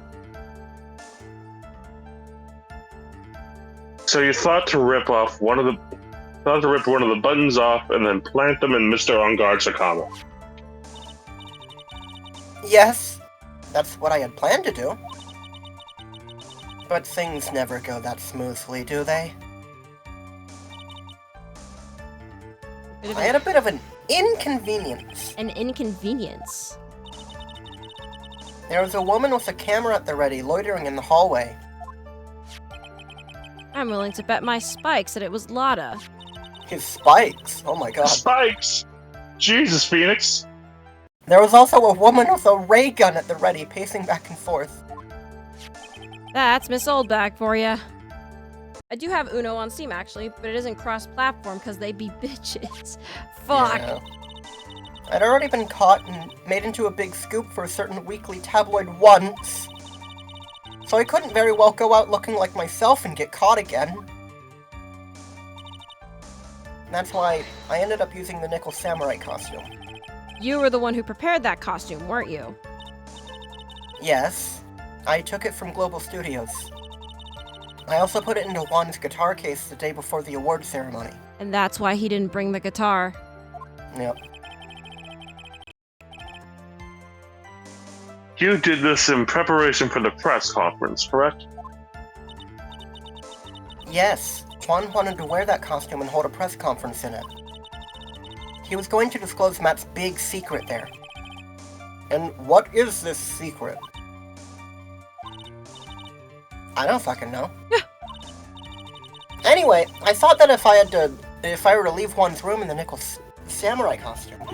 Speaker 3: So you thought to rip one of the buttons off and then plant them in Mr. Ungard's Akama.
Speaker 1: Yes, that's what I had planned to do. But things never go that smoothly, do they? I had a bit of an inconvenience.
Speaker 2: An inconvenience?
Speaker 1: There was a woman with a camera at the ready loitering in the hallway.
Speaker 2: I'm willing to bet my spikes that it was Lotta.
Speaker 1: His spikes? Oh my god.
Speaker 3: Spikes! Jesus, Phoenix!
Speaker 1: There was also a woman with a ray gun at the ready, pacing back and forth.
Speaker 2: That's Miss Oldback for ya. I do have Uno on Steam, actually, but it isn't cross-platform because they be bitches. Fuck.
Speaker 1: Yeah. I'd already been caught and made into a big scoop for a certain weekly tabloid once. So I couldn't very well go out looking like myself and get caught again. That's why I ended up using the Nickel Samurai costume.
Speaker 2: You were the one who prepared that costume, weren't you?
Speaker 1: Yes, I took it from Global Studios. I also put it into Juan's guitar case the day before the award ceremony.
Speaker 2: And that's why he didn't bring the guitar.
Speaker 1: Yep.
Speaker 3: You did this in preparation for the press conference, correct?
Speaker 1: Yes, Juan wanted to wear that costume and hold a press conference in it. He was going to disclose Matt's big secret there. And what is this secret? I don't fucking know. Anyway, I thought that if I were to leave Juan's room in the Nickel Samurai costume,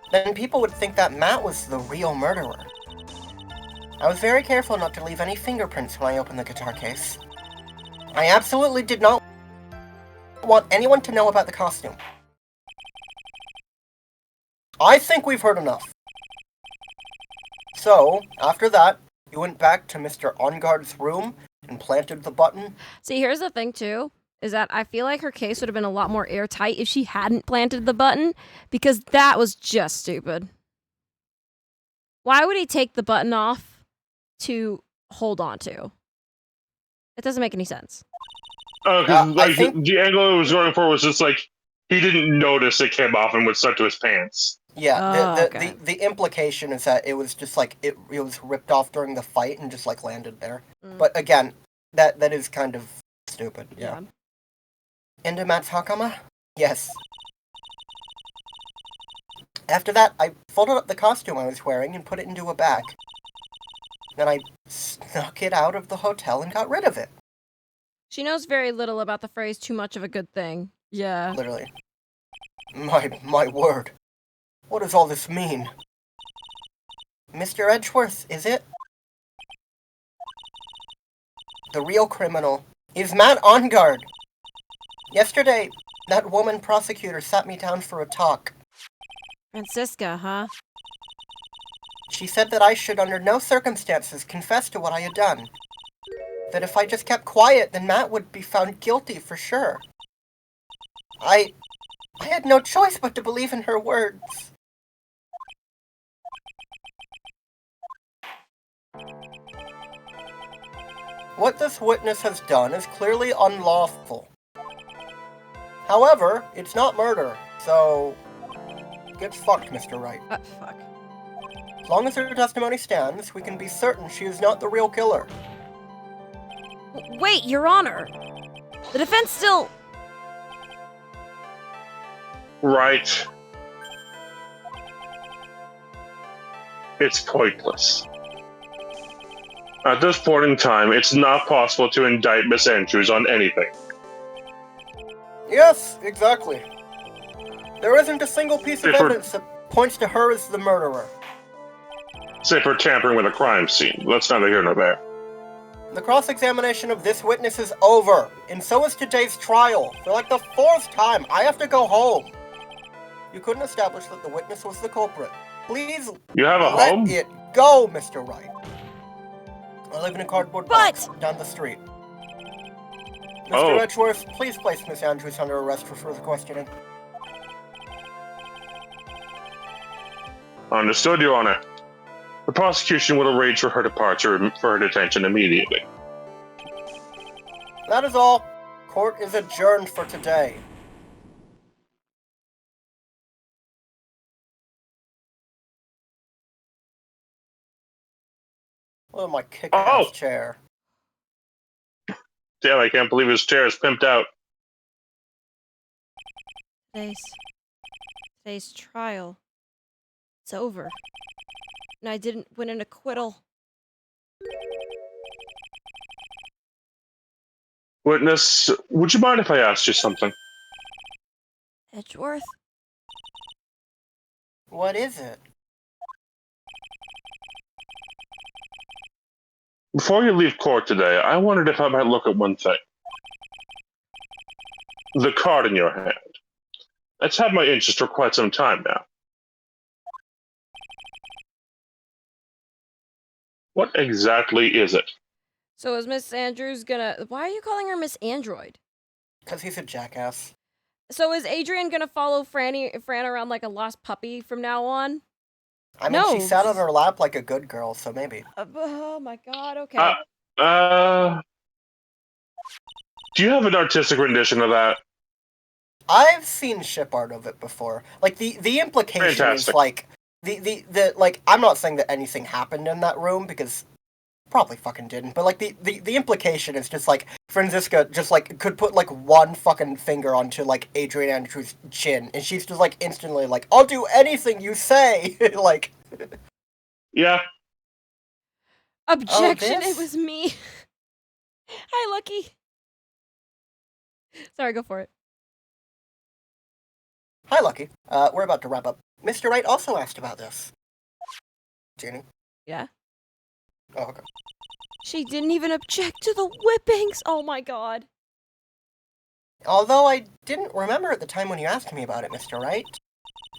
Speaker 1: then people would think that Matt was the real murderer. I was very careful not to leave any fingerprints when I opened the guitar case. I absolutely did not want anyone to know about the costume. I think we've heard enough. So, after that, you went back to Mr. Ungard's room and planted the button.
Speaker 2: See, here's the thing, too, is that I feel like her case would have been a lot more airtight if she hadn't planted the button, because that was just stupid. Why would he take the button off to hold on to? It doesn't make any sense.
Speaker 3: Oh, because the angle it was going for was just like, he didn't notice it came off and was stuck to his pants.
Speaker 1: Yeah,
Speaker 2: okay.
Speaker 1: the implication is that it was just like, it was ripped off during the fight and just like landed there. But again, that is kind of stupid, yeah. Into Matt's Hakama? Yes. After that, I folded up the costume I was wearing and put it into a bag. Then I snuck it out of the hotel and got rid of it.
Speaker 2: She knows very little about the phrase too much of a good thing. Yeah.
Speaker 1: Literally. My word. What does all this mean? Mr. Edgeworth, is it? The real criminal is Matt Ungard. Yesterday, that woman prosecutor sat me down for a talk.
Speaker 2: Francisca, huh?
Speaker 1: She said that I should under no circumstances confess to what I had done. That if I just kept quiet, then Matt would be found guilty for sure. I had no choice but to believe in her words. What this witness has done is clearly unlawful. However, it's not murder, so get fucked, Mr. Wright.
Speaker 2: Fuck.
Speaker 1: As long as her testimony stands, we can be certain she is not the real killer.
Speaker 2: Wait, Your Honor! The defense still...
Speaker 3: Right. It's pointless. At this point in time, it's not possible to indict Miss Andrews on anything.
Speaker 1: Yes, exactly. There isn't a single piece of
Speaker 3: If we're-
Speaker 1: evidence that points to her as the murderer.
Speaker 3: Say for tampering with a crime scene. That's neither here nor there.
Speaker 1: The cross-examination of this witness is over, and so is today's trial. For like the 4th time, I have to go home. You couldn't establish that the witness was the culprit. Please
Speaker 3: You have a
Speaker 1: let
Speaker 3: home?
Speaker 1: it go, Mr. Wright. I live in a cardboard box
Speaker 2: But-
Speaker 1: down the street. Mr.
Speaker 3: Oh.
Speaker 1: Edgeworth, please place Miss Andrews under arrest for further questioning.
Speaker 3: Understood, Your Honor. The prosecution will arrange for her departure for her detention immediately.
Speaker 1: That is all. Court is adjourned for today. Look at my kick-ass
Speaker 3: Oh.
Speaker 1: chair.
Speaker 3: Damn, I can't believe his chair is pimped out.
Speaker 2: Today's trial. It's over. And I didn't win an acquittal.
Speaker 3: Witness, would you mind if I asked you something?
Speaker 2: Edgeworth?
Speaker 1: What is it?
Speaker 3: Before you leave court today, I wondered if I might look at one thing. The card in your hand. It's had my interest for quite some time now. What exactly is it?
Speaker 2: So is Miss Andrews gonna... Why are you calling her Miss Android?
Speaker 1: Because he's a jackass.
Speaker 2: So is Adrien gonna follow Fran around like a lost puppy from now on?
Speaker 1: I mean,
Speaker 2: No.
Speaker 1: she sat on her lap like a good girl, so maybe.
Speaker 2: Oh my god, okay.
Speaker 3: Do you have an artistic rendition of that?
Speaker 1: I've seen ship art of it before. Like, the implication
Speaker 3: Fantastic.
Speaker 1: is, like, like, I'm not saying that anything happened in that room, because probably fucking didn't, but, like, the implication is just, like, Franziska just, like, could put, like, one fucking finger onto, like, Adrien Andrews' chin, and she's just, like, instantly, like, I'll do anything you say! Like...
Speaker 3: Yeah.
Speaker 2: Objection,
Speaker 1: this?
Speaker 2: it was me. Hi, Lucky. Sorry, go for it.
Speaker 1: Hi, Lucky. We're about to wrap up. Mr. Wright also asked about this. Jenny?
Speaker 2: Yeah?
Speaker 1: Oh, okay.
Speaker 2: She didn't even object to the whippings! Oh my god.
Speaker 1: Although I didn't remember at the time when you asked me about it, Mr. Wright.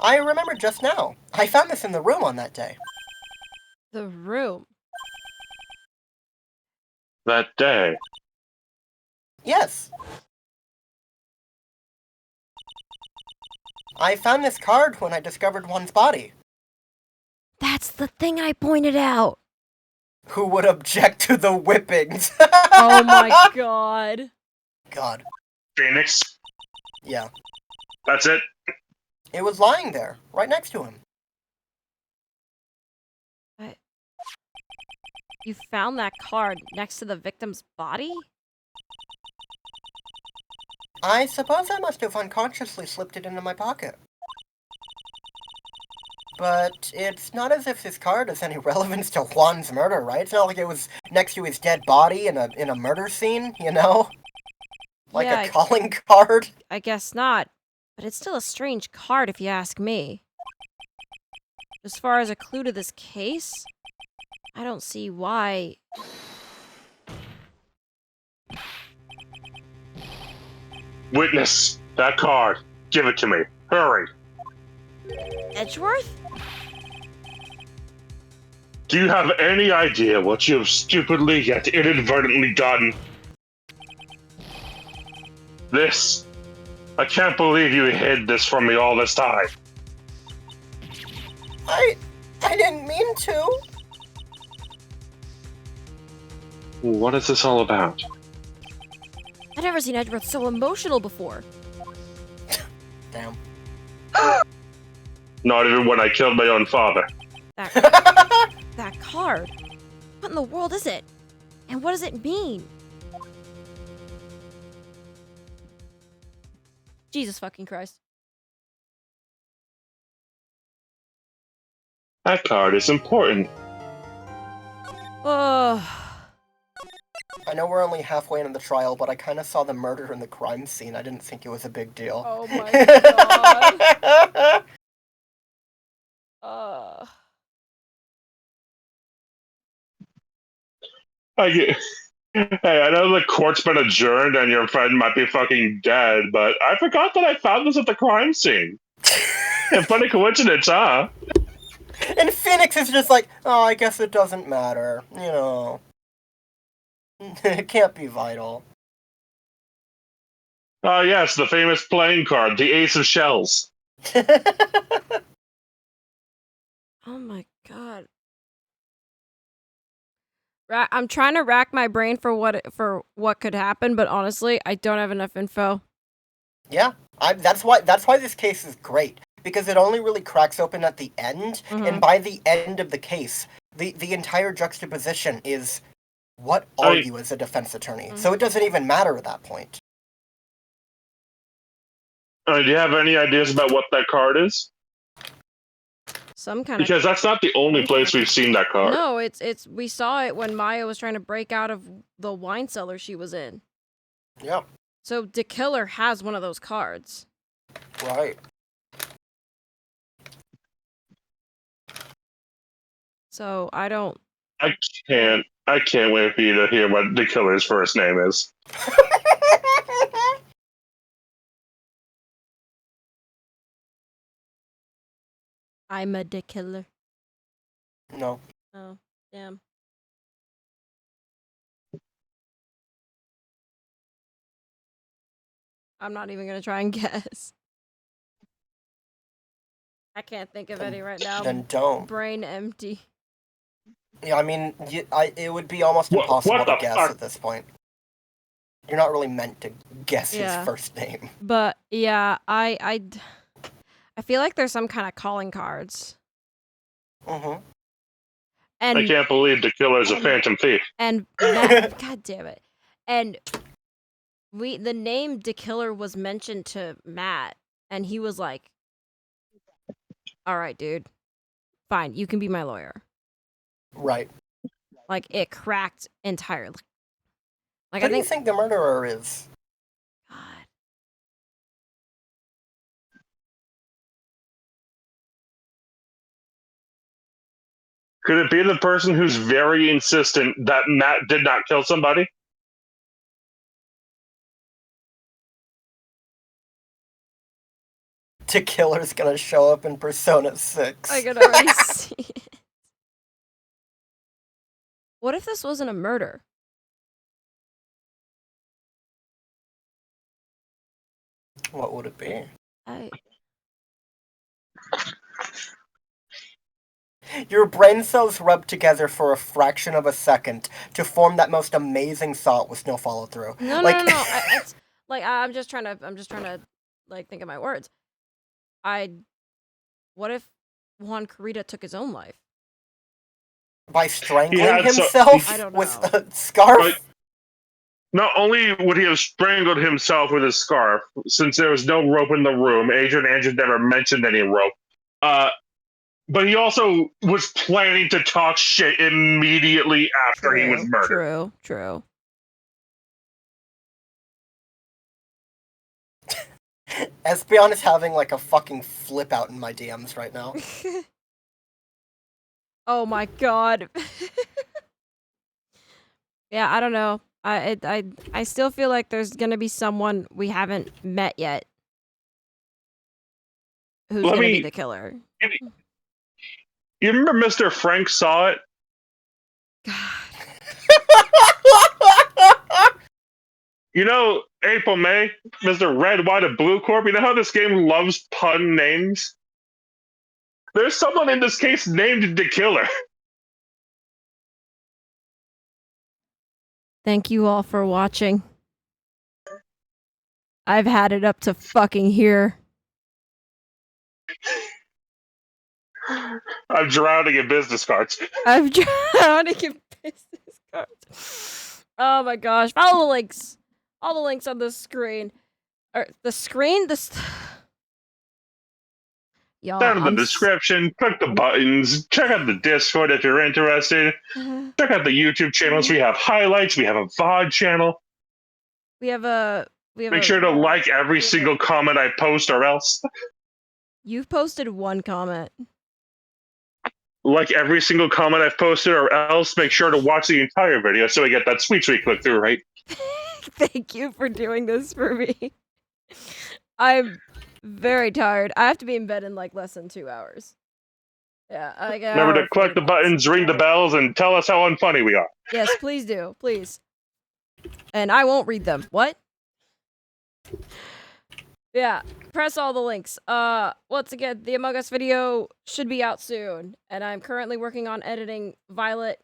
Speaker 1: I remember just now. I found this in the room on that day.
Speaker 2: The room.
Speaker 3: That day.
Speaker 1: Yes. I found this card when I discovered one's body.
Speaker 2: That's the thing I pointed out.
Speaker 1: Who would object to the whippings?
Speaker 2: Oh my god.
Speaker 1: God.
Speaker 3: Phoenix.
Speaker 1: Yeah.
Speaker 3: That's it.
Speaker 1: It was lying there, right next to him.
Speaker 2: You found that card next to the victim's body?
Speaker 1: I suppose I must have unconsciously slipped it into my pocket. But it's not as if this card has any relevance to Juan's murder, right? It's not like it was next to his dead body in a murder scene, you know? Like
Speaker 2: Yeah,
Speaker 1: a calling card?
Speaker 2: I guess not. But it's still a strange card if you ask me. As far as a clue to this case, I don't see why...
Speaker 3: Witness, that card. Give it to me. Hurry.
Speaker 2: Edgeworth?
Speaker 3: Do you have any idea what you have stupidly yet inadvertently done? This. I can't believe you hid this from me all this time.
Speaker 1: I didn't mean to.
Speaker 3: What is this all about?
Speaker 2: I've never seen Edgeworth so emotional before.
Speaker 1: Damn.
Speaker 3: Not even when I killed my own father.
Speaker 2: That card. What in the world is it? And what does it mean? Jesus fucking Christ.
Speaker 3: That card is important.
Speaker 2: Oh.
Speaker 1: I know we're only halfway into the trial, but I kind of saw the murder in the crime scene. I didn't think it was a big deal.
Speaker 2: Oh my god.
Speaker 3: Hey, I know the court's been adjourned and your friend might be fucking dead, but I forgot that I found this at the crime scene. A funny coincidence, huh?
Speaker 1: And Phoenix is just like, oh, I guess it doesn't matter. You know. It can't be vital.
Speaker 3: Oh, yes, the famous playing card, the Ace of Shells.
Speaker 2: Oh my god. I'm trying to rack my brain for what could happen, but honestly, I don't have enough info.
Speaker 1: Yeah, that's why this case is great, because it only really cracks open at the end, and by the end of the case, the entire juxtaposition is, what are you as a defense attorney? So it doesn't even matter at that point.
Speaker 3: Do you have any ideas about what that card is?
Speaker 2: Some kind of...
Speaker 3: Because that's not the only place we've seen that card.
Speaker 2: No, we saw it when Maya was trying to break out of the wine cellar she was in.
Speaker 1: Yeah.
Speaker 2: So the killer has one of those cards.
Speaker 1: Right.
Speaker 2: So I
Speaker 3: can't wait for you to hear what the killer's first name is.
Speaker 2: I'm a dick killer.
Speaker 1: No.
Speaker 2: Oh, damn. I'm not even gonna try and guess. I can't think of any right now.
Speaker 1: Then don't.
Speaker 2: Brain empty.
Speaker 1: Yeah, I mean, it would be almost impossible to guess at this point. You're not really meant to guess his first name.
Speaker 2: But yeah, I feel like there's some kind of calling cards.
Speaker 1: Mm-hmm.
Speaker 2: And
Speaker 3: I can't believe the killer's a phantom thief.
Speaker 2: And Matt, god damn it. And the name The Killer was mentioned to Matt, and he was like, all right, dude, fine, you can be my lawyer.
Speaker 1: Right.
Speaker 2: Like, it cracked entirely. Like,
Speaker 1: Who do you think the murderer is?
Speaker 2: God.
Speaker 3: Could it be the person who's very insistent that Matt did not kill somebody?
Speaker 1: The killer's gonna show up in Persona 6.
Speaker 2: I can already see it. What if this wasn't a murder?
Speaker 1: What would it be? Your brain cells rub together for a fraction of a second to form that most amazing thought with no follow through.
Speaker 2: No. It's like I'm just trying to like think of my words. What if Juan Carita took his own life?
Speaker 1: By strangling himself with a scarf?
Speaker 3: But not only would he have strangled himself with a scarf, since there was no rope in the room, Adrien Andrews never mentioned any rope, but he also was planning to talk shit immediately after he was murdered.
Speaker 2: True.
Speaker 1: Espeon is having like a fucking flip out in my DMs right now.
Speaker 2: Oh my god. Yeah, I don't know. I still feel like there's gonna be someone we haven't met yet who's gonna be the killer.
Speaker 3: You remember Mr. Frank Saw It?
Speaker 2: God.
Speaker 3: You know, April May, Mr. Red, White, and Blue Corp, you know how this game loves pun names? There's someone in this case named the killer.
Speaker 2: Thank you all for watching. I've had it up to fucking here.
Speaker 3: I'm drowning in business cards.
Speaker 2: I'm trying to get business cards. Oh my gosh. Follow the links. All the links on the screen. Or the screen? This. Y'all,
Speaker 3: Down in the description, click the buttons, check out the Discord if you're interested. Check out the YouTube channels. We have highlights, we have a VOD channel.
Speaker 2: We have a.
Speaker 3: Make sure to like every single comment I post or else.
Speaker 2: You've posted one comment.
Speaker 3: Like every single comment I've posted or else, make sure to watch the entire video so we get that sweet click through, right?
Speaker 2: Thank you for doing this for me. I'm very tired. I have to be in bed in like less than 2 hours. Yeah, like an
Speaker 3: Remember
Speaker 2: hour
Speaker 3: to
Speaker 2: and
Speaker 3: click
Speaker 2: 40
Speaker 3: the
Speaker 2: minutes.
Speaker 3: buttons, ring the bells, and tell us how unfunny we are.
Speaker 2: Yes, please do. Please. And I won't read them. What? Yeah, press all the links. Once again, the Among Us video should be out soon. And I'm currently working on editing Violet,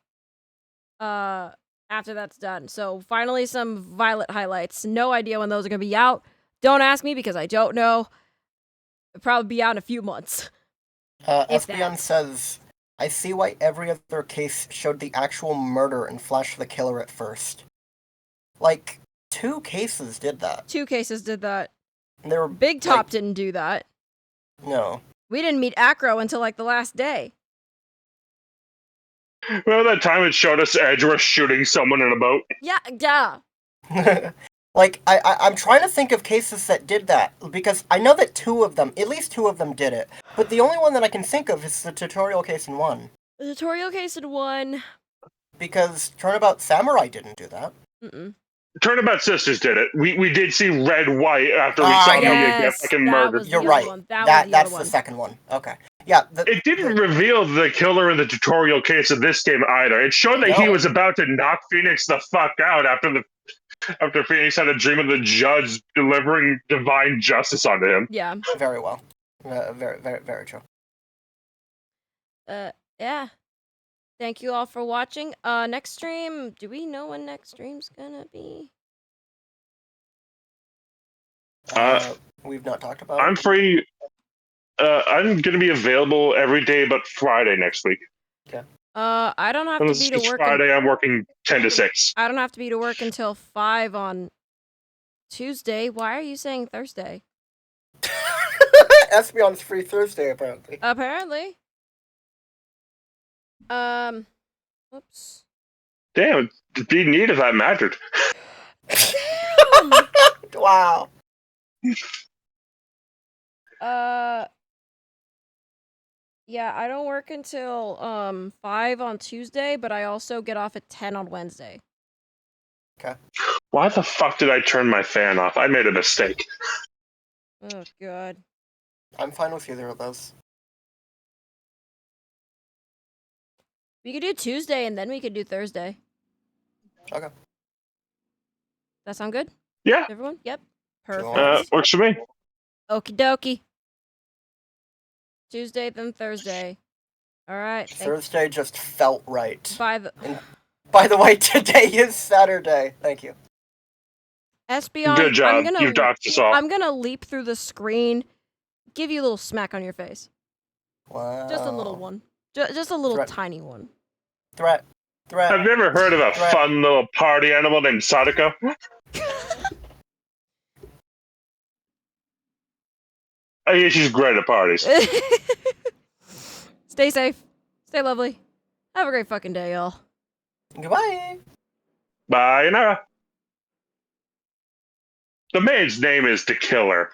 Speaker 2: after that's done. So finally some Violet highlights. No idea when those are gonna be out. Don't ask me because I don't know. It'll probably be out in a few months. If
Speaker 1: Espeon
Speaker 2: that.
Speaker 1: says, I see why every other case showed the actual murder and flashed the killer at first. Like, 2 cases did that.
Speaker 2: 2 cases did that.
Speaker 1: And they were
Speaker 2: Big Top
Speaker 1: like,
Speaker 2: didn't do that.
Speaker 1: No.
Speaker 2: We didn't meet Acro until like the last day.
Speaker 3: Remember that time it showed us Edgeworth shooting someone in a boat?
Speaker 2: Yeah, duh.
Speaker 1: Like, I'm trying to think of cases that did that, because I know that at least two of them did it, but the only one that I can think of is the tutorial case in 1.
Speaker 2: The tutorial case in 1.
Speaker 1: Because Turnabout Samurai didn't do that.
Speaker 2: Mm-mm.
Speaker 3: Turnabout Sisters did it. We did see Red White after we saw him get fucking
Speaker 2: that
Speaker 3: murdered.
Speaker 2: was the
Speaker 1: You're
Speaker 2: other
Speaker 1: right.
Speaker 2: one. That's
Speaker 1: That's the second one. Okay. Yeah.
Speaker 3: It didn't reveal the killer in the tutorial case of this game either. It showed that he
Speaker 1: No.
Speaker 3: was about to knock Phoenix the fuck out after Phoenix had a dream of the judge delivering divine justice onto him.
Speaker 2: Yeah.
Speaker 1: Very well. Very, very, very true.
Speaker 2: Yeah. Thank you all for watching. Next stream, do we know when next stream's gonna be?
Speaker 1: We've not talked about
Speaker 3: I'm
Speaker 1: it.
Speaker 3: free. I'm gonna be available every day but Friday next week.
Speaker 2: I don't have to
Speaker 3: Unless
Speaker 2: be to
Speaker 3: it's
Speaker 2: work.
Speaker 3: Friday, I'm working 10 to 6.
Speaker 2: I don't have to be to work until 5 on Tuesday. Why are you saying Thursday?
Speaker 1: Espeon's free Thursday, apparently.
Speaker 2: Apparently. Whoops.
Speaker 3: Damn, it'd be neat if that mattered.
Speaker 1: Wow.
Speaker 2: Yeah, I don't work until 5 on Tuesday, but I also get off at 10 on Wednesday.
Speaker 1: Okay.
Speaker 3: Why the fuck did I turn my fan off? I made a mistake.
Speaker 2: Oh god.
Speaker 1: I'm fine with either of those.
Speaker 2: We could do Tuesday and then we could do Thursday.
Speaker 1: Okay.
Speaker 2: That sound good?
Speaker 3: Yeah,
Speaker 2: Everyone? Yep. Perfect.
Speaker 3: works for me.
Speaker 2: Okie dokie. Tuesday, then Thursday. Alright.
Speaker 1: Thursday just felt right.
Speaker 2: By
Speaker 1: the way, today is Saturday. Thank you.
Speaker 2: Espeon,
Speaker 3: Good job. You've docked us all.
Speaker 2: I'm gonna leap through the screen, give you a little smack on your face.
Speaker 1: Wow.
Speaker 2: Just a little one. Just a little
Speaker 1: Threat.
Speaker 2: tiny one.
Speaker 1: Threat.
Speaker 3: Have you ever heard of a
Speaker 1: Right.
Speaker 3: fun little party animal named Sadako? Oh, yeah, she's great at parties.
Speaker 2: Stay safe. Stay lovely. Have a great fucking day, y'all.
Speaker 1: Goodbye.
Speaker 3: Bye, Nara. The maid's name is The Killer.